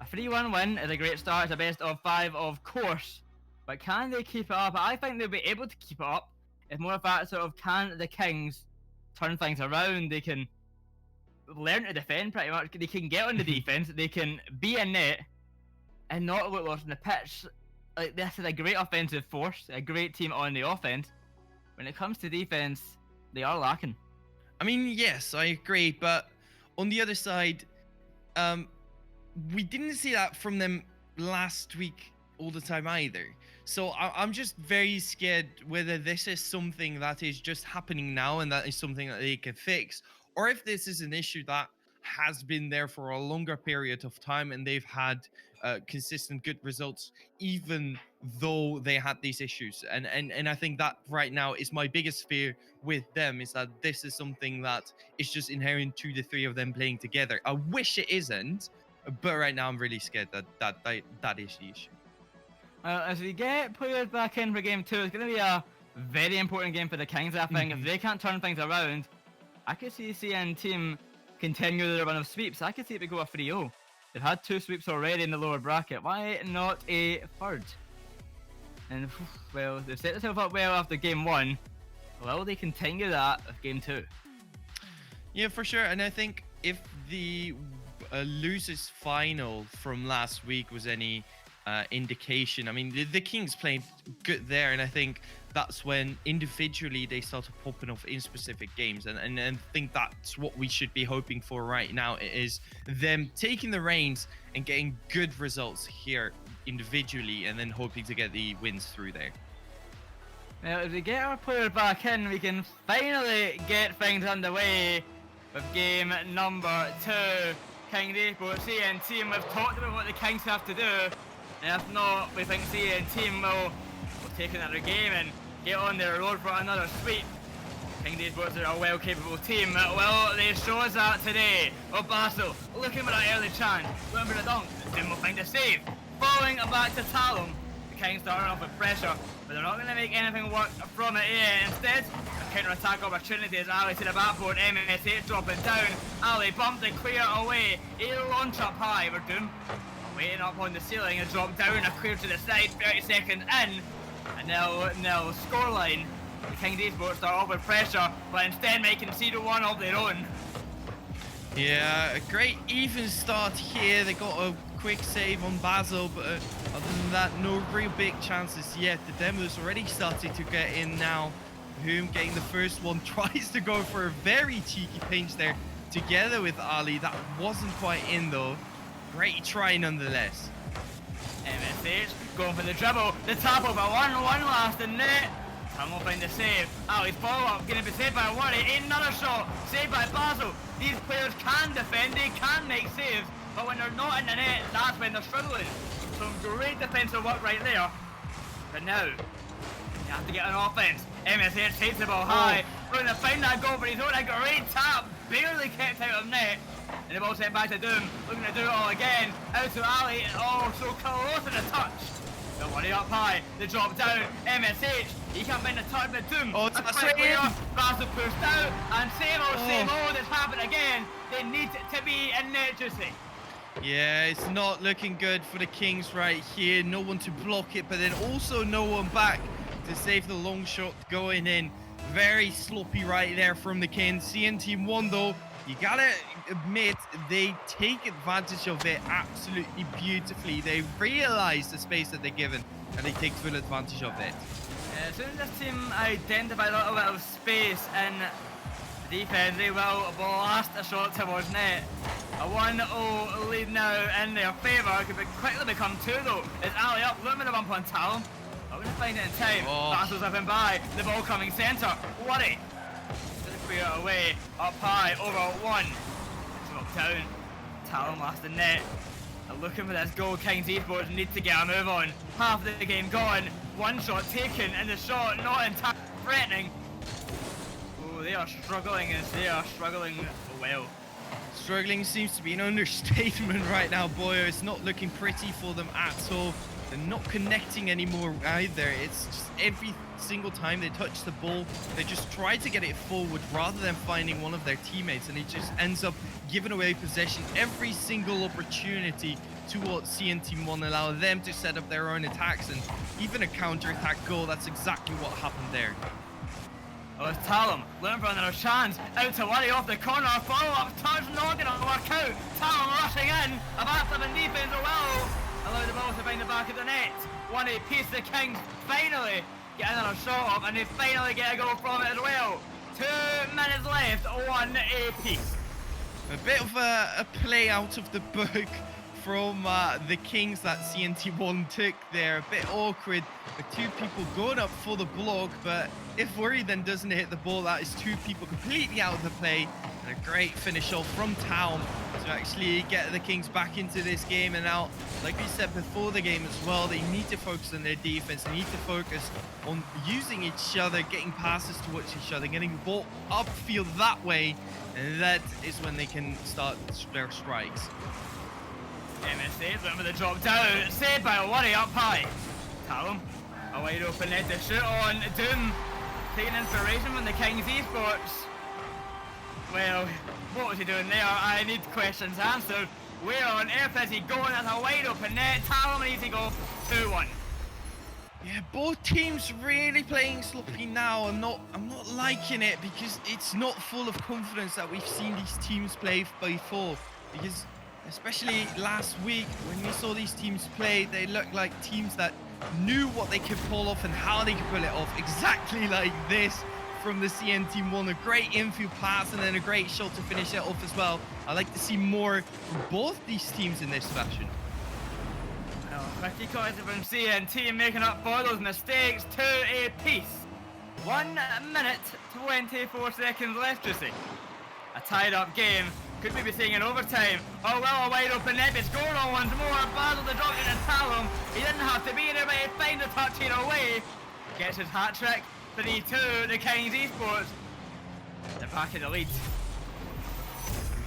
A 3-1 win is a great start. It's a best of 5, of course, but can they keep it up? I think they'll be able to keep it up. It's more a fact of, can the Kings turn things around? They can learn to defend pretty much. They can get on the defense. They can be in net and not look lost on the pitch. Like, this is a great offensive force, a great team on the offense. When it comes to defense, they are lacking. I mean, yes, I agree, but on the other side, we didn't see that from them last week all the time either. So I'm just very scared whether this is something that is just happening now and that is something that they can fix, or if this is an issue that has been there for a longer period of time and they've had consistent good results even though they had these issues. And I think that right now is my biggest fear with them, is that this is something that is just inherent to the 3 of them playing together. I wish it isn't, but right now I'm really scared that is the issue. As we get players back in for game 2, it's going to be a very important game for the Kings, I think. If they can't turn things around, I could see the CN team continue their run of sweeps. I could see it go a 3-0. They've had 2 sweeps already in the lower bracket. Why not a 3rd? And, well, they've set themselves up well after game 1. Will they continue that with game 2? Yeah, for sure. And I think if the losers final from last week was any indication, I mean, the Kings played good there, and I think that's when individually they started popping off in specific games, and I think that's what we should be hoping for right now. It is them taking the reins and getting good results here individually, and then hoping to get the wins through there. Now, if we get our players back in, we can finally get things underway with game number 2. Kings Esports, CN team. We've talked about what the Kings have to do, and if not, we think CN team will take another game and get on their road for another sweep. Kings Esports are a well-capable team. Well, they show us that today. Basil looking for that early chance, going for the dunk, Doom will find a save. Falling back to Talon. The Kings starting off with pressure, but they're not going to make anything work from it yet. Instead, a counter-attack opportunity as Ali to the backboard. MSH dropping down. Ali bumped and clear away. A launch up high for Doom. Waiting up on the ceiling and drop down, a clear to the side, 30 seconds in. And now scoreline. The Kings Esports start off with pressure, but instead making 0-1 of their own. Yeah, a great even start here. They got a quick save on Basil, but other than that, no real big chances yet. The Demos already started to get in now. Whom getting the first one, tries to go for a very cheeky pinch there together with Ali. That wasn't quite in though. Great try nonetheless. MSH going for the dribble, the tap over 1-1 last in net. Tam will find the save. Ali's follow-up going to be saved by Worry. Another shot saved by Basil. These players can defend, they can make saves, but when they're not in the net, that's when they're struggling. Some great defensive work right there. But now, you have to get an offense. MSH takes the ball high. Going to find that goal, but he's on a great tap. Barely kept out of net. And the ball sent back to Doom, looking to do it all again. Out to Ali, oh, so close to the touch. Don't worry, up high, the drop down, MSH, he can't find the touch, but Doom, Oh, a that's quick it. way up, Basil pushed out, and same Oh. old, it's happened again. They need to be in net, Juicy. Yeah, it's not looking good for the Kings right here. No one to block it, but then also no one back to save the long shot going in. Very sloppy right there from the Kings. CN Team 1 though, you gotta admit, they take advantage of it absolutely beautifully. They realize the space that they're given and they take full advantage of it. As soon as this team identify a little bit of space in the defense, they will blast a shot towards net. A 1-0 lead now in their favour. Could quickly become 2 though. It's Ali up, looking at the bump on Talon. I'm going to find it in time. Oh. Battles up and by. The ball coming centre. Worry. Gonna clear it away. Up high, over 1. Drop down. Talon last the net. They're looking for this goal. Kings Esports need to get a move on. Half the game gone. One shot taken, and the shot not in time. Threatening. Oh, they are struggling, as they are struggling well. Struggling seems to be an understatement right now, boy. It's not looking pretty for them at all. They're not connecting anymore either. It's just every single time they touch the ball, they just try to get it forward rather than finding one of their teammates, and it just ends up giving away possession every single opportunity towards CN Team 1, allow them to set up their own attacks and even a counter-attack goal. That's exactly what happened there. Oh, it's Talon, looking for another chance. Out to Worry off the corner. Follow-up touch, not going to work out. Talon rushing in. A back-up in defense well. Allow the ball to find the back of the net. 1-8 piece. The Kings finally get another shot off, and they finally get a goal from it as well. 2 minutes left, 1-8 piece. A bit of a play out of the book from the Kings that CNT1 took there. A bit awkward with 2 people going up for the block, but if Worry then doesn't hit the ball, that is 2 people completely out of the play. And a great finish off from Town to actually get the Kings back into this game. And now, like we said before the game as well, they need to focus on their defense. They need to focus on using each other, getting passes towards each other, getting the ball upfield that way. And that is when they can start their strikes. MSA looking for the drop down. Saved by a Worry up high. Talon, a wide open net to shoot on. Doom taking inspiration from the Kings Esports. Well, what was he doing there? I need questions answered. Where on earth is he going? That's a wide open net. Talon needs to go 2-1. Yeah, both teams really playing sloppy now. I'm not liking it because it's not full of confidence that we've seen these teams play before. Because especially last week when we saw these teams play, they looked like teams that knew what they could pull off and how they could pull it off. Exactly like this from the CN Team 1. A great infield pass and then a great shot to finish it off as well. I like to see more from both these teams in this fashion. Well, pretty confident from CNT making up for those mistakes. 2 apiece. 1 minute 24 seconds left, you see. A tied up game. Could we be seeing an overtime? Oh well, a wide open net. It's going on once more. Basil the drop in and Talon. He didn't have to be there, but he finds a touch here away. Gets his hat trick. 3-2, the Kings Esports. They're back in the lead.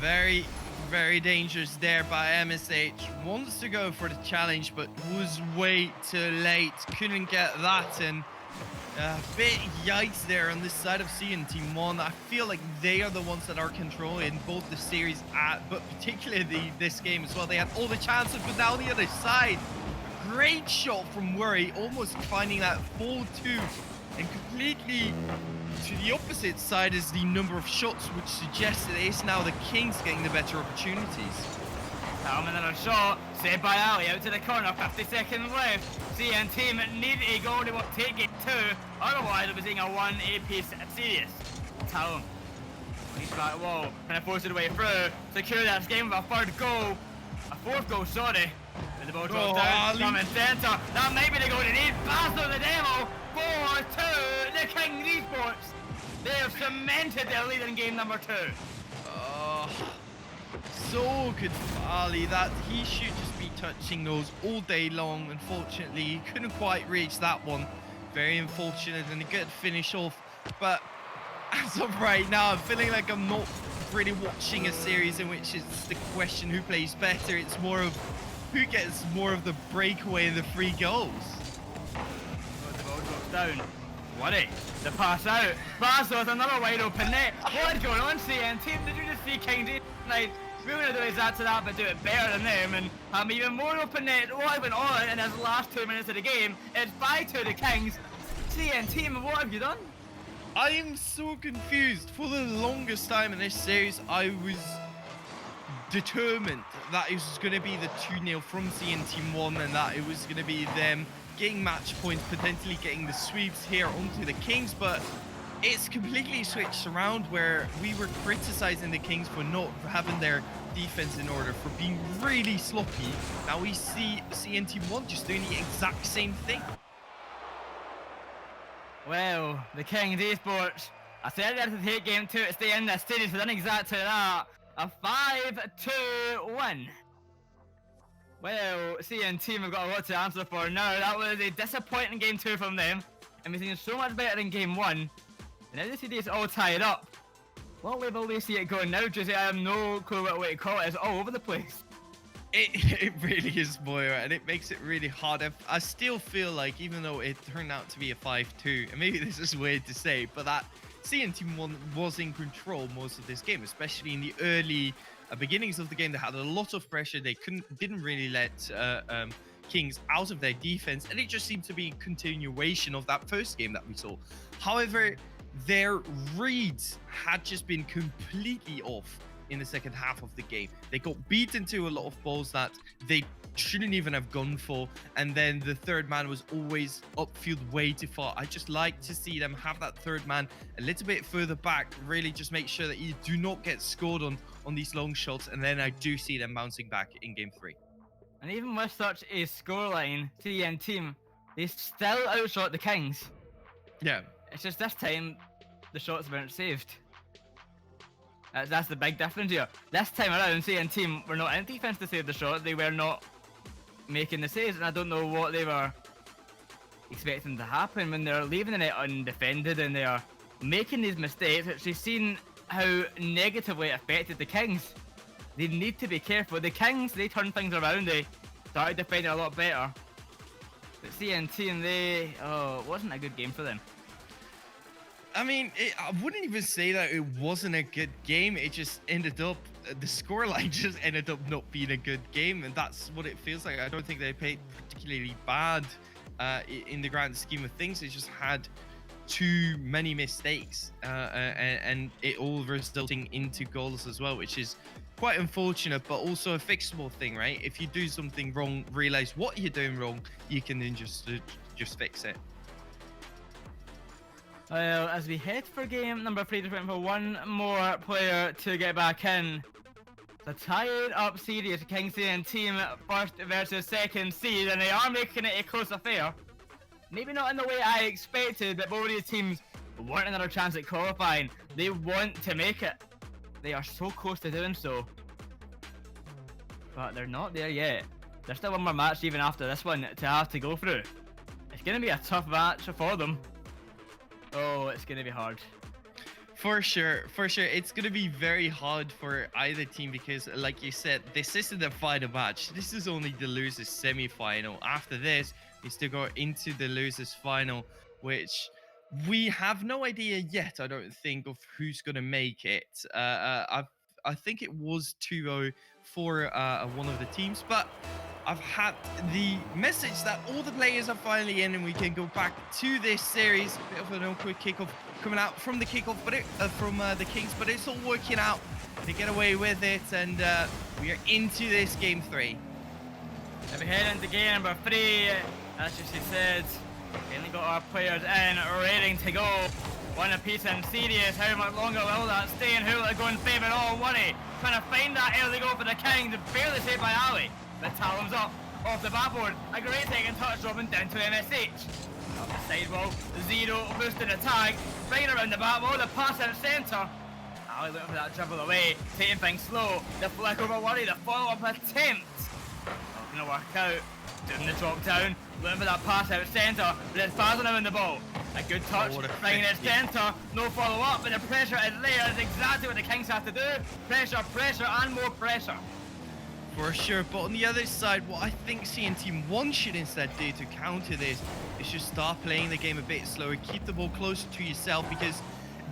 Very, very dangerous there by MSH. Wants to go for the challenge, but was way too late. Couldn't get that in. A bit yikes there on this side of CN Team 1. I feel like they are the ones that are controlling both the series, but particularly this game as well. They had all the chances, but now the other side. Great shot from Worry, almost finding that 4-2. And completely to the opposite side is the number of shots, which suggests that it's now the Kings getting the better opportunities. Talon another shot, saved by Ali, out to the corner, 50 seconds left. CN team need a goal, they will take it 2, otherwise they'll be seeing a 1 apiece series. Talon, he's back wall, trying to force it away through, secure that game with a 3rd goal, a 4th goal, sorry. And the ball drops down, Ali. coming centre, that might be the goal they need, Basil the demo, 4-2, the Kings Esports. They have cemented their lead in game number 2. Oh, so good for Ali. That he should just be touching those all day long. Unfortunately, he couldn't quite reach that one. Very unfortunate and a good finish off. But as of right now, I'm feeling like I'm not really watching a series in which it's the question who plays better. It's more of who gets more of the breakaway and the free goals. The ball drops down. Worry. The pass out. Basel with another wide open net. What is going on, CN team? Did you just see Kings tonight? We're going to do exactly that, but do it better than them and have even more open net. What went on in his last 2 minutes of the game? It's 5-2 the Kings. CN team, what have you done? I am so confused. For the longest time in this series, I was determined that it was going to be the 2-0 from CN Team 1 and that it was going to be them getting match points, potentially getting the sweeps here onto the Kings, but it's completely switched around where we were criticizing the Kings for not having their defense in order, for being really sloppy. Now we see CN Team 1 just doing the exact same thing. Well, the Kings Esports, I said they had to take game 2 to stay in this series, so done exactly that. A 5-2 win. Well, CN team have got a lot to answer for now. That was a disappointing game 2 from them, and we've seen so much better in game 1. And now the series all tied up. What level do you see it going now, Jose? I have no clue what way to call it. It's all over the place. It really is, Moira, and it makes it really hard. I still feel like, even though it turned out to be a 5-2, and maybe this is weird to say, but that CN Team 1 was in control most of this game, especially in the early beginnings of the game. They had a lot of pressure. They didn't really let Kings out of their defense, and it just seemed to be a continuation of that first game that we saw. However, their reads had just been completely off in the second half of the game. They got beaten to a lot of balls that they shouldn't even have gone for, and then the third man was always upfield way too far. I just like to see them have that third man a little bit further back, really just make sure that you do not get scored on these long shots, and then I do see them bouncing back in game 3. And even with such a scoreline, CN team, they still outshot the Kings. Yeah. It's just this time, the shots weren't saved. That's the big difference here. This time around, CN team were not in defense to save the shot. They were not making the saves, and I don't know what they were expecting to happen when they're leaving the net undefended and they are making these mistakes, which we've seen how negatively it affected the Kings. They need to be careful. The Kings, they turned things around. They started defending a lot better. But CN team, it wasn't a good game for them. I mean, I wouldn't even say that it wasn't a good game. It just ended up, the scoreline just ended up not being a good game, and that's what it feels like. I don't think they played particularly bad in the grand scheme of things. They just had too many mistakes, and it all resulting into goals as well, which is quite unfortunate, but also a fixable thing, right? If you do something wrong, realize what you're doing wrong, you can then just fix it. Well, as we head for game number 3, just waiting for one more player to get back in. It's a tied up series, Kings CN team first versus second seed, and they are making it a close affair. Maybe not in the way I expected, but both of these teams want another chance at qualifying. They want to make it. They are so close to doing so. But they're not there yet. There's still one more match even after this one to have to go through. It's going to be a tough match for them. Oh, it's going to be hard. For sure. It's going to be very hard for either team because, like you said, this isn't the final match. This is only the losers semi-final. After this, we still go into the losers final, which we have no idea yet, I don't think, of who's going to make it. I think it was 2-0 for one of the teams, but I've had the message that all the players are finally in and we can go back to this series. A bit of an awkward kickoff coming out from the kickoff, but from the Kings, but it's all working out to get away with it, and we are into this game 3. If we head into game number 3, as she said, we only got our players in, ready to go. One apiece and serious. How much longer will that stay, and who will it go in favour? All worry. Trying to find that early goal for the Kings, barely saved by Ali. The Talons up off the backboard. A great second touch, Robin down to MSH. Up the sidewall, Zero boosting the tag, bringing around the back wall, the pass out centre. Ali looking for that dribble away, taking things slow. The flick over Worry, the follow-up attempt. Not gonna work out. Doing the drop down, looking for that pass out centre, but it's Basil now in the ball. A good touch, what a bringing it 50. centre, no follow up, but the pressure is there. It's exactly what the Kings have to do. Pressure, pressure, and more pressure. For sure, but on the other side, what I think CN Team 1 should instead do to counter this is just start playing the game a bit slower, keep the ball closer to yourself, because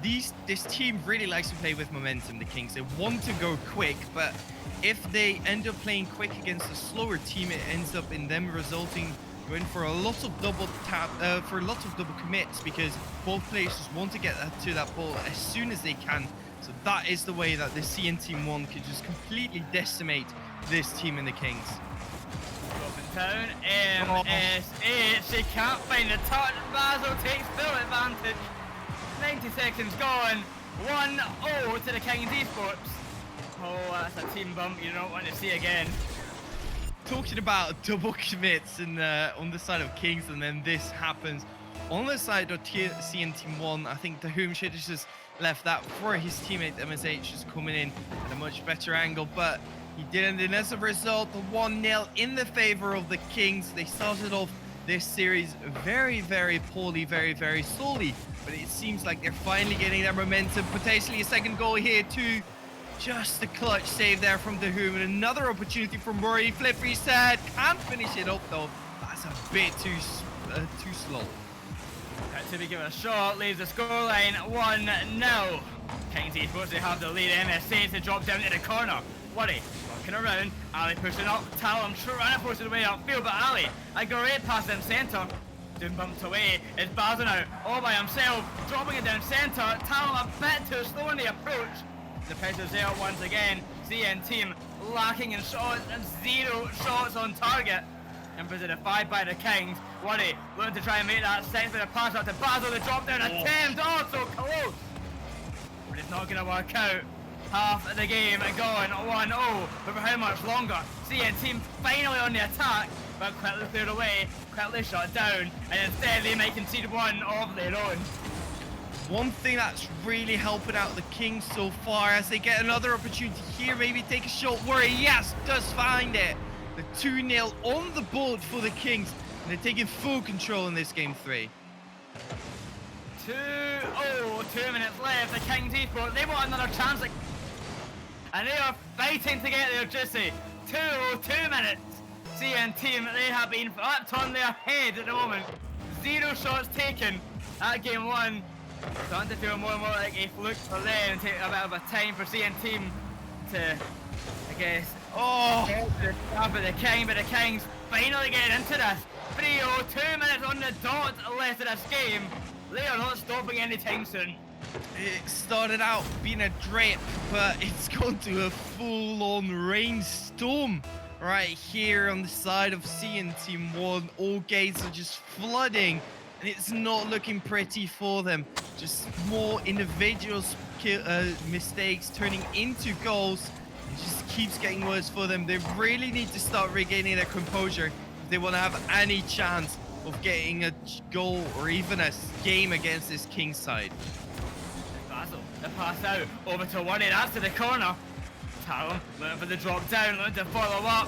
this team really likes to play with momentum, the Kings. They want to go quick, but if they end up playing quick against a slower team, it ends up in them going for a lot of double commits, because both players just want to get to that ball as soon as they can. So that is the way that the CN Team 1 could just completely decimate this team in the Kings. Open town, MSA, she can't find the touch. Basil takes full advantage. 90 seconds gone. 1-0 to the Kings Esports. Oh, that's a team bump you don't want to see again. Talking about double commits and on the side of Kings, and then this happens. On the side of CN Team 1, I think Dahum should have just left that for his teammate MSH, just coming in at a much better angle, but he didn't, and as a result, the 1-0 in the favor of the Kings. They started off this series very, very poorly, very, very slowly, but it seems like they're finally getting their momentum. Potentially a second goal here too. Just a clutch save there from Dahum, and another opportunity from Rory. Flip reset, can't finish it up though. That's a bit too slow. To be given a shot, leaves the scoreline 1-0. Kings Esports, they have the lead. MSA to drop down to the corner. Worry, working around. Ali pushing up. Talon trying to push it away upfield, but Ali, a great pass in centre. Doom bumped away. It's Basil now, all by himself, dropping it down centre. Talon a bit too slow in the approach. The pressure's there once again. CN Team lacking in shots and 0 shots on target. And defied by the Kings. Worry, looking to try and make that sense with a pass out to Basil. The drop down attempt, oh so close. But it's not going to work out. Half of the game gone, 1-0. But for how much longer? CN Team finally on the attack, but quickly cleared away, quickly shut down, and instead they might concede one of their own. One thing that's really helping out the Kings so far, as they get another opportunity here, maybe take a shot. Worry, yes, does find it. The 2-0 on the board for the Kings, and they're taking full control in this game 3. 2-0, 2 minutes left. The Kings Esports, they want another chance. And they are fighting to get there, Jesse. 2-0, 2 minutes. CN Team, they have been flipped on their head at the moment. 0 shots taken at game 1. Starting to feel more and more like a fluke for them, and take a bit of a time for CN Team to, I guess, get the top of the King, but the Kings finally getting into this. 3-0, 2 minutes on the dot left of this game. They are not stopping anytime soon. It started out being a drip, but it's gone to a full-on rainstorm right here on the side of CN Team 1. All gates are just flooding, and it's not looking pretty for them. Just more individual mistakes turning into goals. It just keeps getting worse for them. They really need to start regaining their composure if they want to have any chance of getting a goal or even a game against this Kings side. Basil, the pass out over to Worry, that's to the corner. Talon looking for the drop down, looking to follow up.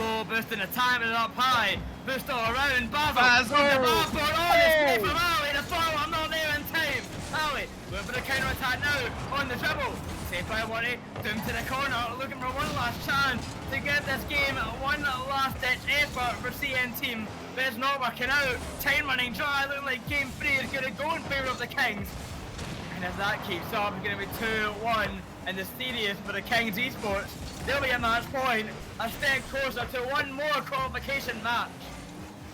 Low boost in the time, and up high. Boost all around. Basil! On the backboard. Oh, the save from Ali. The follow up not there in time. Ali looking for the counter attack now on the dribble. Saved by Worry. Doom to the corner, looking for one last chance to get this game. One last ditch effort for CN Team, but it's not working out. Time running dry. Looking like game 3 is going to go in favour of the Kings. And as that keeps up, it's going to be 2-1 in the series for the Kings Esports. They'll be at match point, a step closer to one more qualification match.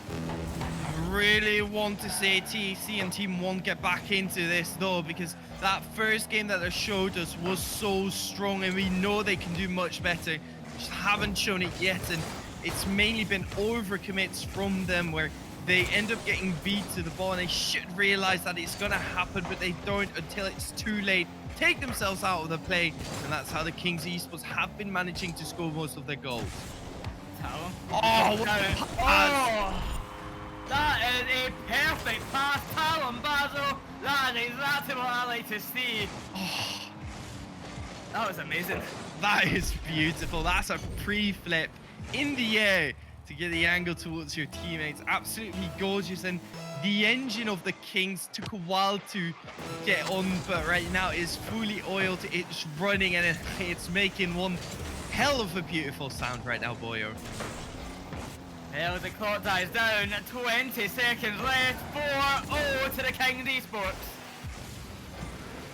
I really want to see CN Team 1 get back into this though, because that first game that they showed us was so strong, and we know they can do much better. Just haven't shown it yet, and it's mainly been overcommits from them where they end up getting beat to the ball, and they should realize that it's going to happen, but they don't until it's too late. Take themselves out of the play, and that's how the Kings Esports have been managing to score most of their goals. Talon. Oh, what a pass. That is a perfect pass, Talon Basil. That is exactly what I like to see. Oh, that was amazing. That is beautiful. That's a pre-flip in the air to get the angle towards your teammates. Absolutely gorgeous. And The engine of the Kings took a while to get on, but right now it's fully oiled. It's running and it's making one hell of a beautiful sound right now, Boyo. Well, the clock dies down. 20 seconds left. 4-0 to the Kings Esports.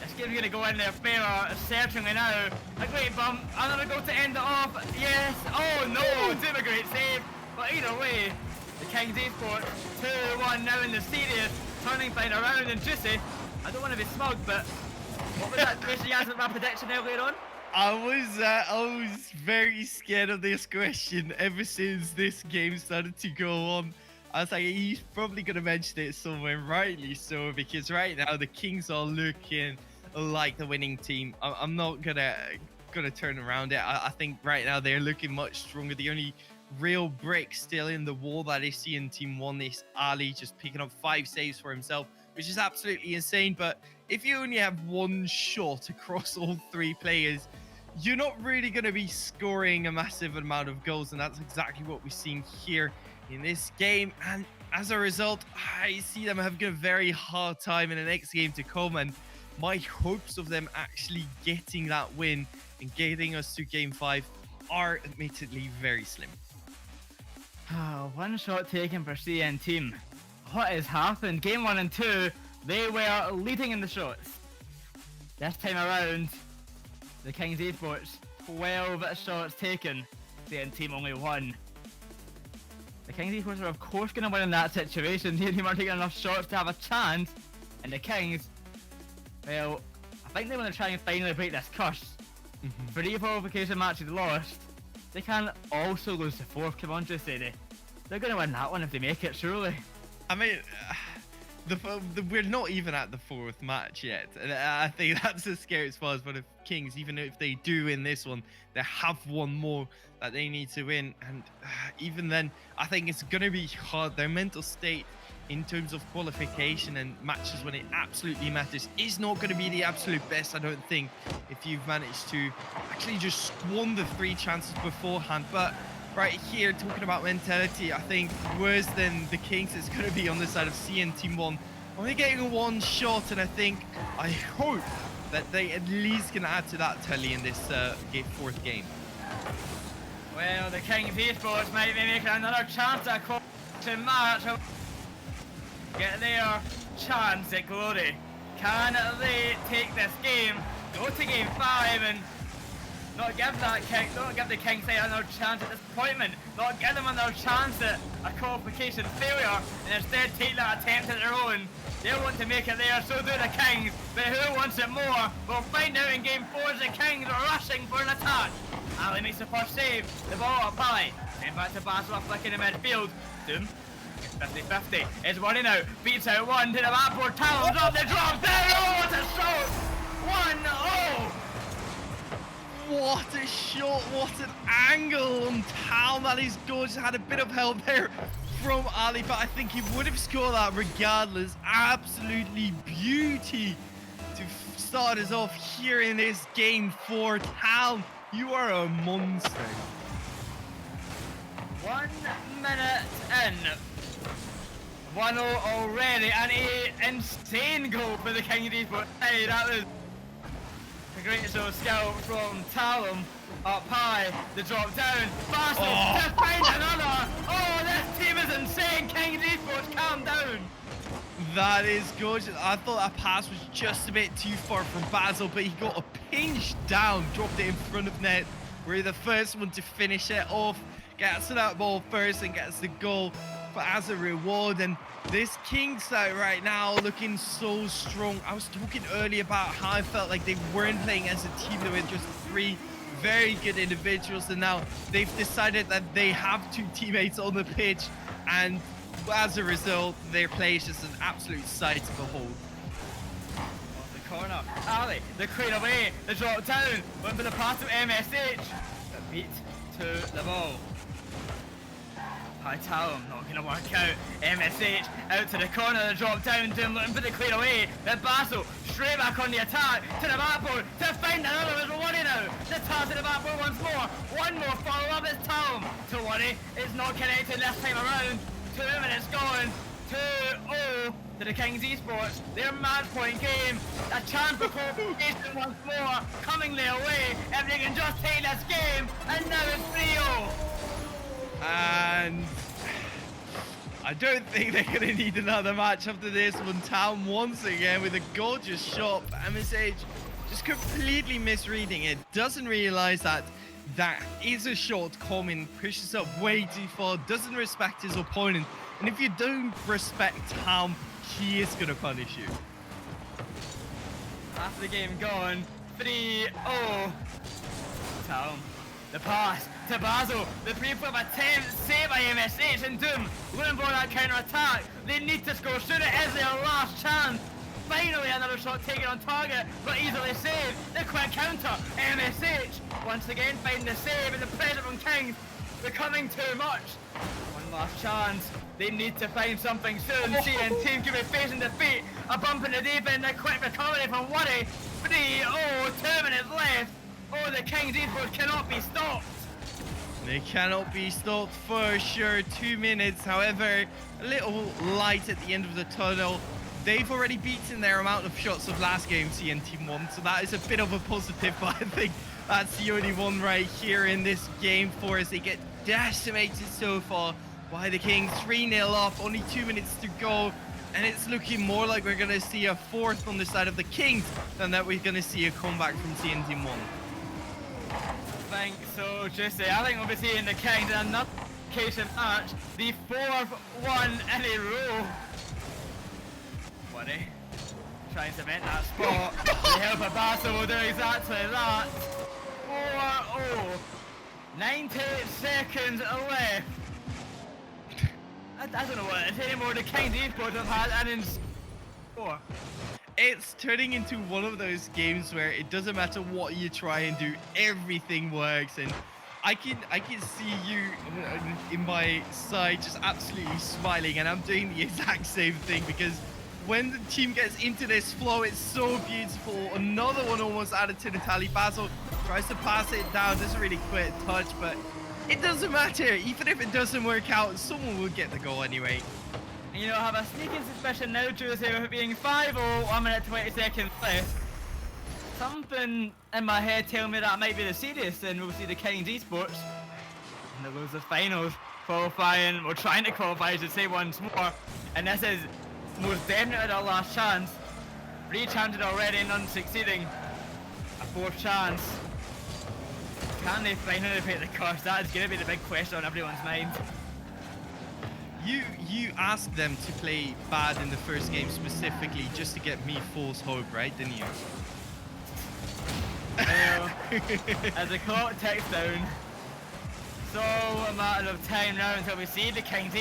This game's going to go in their favour, certainly now. A great bump, another goal to end it off. Yes, oh no, doing a great save. But either way, the Kings Esports 2-1 now in the series, turning things around and juicy. I don't want to be smug, but what was that question you answered my prediction earlier on? I was very scared of this question ever since this game started to go on. I was like, he's probably gonna mention it somewhere, rightly so, because right now the Kings are looking like the winning team. I'm not gonna turn around it. I think right now they're looking much stronger. The only real brick still in the wall that I see in Team 1 is Ali just picking up 5 saves for himself, which is absolutely insane. But if you only have one shot across all 3 players, you're not really going to be scoring a massive amount of goals, and that's exactly what we're seeing here in this game. And as a result, I see them having a very hard time in the next game to come, and my hopes of them actually getting that win and getting us to game 5 are admittedly very slim. One shot taken per CN team. What has happened? Game 1 and 2, they were leading in the shots. This time around, the Kings Esports, 12 shots taken. CN team only 1. The Kings Esports are of course going to win in that situation. They aren't taking enough shots to have a chance. And the Kings, well, I think they want to try and finally break this curse. 3 qualification matches lost. They can also lose the 4th. Come on, Juicy. They're going to win that one if they make it, surely. I mean, we're not even at the 4th match yet. And I think that's the scariest part for the Kings. Even if they do win this one, they have one more that they need to win. And even then, I think it's going to be hard. Their mental state in terms of qualification and matches when it absolutely matters is not going to be the absolute best, I don't think, if you've managed to actually just squander 3 chances beforehand. But right here, talking about mentality, I think worse than the Kings is going to be on the side of CN Team 1. Only getting 1 shot, and I hope that they at least can add to that tally in this 4th game. Well, the Kings Esports might be making another chance at a qualification match. Get their chance at glory. Can they take this game, go to game 5 and not give the Kings another chance at disappointment, not give them another chance at a qualification failure, and instead take that attempt at their own? They want to make it there, so do the Kings, but who wants it more? We'll find out in game 4 as the Kings are rushing for an attack. Ali makes the first save, the ball up high, then back to Basel, flicking in midfield. Doom. 50-50 is running out, beats out one to the backboard, Talon's off the drop down. Oh, what a shot! 1-0. What a shot, what an angle on Talon. That is gorgeous. Had a bit of help there from Ali, but I think he would have scored that regardless. Absolutely beauty to start us off here in this game 4. Talon, you are a monster. 1 minute in. 1-0 already, and an insane goal for the Kings Esports. Hey, that was a great show of skill from Talon. Up high, the drop down, Basel to find another. Oh, this team is insane. Kings Esports, calm down. That is gorgeous. I thought that pass was just a bit too far from Basel, but he got a pinch down, dropped it in front of net. We're the first one to finish it off, gets to that ball first and gets the goal as a reward. And this Kings side right now looking so strong. I was talking earlier about how I felt like they weren't playing as a team. They were just 3 very good individuals, and now they've decided that they have 2 teammates on the pitch, and as a result their play is just an absolute sight to behold. The corner, Ali, the clean away, the drop down, went for the pass of MSH, the beat to the ball. High Talon, not going to work out. MSH out to the corner, the drop down, Doom looking for the clear away. Then Basel straight back on the attack to the backboard to find another. There's Worry now. The toss to the backboard once more. One more follow up. It's Talon to Worry. It's not connected this time around. 2 minutes gone. 2-0 to the Kings Esports. Their match point game. A chance for qualification once more coming their way. If they can just take this game, and now it's 3-0. And I don't think they're going to need another match after this one. Town once again with a gorgeous shot. MSH just completely misreading it. Doesn't realize that that is a shot coming. Pushes up way too far. Doesn't respect his opponent. And if you don't respect Town, he is going to punish you. Half the game gone. 3-0. Town. The pass to Basil. The free-flip attempt saved by MSH and Doom. Looking for that counter-attack. They need to score soon. It is their last chance. Finally another shot taken on target, but easily saved. The quick counter. MSH once again finding the save, and the pressure from Kings becoming too much. One last chance. They need to find something soon. CN team could be facing defeat. A bump in the deep end. A quick recovery from Worry. 3-0. 2 minutes left. Oh, the Kings Esports cannot be stopped. They cannot be stopped for sure. 2 minutes, however, a little light at the end of the tunnel. They've already beaten their amount of shots of last game, CN Team 1, so that is a bit of a positive, but I think that's the only one right here in this game for us. They get decimated so far by the Kings. 3-0 up, only 2 minutes to go, and it's looking more like we're going to see a fourth on the side of the Kings than that we're going to see a comeback from CN Team 1. I think so, Jesse. I think we'll be seeing the Kings in another qualification match, the 4th one in a row. Worry. Trying to cement that spot. The help of Basil will do exactly that. 4-0. 90 seconds left. I don't know what it is anymore. The Kings Esports have had an score. It's turning into one of those games where it doesn't matter what you try and do, everything works. And I can see you in my side just absolutely smiling, and I'm doing the exact same thing, because when the team gets into this flow, it's so beautiful. Another one almost added to the tally. Basil tries to pass it down, doesn't really quite touch, but it doesn't matter. Even if it doesn't work out, someone will get the goal anyway. You know, I have a sneaking suspicion now, Tuesday, with it being 5-0, 1 minute 20 seconds left. Something in my head tells me that might be the serious, and we'll see the Kings Esports in the loser finals qualifying, or trying to qualify, I should say, once more. And this is most definitely our last chance. 3 chances already, none succeeding. A 4th chance. Can they finally pay the cost? That is going to be the big question on everyone's mind. You asked them to play bad in the first game specifically just to get me false hope, right? Didn't you? Well, as the clock ticks down, so a matter of time now until we see the Kings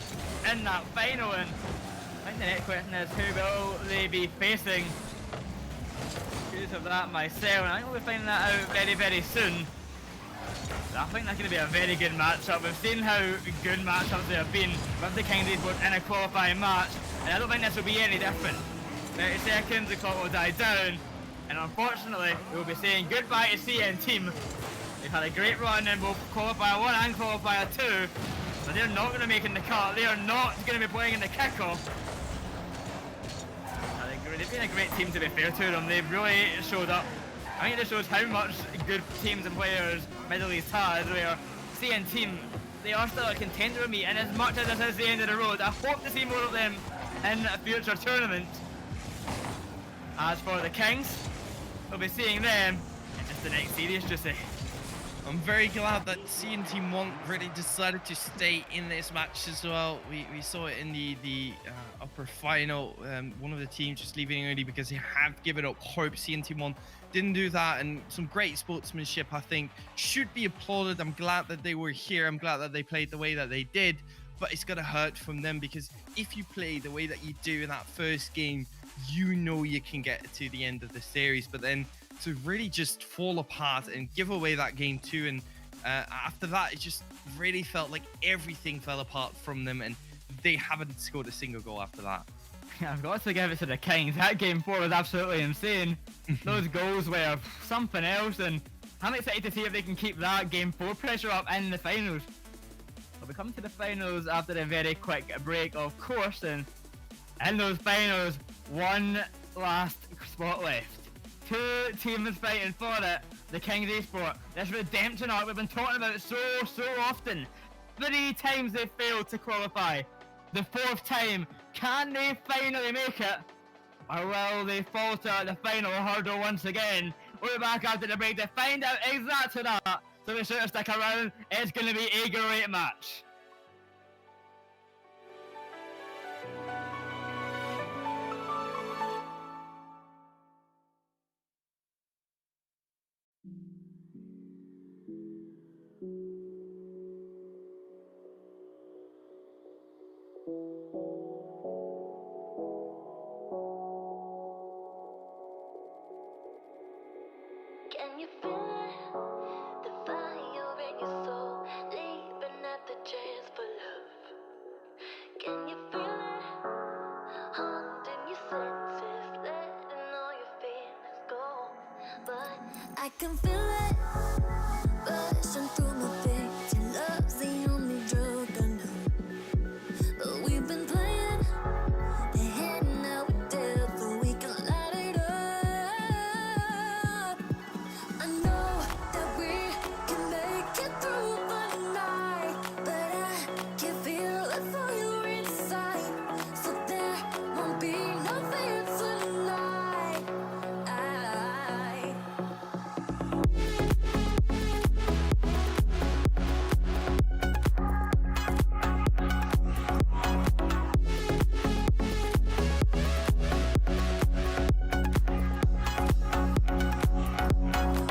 in that final. And I think the next question is, who will they be facing? Curious of that myself, and I think we'll be finding that out very, very soon. I think that's going to be a very good matchup. We've seen how good matchups there have been with the Kings Esports in a qualifying match, and I don't think this will be any different. 30 seconds, the clock will die down, and unfortunately, we will be saying goodbye to CN Team. They've had a great run in both Qualifier 1 and Qualifier 2, but they're not going to make it in the cut. They are not going to be playing in the kickoff. They've been a great team, to be fair to them. They've really showed up. I think it shows how much good teams and players Middle East has, where CN Team, they are still a contender with me, and as much as this is the end of the road, I hope to see more of them in a future tournament. As for the Kings, we'll be seeing them in just the next series, just say. I'm very glad that CN Team 1 really decided to stay in this match as well. We saw it in the upper final. One of the teams just leaving early because they have given up hope. CN Team 1 didn't do that, and some great sportsmanship, I think, should be applauded. I'm glad that they were here. I'm glad that they played the way that they did, but it's going to hurt from them, because if you play the way that you do in that first game, you know you can get to the end of the series, but then to really just fall apart and give away that game too, and after that it just really felt like everything fell apart from them, and they haven't scored a single goal after that. I've got to give it to the Kings. That game 4 was absolutely insane. Those goals were something else, and I'm excited to see if they can keep that game 4 pressure up in the finals. We'll be coming to the finals after a very quick break, of course, and In those finals, one last spot left. Two teams fighting for it. The Kings Esport. This redemption arc we've been talking about so often. 3 times they failed to qualify. The 4th time, can they finally make it? Or will they falter at the final hurdle once again? We'll be back after the break to find out exactly that. So be sure to stick around. It's going to be a great match. Can you feel it? The fire in your soul, leaping at the chance for love. Can you feel it? Haunting your senses, letting all your feelings go. But I can feel it rushing through my veins. Your love's the only drug I know. But we've been playing the hand now we're dead, so we can light it up. I know that we can make it through the night, but I can feel it for you inside. So there won't be no fear tonight.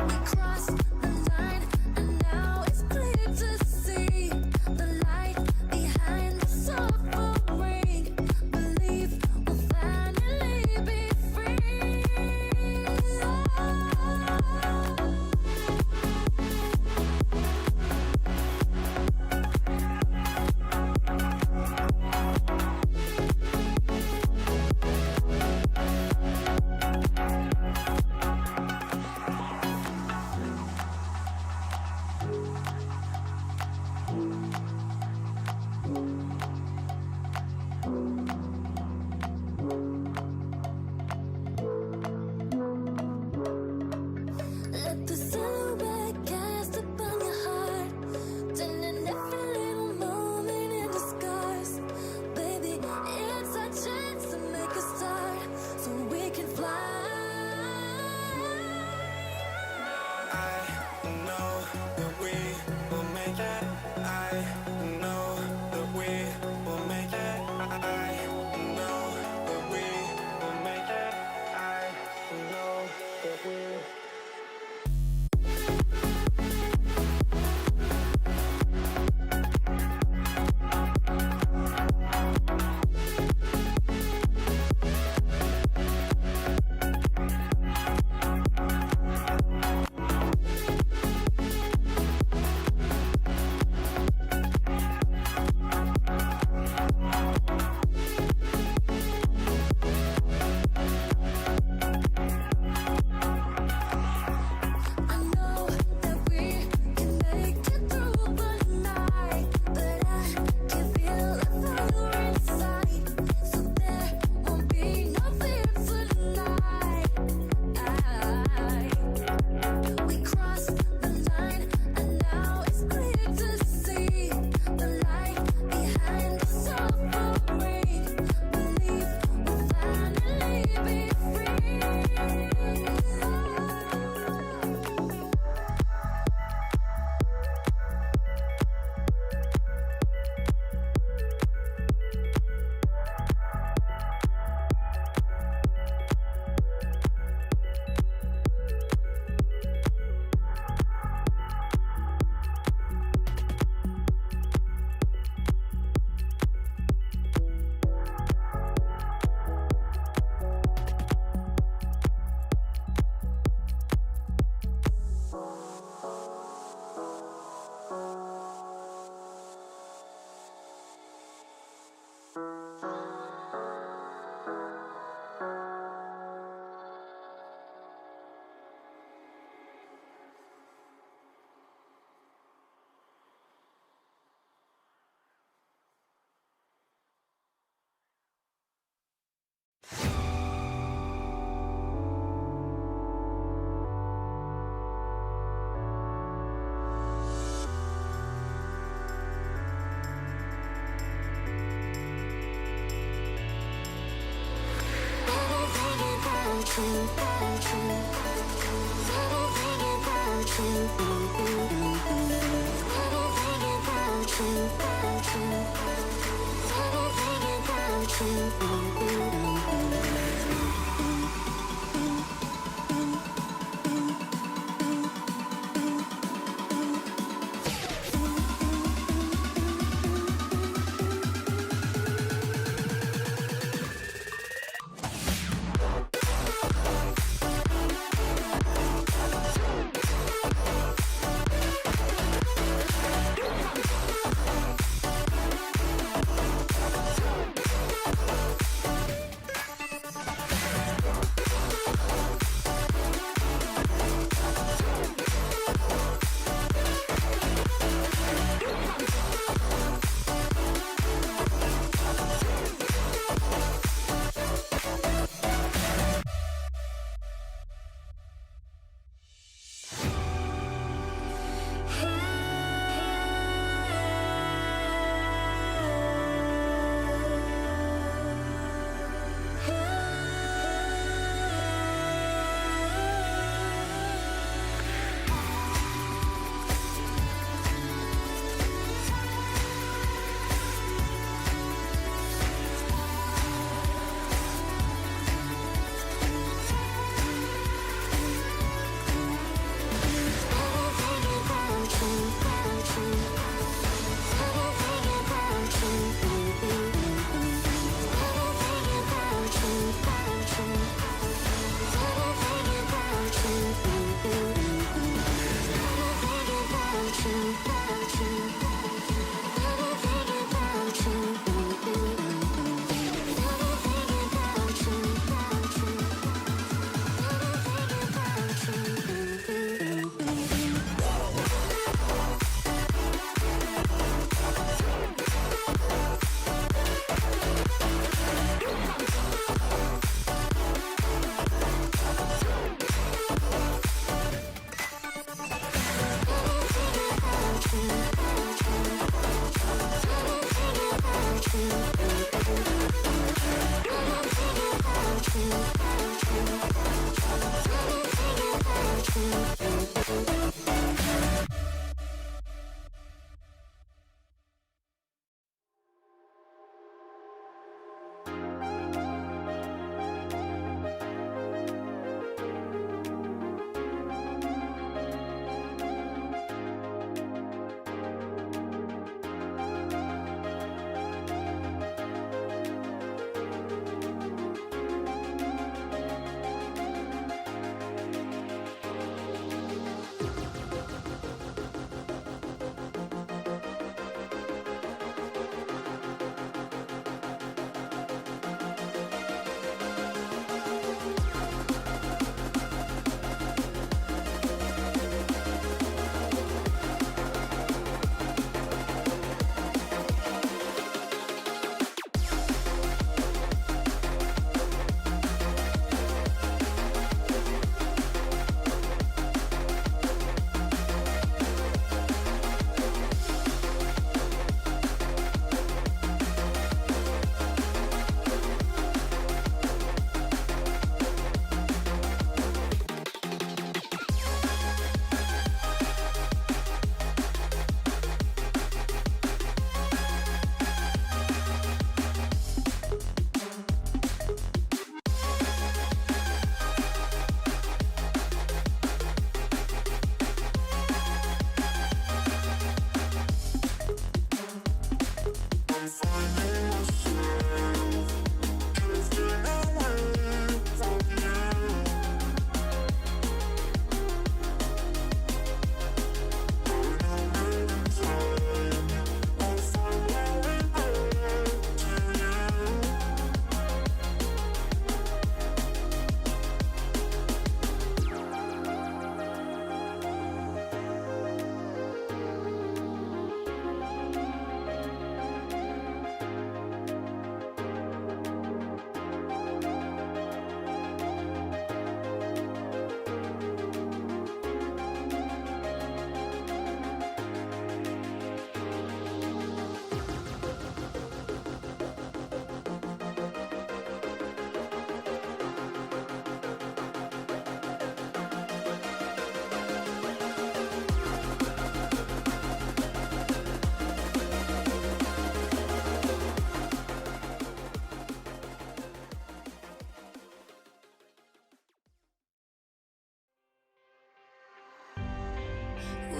We crossed the line, and now it's clear to see the light behind the suffering. Believe we'll finally be free. Let the silhouette cast upon your heart, turning every little moment into scars. Baby, it's our chance to make a start, so we can fly. I know that we will make it. I know that we will make it. I know that we will make it. I know that we. I know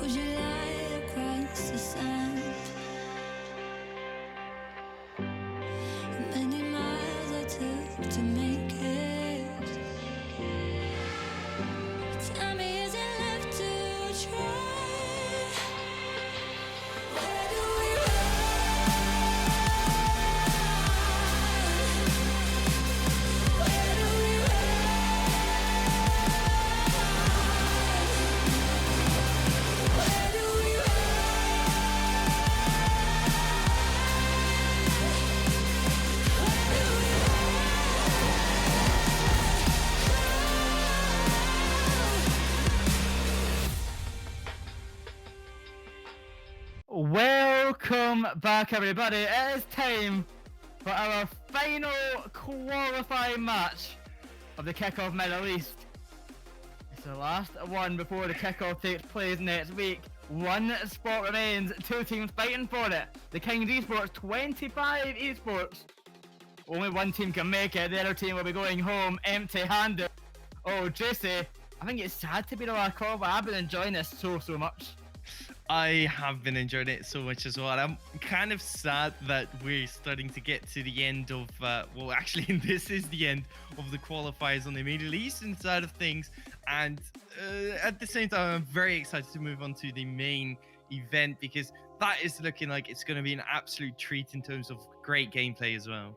Would you lie across the sand? Many miles I took to make it. Tell me, is it left to try? Where do we run? Where do we run? Where do we run? Welcome back, everybody. It is time for our final qualifying match of the Kickoff Middle East. It's the last one before the kickoff takes place next week. One spot remains, 2 teams fighting for it. The Kings Esports, 25 esports. Only one team can make it, the other team will be going home empty-handed. Oh, JC, I think it's sad to be the last call, but I've been enjoying this so much. I have been enjoying it so much as well. I'm kind of sad that we're starting to get to the end of, well, actually, this is the end of the qualifiers on the Middle Eastern side of things. And at the same time, I'm very excited to move on to the main event because that is looking like it's going to be an absolute treat in terms of great gameplay as well.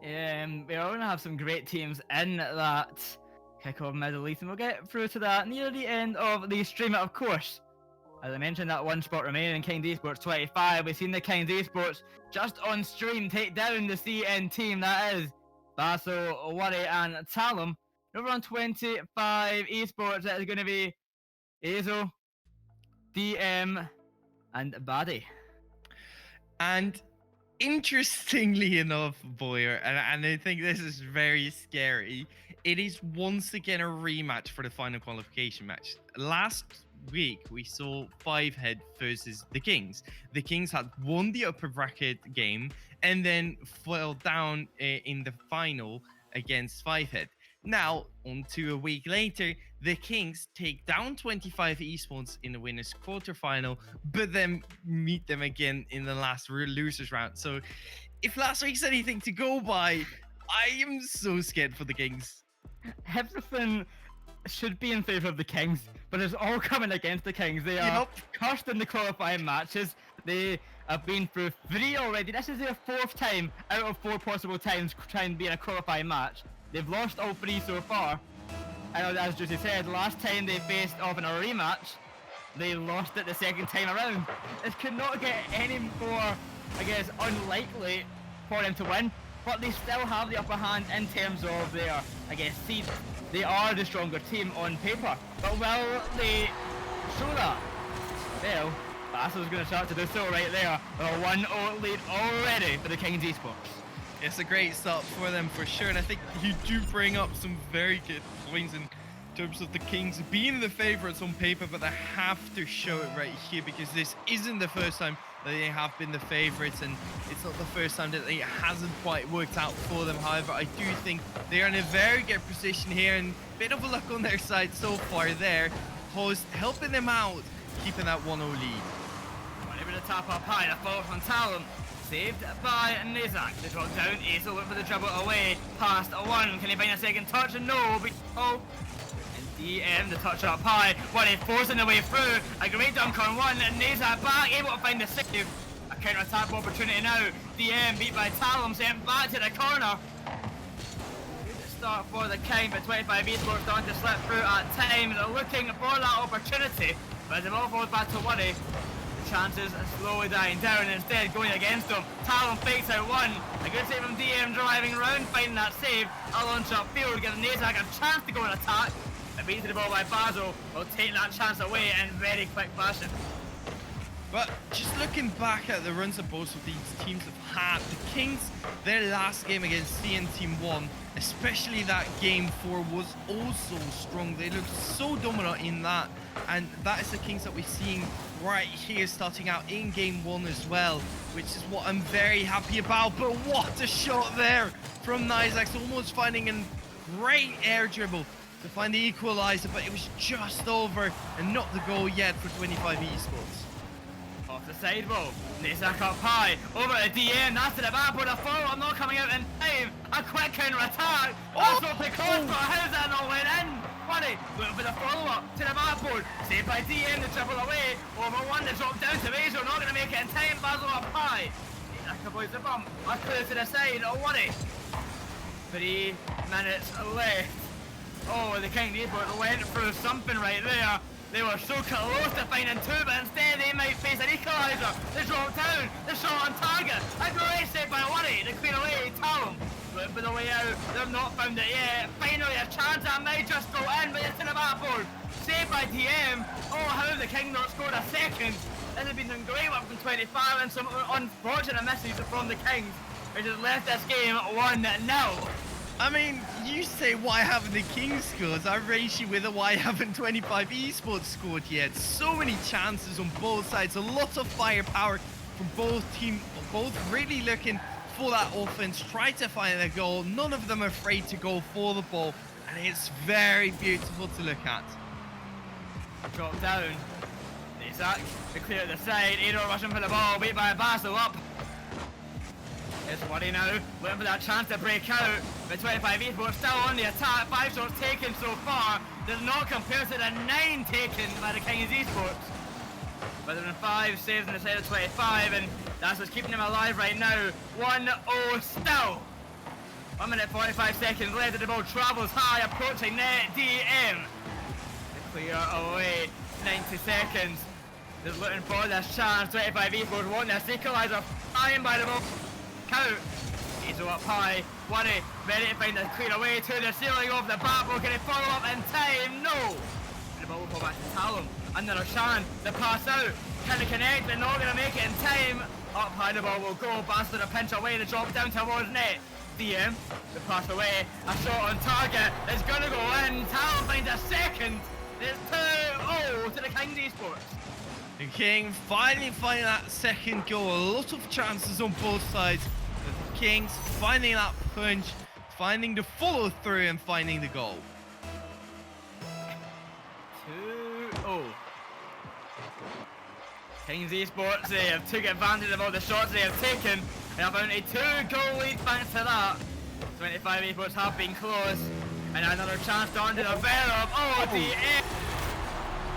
We're going to have some great teams in that Kickoff Middle East, and we'll get through to that near the end of the stream, of course. As I mentioned, that one spot remaining in Kings Esports 25. We've seen the Kings Esports just on stream take down the CN team, that is Basso, Worry and Talum. Over on 25 esports, that is going to be Azo, DM and Baddy. And interestingly enough, Boyer, and I think this is very scary, it is once again a rematch for the final qualification match. Last week we saw Fivehead versus the Kings. The Kings had won the upper bracket game and then fell down in the final against Fivehead. Now, on to a week later, the Kings take down 25 esports in the winners quarterfinal, but then meet them again in the last losers round. So if last week's anything to go by, I am so scared for the Kings. Everything should be in favour of the Kings, but it's all coming against the Kings. They are cursed in the qualifying matches. They have been through 3 already. This is their 4th time out of 4 possible times trying to be in a qualifying match. They've lost all 3 so far. And as Josie said, last time they faced off in a rematch, they lost it the 2nd time around. This could not get any more, I guess, unlikely for them to win, but they still have the upper hand in terms of their, I guess, seeds. They are the stronger team on paper, but will they show that? Well, Basso's going to start to do so right there. A 1-0 lead already for the Kings Esports. It's a great start for them for sure, and I think you do bring up some very good points in terms of the Kings being the favourites on paper, but they have to show it right here because this isn't the first time that they have been the favourites, and it's not the first time that it hasn't quite worked out for them. However, I do think they are in a very good position here, and a bit of a luck on their side so far there. Host helping them out, keeping that 1-0 lead. Whenever the top up high, the fall from Talon. Saved by Nizak. They drop down. Ace will look for the dribble away. Past 1. Can he find a second touch? No. Oh. And DM, the touch up high. What, he's forcing the way through. A great dunk on 1. And Nizak back. Able to find the save. A counter attack opportunity now. DM beat by Talum. Sent back to the corner. Good start for the King. But 25 esports starting to slip through at times. Looking for that opportunity. But as the ball falls back to Worry, chances are slowly dying down and instead going against them. Talon fakes out 1. A good save from DM driving around, finding that save. A launch upfield, giving Nazak a chance to go and attack. But beaten to the ball by Basil will take that chance away in very quick fashion. But just looking back at the runs that both of these teams have had, the Kings, their last game against CN Team 1, especially that game 4, was also strong. They looked so dominant in that, and that is the Kings that we're seeing right here starting out in game 1 as well, which is what I'm very happy about. But what a shot there from Nizax, almost finding a great air dribble to find the equalizer, but it was just over and not the goal yet for 25 Esports. Off the sidewall, Nizak up high, over to DM, that's to the back, but a follow-up not coming out in time. A quick counter-attack. That's what Kickoff, but how's that not went in? Funny, looking for the follow-up to the backboard. Saved by DM, the triple away. Over one, the drop down to Razor, not going to make it in time. Basil up high. Nizak avoids the bump. A clear to the side, don't worry. 3 minutes left. Oh, the King Esports went through something right there. They were so close to finding 2, but instead they might face an equaliser. They drop down, the shot on target. A great save by Worry, the clear away, Talon. Looking for the way out, they've not found it yet. Finally a chance that might just go in, but it's in the backboard. Saved by DM. Oh, how the King not scored a second. This has been some great work from 25 and some unfortunate misses from the Kings, which has left this game 1-0. I mean, you say why haven't the Kings scored? I raise you with a why haven't 25 Esports scored yet? So many chances on both sides, a lot of firepower from both teams, both really looking for that offense, try to find a goal. None of them are afraid to go for the ball, and it's very beautiful to look at. Drop down. Nizak to clear at the side. Ado rushing for the ball, beat by Basel up. It's Worry now, looking for that chance to break out. But 25 Esports still on the attack. 5 shots taken so far. Does not compare to the 9 taken by the Kings Esports. Better than 5 saves on the side of 25, and that's what's keeping them alive right now. 1-0 still. 1 minute 45 seconds left. The ball travels high, approaching net. DM. To clear away. 90 seconds. Just looking for this chance. 25 Esports want this equaliser. Flying by the ball. Count. Ezo up high. Worry. Ready to find a clear away to the ceiling of the backboard. Can he follow up in time? No. The ball will go back to Talon. Another Shan. The pass out. Can he connect? They're not going to make it in time. Up high the ball will go. Bastard a pinch away. The drop down towards net. DM. The pass away. A shot on target. It's going to go in. Talon finds a second. It's 2-0 to the Kings Esports. The King finally finding that second goal. A lot of chances on both sides. The Kings finding that punch, finding the follow through, and finding the goal. 2-0. Kings Esports, they have took advantage of all the shots they have taken. They have only 2 goal leads thanks to that. 25 Esports have been close. And another chance to onto the Venom. Oh, the end.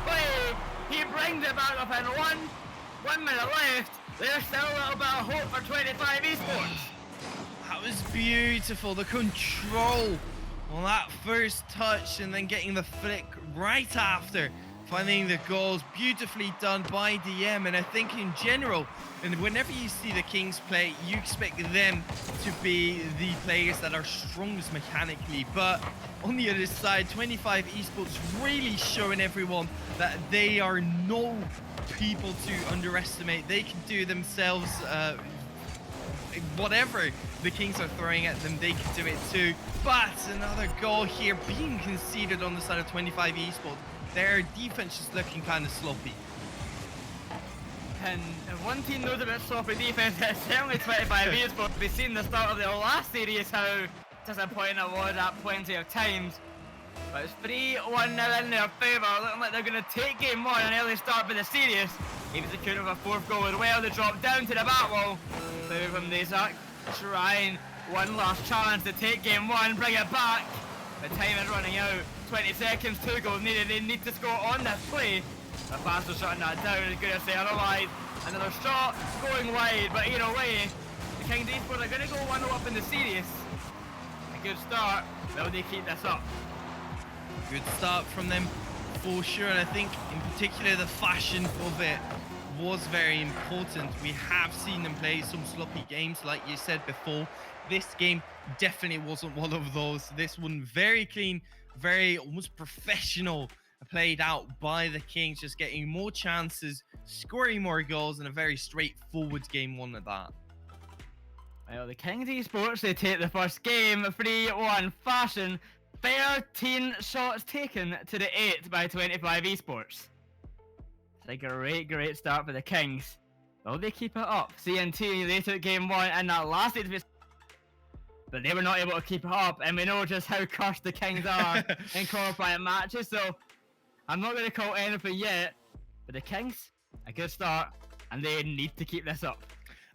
Wait, he brings it back up in 1 minute left. There's still a little bit of hope for 25 Esports. That was beautiful. The control on that first touch and then getting the flick right after. Finding the goals, beautifully done by DM. And I think in general, and whenever you see the Kings play, you expect them to be the players that are strongest mechanically. But on the other side, 25 Esports really showing everyone that they are no people to underestimate. They can do themselves whatever the Kings are throwing at them, they can do it too. But another goal here being conceded on the side of 25 Esports. Their defense is looking kind of sloppy. And one team knows about sloppy defense, it's certainly 25 Esports. We've seen the start of the last series how disappointing it was at plenty of times. But it's 3-1 now in their favour, looking like they're going to take game 1, an early start for the series. Even secured with a 4th goal as well. They drop down to the back wall. Play from Nizak, trying one last chance to take game 1, bring it back. The time is running out. 20 seconds, 2 goals needed. They need to score on this play. The faster shutting that down is going to say otherwise. Another shot going wide, but either way, the Kings Esports are going to go 1-0 up in the series. A good start. Will they keep this up? Good start from them for sure, and I think in particular the fashion of it was very important. We have seen them play some sloppy games, like you said before. This game definitely wasn't one of those. This one very clean, very almost professional, played out by the Kings, just getting more chances, scoring more goals, and a very straightforward game one at that. Well, the Kings Esports, they take the first game 3-1 fashion. 13 shots taken to the 8 by 25 Esports. It's a great start for the Kings. Will they keep it up? CNT, they took game 1 and that lasted. but they were not able to keep it up, and we know just how cursed the Kings are in qualifying matches, so I'm not going to call anything yet, but the Kings, a good start, and they need to keep this up.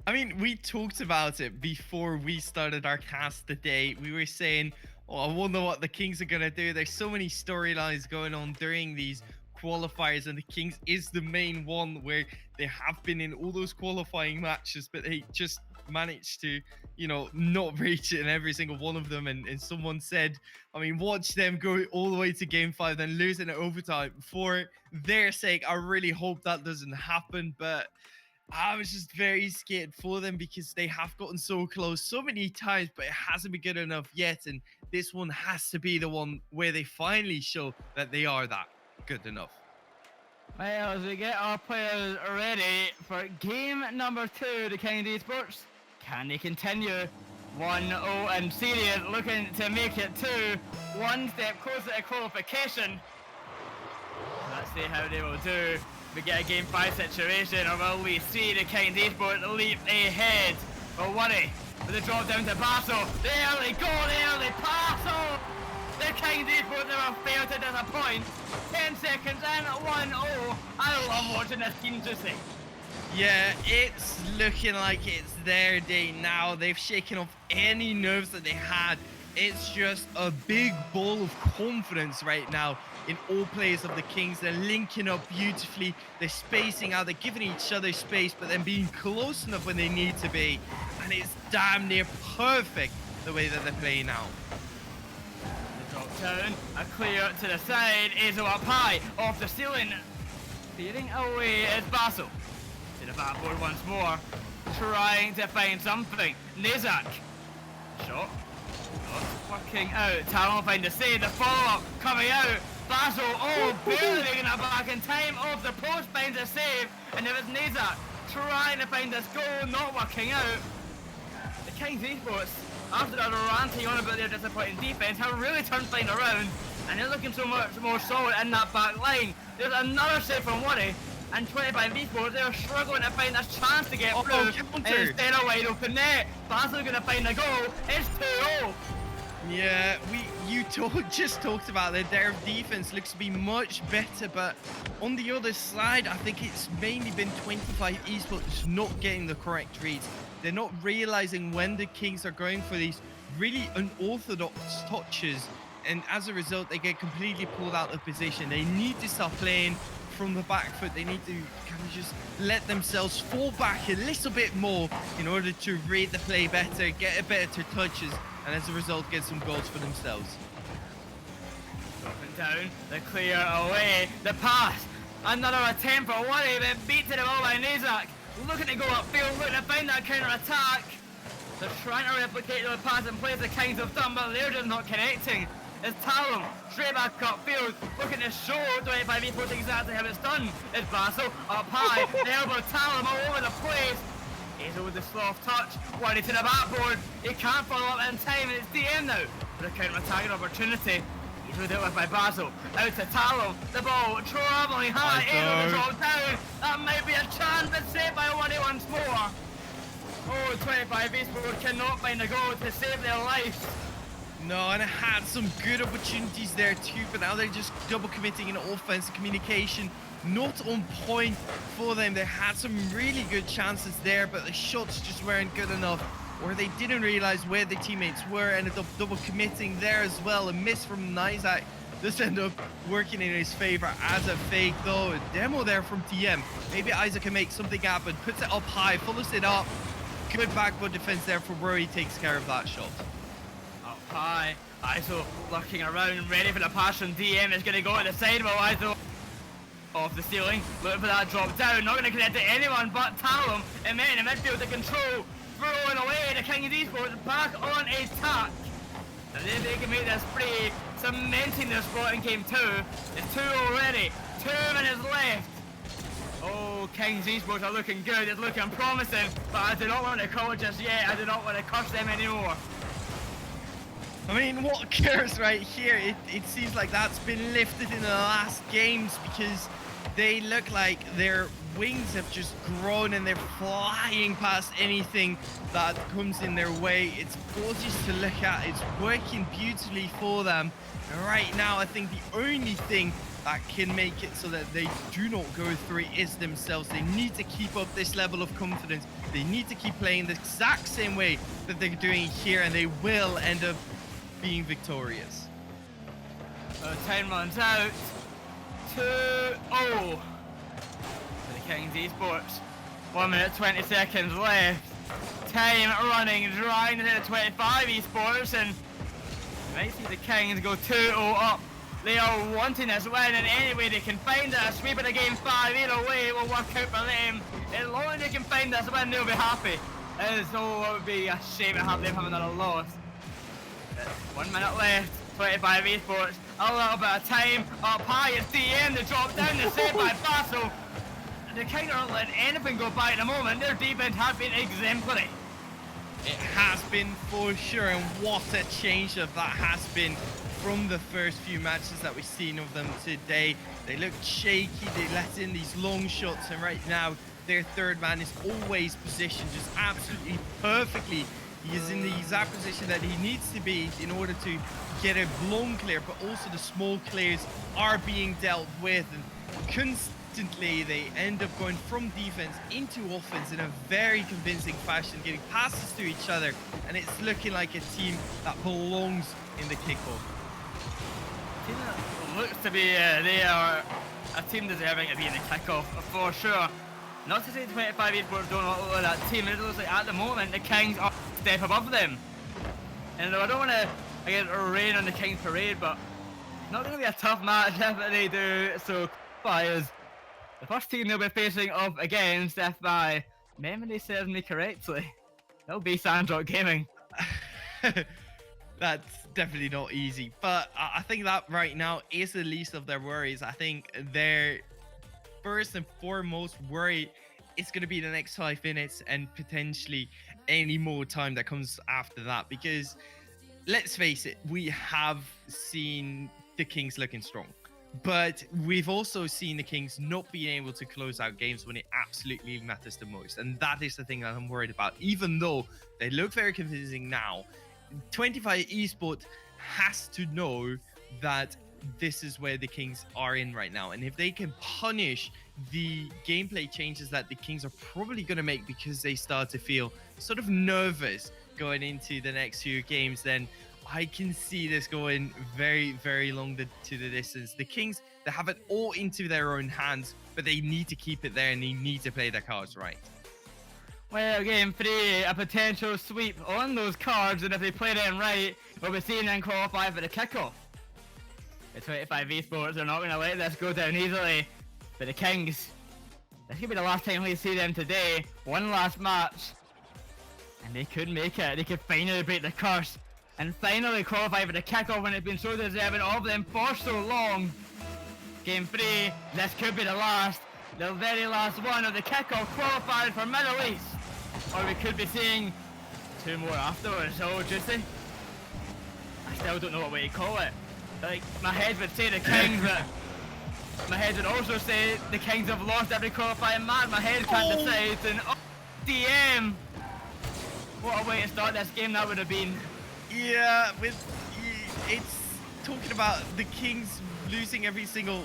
I mean, we talked about it before we started our cast today. We were saying, oh, I wonder what the Kings are going to do. There's so many storylines going on during these qualifiers, and the Kings is the main one where they have been in all those qualifying matches, but they just managed to, you know, not reach it in every single one of them. And someone said, I mean, watch them go all the way to game 5, then lose in overtime. For their sake, I really hope that doesn't happen, but I was just very scared for them because they have gotten so close so many times, but it hasn't been good enough yet. And this one has to be the one where they finally show that they are that good enough. Well, as we get our players ready for game number 2, the Kings Esports, can they continue 1-0 and Syria looking to make it 2, one step closer to qualification. Let's see how they will do. We get a game 5 situation, or will we see the Kings Esports leap ahead? Or worry with the drop down to Basel. The early goal, the early pass. Oh, the Kings Esports never failed to disappoint. 10 seconds and 1-0. I love watching this team juicy. Yeah, it's looking like it's their day now. They've shaken off any nerves that they had. It's just a big ball of confidence right now in all players of the Kings. They're linking up beautifully. They're spacing out. They're giving each other space, but then being close enough when they need to be. And it's damn near perfect the way that they're playing now. The drop down, a clear to the side, is up high, off the ceiling. Steering away is Basel. To the backboard once more, trying to find something. Nizak. Shot. Not working out. Talon find the save. The follow-up coming out. Basel, oh, barely making it back in time. Off the post, finds a save. And it was Nizak trying to find this goal, not working out. The Kings Esports, after they're ranting on about their disappointing defense, have really turned things around. And they're looking so much more solid in that back line. There's another save from Worry. And 25 Esports, they're struggling to find this chance to get through. And instead of wide open net, Basel going to find the goal. It's 2-0. Yeah, you just talked about that. Their defense looks to be much better, but on the other side, I think it's mainly been 25 Esports not getting the correct reads. They're not realizing when the Kings are going for these really unorthodox touches, and as a result, they get completely pulled out of position. They need to start playing from the back foot. They need to kind of just let themselves fall back a little bit more in order to read the play better, get a better touches, and as a result get some goals for themselves. Dropping down, the clear away, the pass, another attempt for Worry, but beat to the ball by Nizak. Looking to go upfield, looking to find that counter attack. They're trying to replicate the pass and plays the Kings have done, but they're just not connecting. It's Talon, straight back upfield, looking to show 25 Esports exactly how it's done. It's Basel, up high, the elbow Talon all over the place. He's with the sloth touch, Worry to the backboard. He can't follow up in time, and it's DM now for a counter-attacking opportunity. He's with it by Basel, out to Talon, the ball travelling high, in the drop down. That might be a chance, but saved by Worry once more. Oh, 25 Esports cannot find a goal to save their lives. No, and it had some good opportunities there too, but now they're just double committing in offense. Communication not on point for them. They had some really good chances there, but the shots just weren't good enough, or they didn't realize where the teammates were. Ended up double committing there as well. A miss from Nizak just ended up working in his favor as a fake though. A demo there from TM. Maybe Isaac can make something happen. Puts it up high, follows it up. Good backboard defense there for Worry, takes care of that shot. Up high, ISO lurking around, ready for the pass from DM. Is going to go at the side while ISO off the ceiling, looking for that drop down. Not going to connect to anyone but Talon. And then in the midfield to control, throwing away the Kings Esports back on attack. And then they can make this free, cementing their spot in game 2. It's 2 already, 2 minutes left. Oh, Kings Esports are looking good, it's looking promising, but I do not want to call it just yet. I do not want to curse them anymore. I mean, what cares right here? It seems like that's been lifted in the last games, because They look like their wings have just grown and they're flying past anything that comes in their way. It's gorgeous to look at. It's working beautifully for them. And right now, I think the only thing that can make it so that they do not go through it is themselves. They need to keep up this level of confidence. They need to keep playing the exact same way that they're doing here, and they will end up being victorious. Time runs out. 2-0 for the Kings Esports. 1 minute 20 seconds left. Time running dry into the 25 Esports, and you might see the Kings go 2-0 up. They are wanting this win in any way they can find it. A sweep of the game 5 either way will work out for them. As long as they can find this win, they'll be happy. So it would be a shame to have them have another loss. 1 minute left. 25 Esports. A little bit of time up high. It's DM. They drop down. They're saved by Basil. They kind of aren't letting anything go by at the moment. Their defense has been exemplary. It has been for sure, and what a change of that has been from the first few matches that we've seen of them today. They looked shaky, they let in these long shots, and right now their third man is always positioned just absolutely perfectly. He is in the exact position that he needs to be in order to get a long clear, but also the small clears are being dealt with, and constantly they end up going from defense into offense in a very convincing fashion, getting passes to each other, and it's looking like a team that belongs in the kickoff. Team that looks to be, they are a team deserving to be in the kickoff for sure. Not to say 25 Esports don't look like that team. It looks like at the moment the Kings are a step above them. And I don't want to, again, rain on the Kings parade, but it's not going to be a tough match if they do. So, Qualifiers, the first team they'll be facing off against, if my memory serves me correctly, they'll be Sandrock Gaming. That's definitely not easy, but I think that right now is the least of their worries. I think their first and foremost worry is going to be the next 5 minutes and potentially any more time that comes after that, because let's face it, we have seen the Kings looking strong, but we've also seen the Kings not being able to close out games when it absolutely matters the most, and that is the thing that I'm worried about. Even though they look very convincing now, 25 Esports has to know that this is where the Kings are in right now, and if they can punish the gameplay changes that the Kings are probably going to make because they start to feel sort of nervous going into the next few games, then I can see this going very, very long to the distance. The Kings, they have it all into their own hands, but they need to keep it there and they need to play their cards right. Well, game 3, a potential sweep on those cards, and if they play them right, we'll be seeing them qualify for the kickoff. The 25 Esports are not going to let this go down easily. But the Kings, this could be the last time we see them today. One last match, and they could make it. They could finally break the curse and finally qualify for the kickoff when it's been so deserving of them for so long. Game 3, this could be the last, the very last one of the kickoff qualifiers for Middle East. Or we could be seeing 2 more afterwards. Oh, juicy. I still don't know what way to call it. Like, my head would say the Kings, but my head would also say the Kings have lost every qualifying match. My head can't decide. And oh, DM! What a way to start this game that would have been. Yeah, it's talking about the Kings losing every single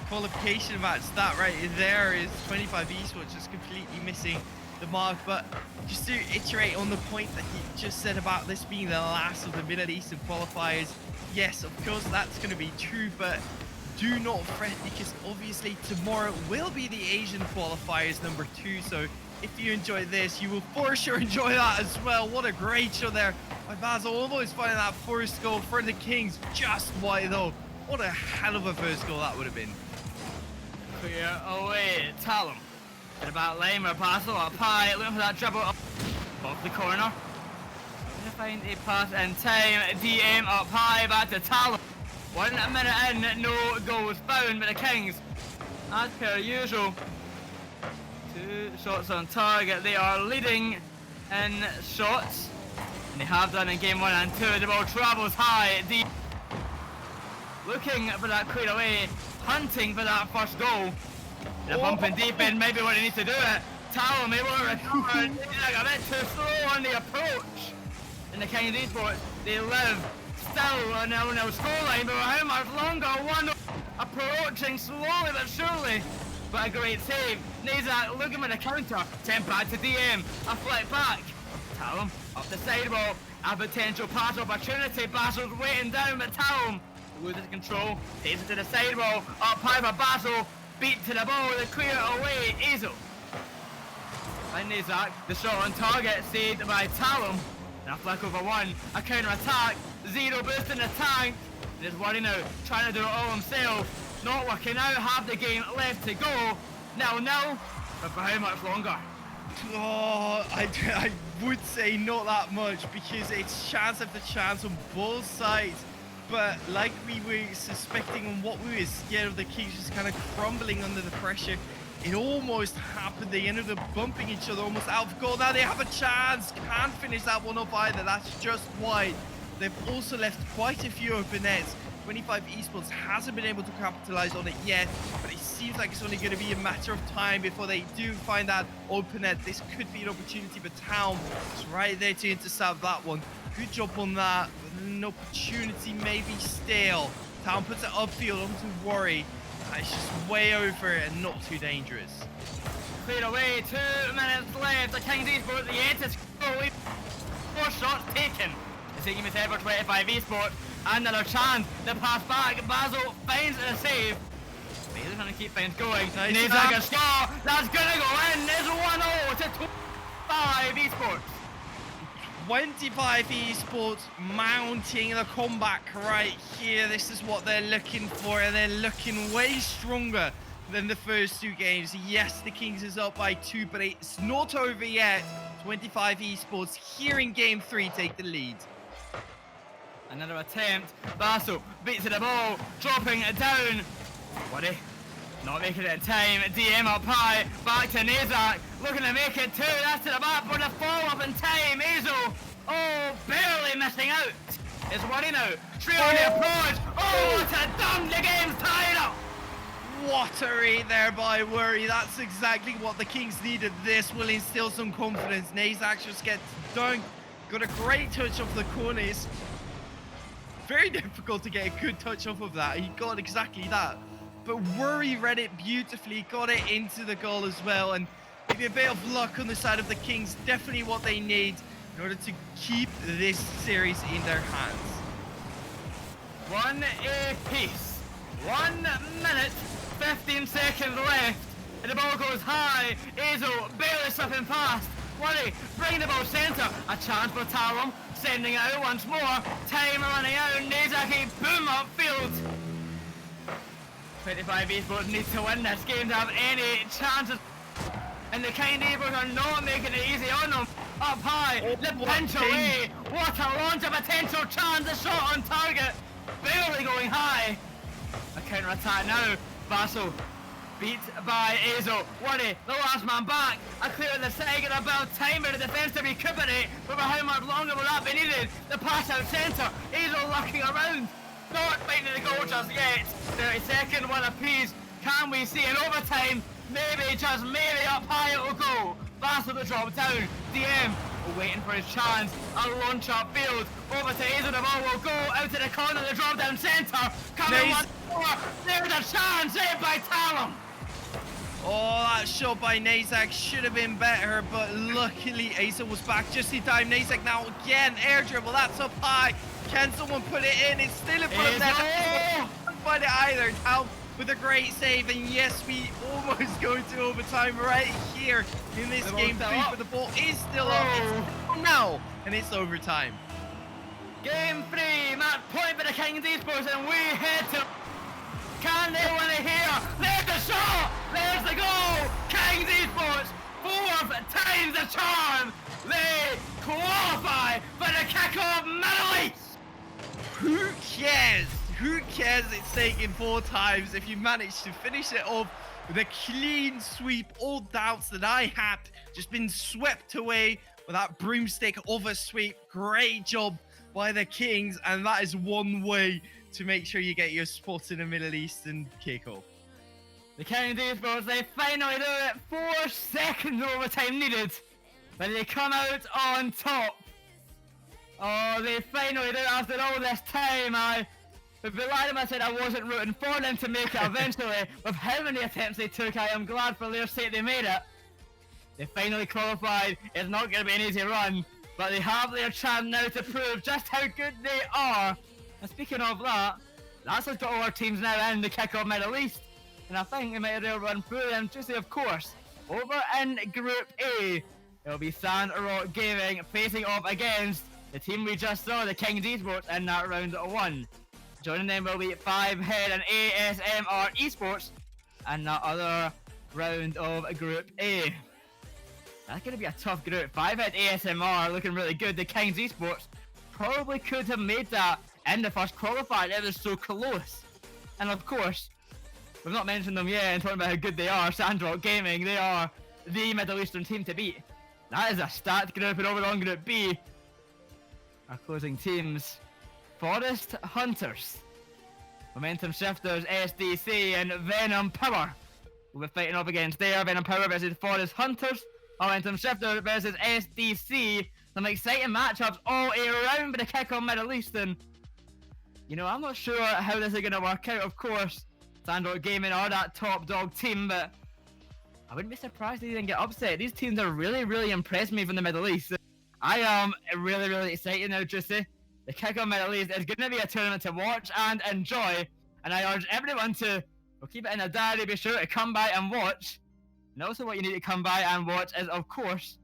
qualification match. That right there is 25 Esports just completely missing the mark. But just to iterate on the point that he just said about this being the last of the Middle Eastern qualifiers, yes, of course that's going to be true, but do not fret, because obviously tomorrow will be the Asian qualifiers number 2. So if you enjoyed this, you will for sure enjoy that as well. What a great show there by Basil, almost finding that first goal for the Kings. Just why though? What a hell of a first goal that would have been. Clear away, Talum. At about lane where Basil up high, looking for that dribble up off the corner. Gonna find a pass in time. DM up high, back to Talum. 1 minute in, no goals found, but the Kings, as per usual, 2 shots on target. They are leading in shots, and they have done in game 1 and 2. The ball travels high. looking for that clear away, hunting for that first goal. The bumping deep in, maybe what he needs to do it. Talon may want to recover. He's like a bit too slow on the approach. In the Kings Esports, they live still on the 0-0 scoreline, but how much longer? One approaching slowly but surely. But a great save. Nazak looking for the counter. Sent back to DM. A flick back. Talon up the sidewall. A potential pass opportunity. Basil's waiting down, but Talon loses control. Takes it to the sidewall. Up high for Basil. Beat to the ball. They clear it away. Azel. And Nazak, the shot on target, saved by Talon. And a flick over one. A counter attack. Zero boost in the tank. And is worrying out. Trying to do it all himself. Not working out, half the game left to go. 0-0, but for how much longer? Oh, I would say not that much because it's chance after chance on both sides. But like we were suspecting and what we were scared of, the Kings just kind of crumbling under the pressure. It almost happened. They ended up bumping each other almost out of goal. Now they have a chance. Can't finish that one up either. That's just wide. They've also left quite a few open nets. 25 Esports hasn't been able to capitalize on it yet, but it seems like it's only going to be a matter of time before they do find that open net. This could be an opportunity for Town. It's right there to intercept that one. Good job on that, but an opportunity maybe still. Town puts it upfield onto Worry. It's just way over and not too dangerous. Cleared away, 2 minutes left. The Kings Esports, the Entis goal. 4 shots taken. The taking with ever 25 Esports. Another chance, the pass back, Basil finds a save. He's going to keep things going. Needs like a score, that's going to go in. There's 1-0 to 25 Esports. 25 Esports mounting the comeback right here. This is what they're looking for, and they're looking way stronger than the first 2 games. Yes, the Kings is up by 2, but it's not over yet. 25 Esports here in game 3 take the lead. Another attempt. Basil beats the ball, dropping it down. Worry, not making it in time. DM up high, back to Nazak, looking to make it 2. That's to the back for the follow-up in time. Azel, oh, barely missing out. It's Worry now. Straight on the approach. Oh, what a dumb! The game's tied up. What a read there by Worry. That's exactly what the Kings needed. This will instill some confidence. Nazak just gets dunked. Got a great touch off the corners. Very difficult to get a good touch off of that. He got exactly that. But Worry read it beautifully, got it into the goal as well. And maybe a bit of luck on the side of the Kings. Definitely what they need in order to keep this series in their hands. 1 apiece. 1 minute, 15 seconds left. And the ball goes high. Azel barely slipping past. Worry, bringing the ball centre. A chance for Talon. Sending it out once more. Time running out. Nazaki, boom, upfield. 25 Esports needs to win this game to have any chances. And the Kind Eagles are not making it easy on them. Up high, the pinch away. What a launch, a potential chance. A shot on target. Barely going high. A counter attack now. Basil beat by Azel. Worry, the last man back. A clear at the second, about time for the defence to recuperate. But how much longer will that be needed? The pass out centre. Azel looking around. Not finding the goal just yet. 32nd, one apiece. Can we see an overtime? Maybe, just maybe up high it will go. Basil to drop down. DM waiting for his chance. A launch up field. Over to Azel, the ball will go out to the corner, the drop down centre. Coming once more. There's a chance saved by Talon. Oh, that shot by Nazak should have been better, but luckily Azel was back just in time. Nazak now again, air dribble, that's up high. Can someone put it in? It's still in front of them. Can't find it either. Now with a great save, and yes, we almost go to overtime right here in this game 3, but the ball is still up. It's now, and it's overtime. Game 3, match point for the Kings Esports, and we head to... Can they win it here? There's the shot! There's the goal! Kings Esports, 4th time's the charm! They qualify for the Kickoff Middle East! Who cares? Who cares it's taken 4 times if you manage to finish it off with a clean sweep? All doubts that I had just been swept away with that broomstick of a sweep. Great job by the Kings, and that is one way to make sure you get your spot in the Middle Eastern kickoff. The Kings Esports, they finally do it. 4 seconds overtime needed, but they come out on top. Oh, they finally do it after all this time. I lied to them, I said I wasn't rooting for them to make it eventually. With how many attempts they took, I am glad for their sake they made it. They finally qualified. It's not going to be an easy run, but they have their chance now to prove just how good they are. And speaking of that, that's what's got all our teams now in the Kickoff Middle East. And I think we might have to run through them to say, of course, over in Group A, it'll be Sandrock Gaming facing off against the team we just saw, the Kings Esports, in that round 1. Joining them will be 5head and ASMR Esports in that other round of Group A. That's going to be a tough group. 5head ASMR looking really good. The Kings Esports probably could have made that in the first qualifier. It was so close. And of course, we've not mentioned them yet and talking about how good they are. Sandrock Gaming, they are the Middle Eastern team to beat. That is a stacked group, and over on Group B, our closing teams: Forest Hunters, Momentum Shifters, SDC, and Venom Power will be fighting off against there. Venom Power versus Forest Hunters, Momentum Shifters versus SDC. Some exciting matchups all around for the Kickoff Middle East, and you know, I'm not sure how this is going to work out. Of course, Sandrock Gaming are that top dog team, but I wouldn't be surprised if they didn't get upset. These teams are really impressed me from the Middle East. I am really excited now, Juicy. The Kickoff Middle East is going to be a tournament to watch and enjoy, and I urge everyone to, we'll keep it in a diary, be sure to come by and watch. And also what you need to come by and watch is, of course,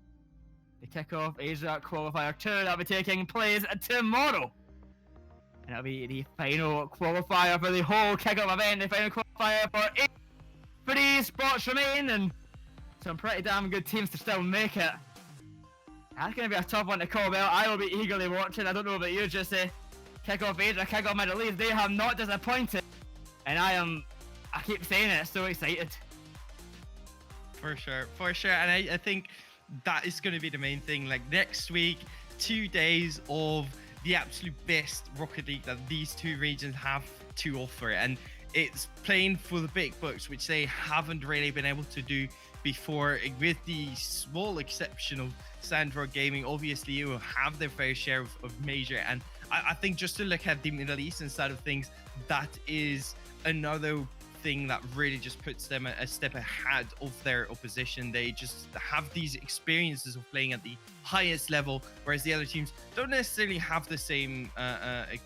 the Kickoff Asia Qualifier 2 that'll be taking place tomorrow. And it'll be the final qualifier for the whole Kickoff event, the final qualifier for 3 spots remain, and some pretty damn good teams to still make it. That's going to be a tough one to call out. I will be eagerly watching. I don't know about you, just Kickoff Asia, Kickoff Middle East, they have not disappointed. And I keep saying it, so excited. For sure. And I think that is going to be the main thing. Like, next week, 2 days of the absolute best Rocket League that these two regions have to offer. And it's playing for the big bucks, which they haven't really been able to do before, with the small exception of Sandrock Gaming. Obviously, you will have their fair share of major. And I think just to look at the Middle Eastern side of things, that is another thing that really just puts them a step ahead of their opposition. They just have these experiences of playing at the highest level, whereas the other teams don't necessarily have the same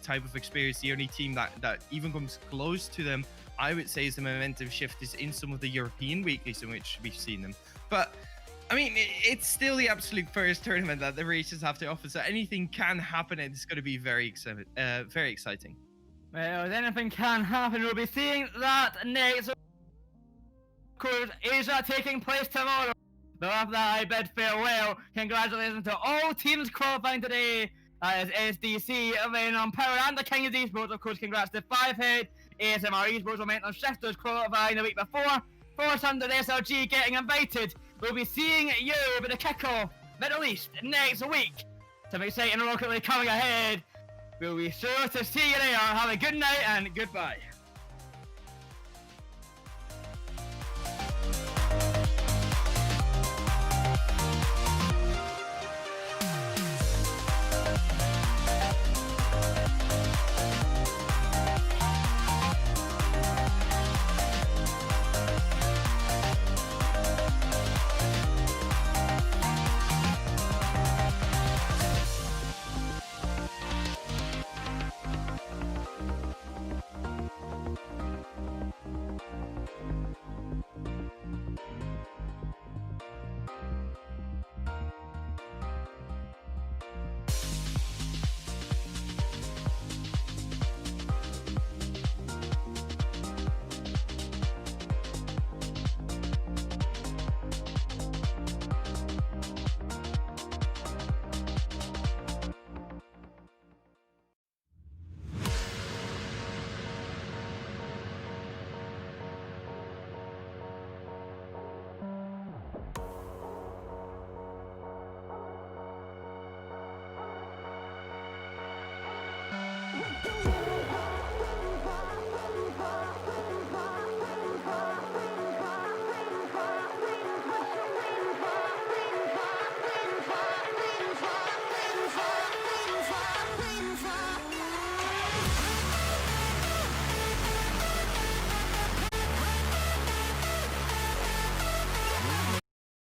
type of experience. The only team that even comes close to them, I would say, is the Momentum Shifters in some of the European weeklies in which we've seen them. But I mean, it's still the absolute first tournament that the regions have to offer, so anything can happen, and it's going to be very exciting. Well, anything can happen. We'll be seeing that next. Of course, Asia taking place tomorrow. But after that, I bid farewell. Congratulations to all teams qualifying today. That is SDC, Venom Power, and the Kings Esports. Of course, congrats to 5head, ASMR Esports, Momentum Shifters qualifying the week before. Force Under SRG getting invited. We'll be seeing you with the Kickoff Middle East next week. Some exciting Rocket League coming ahead. We'll be sure to see you there. Have a good night and goodbye.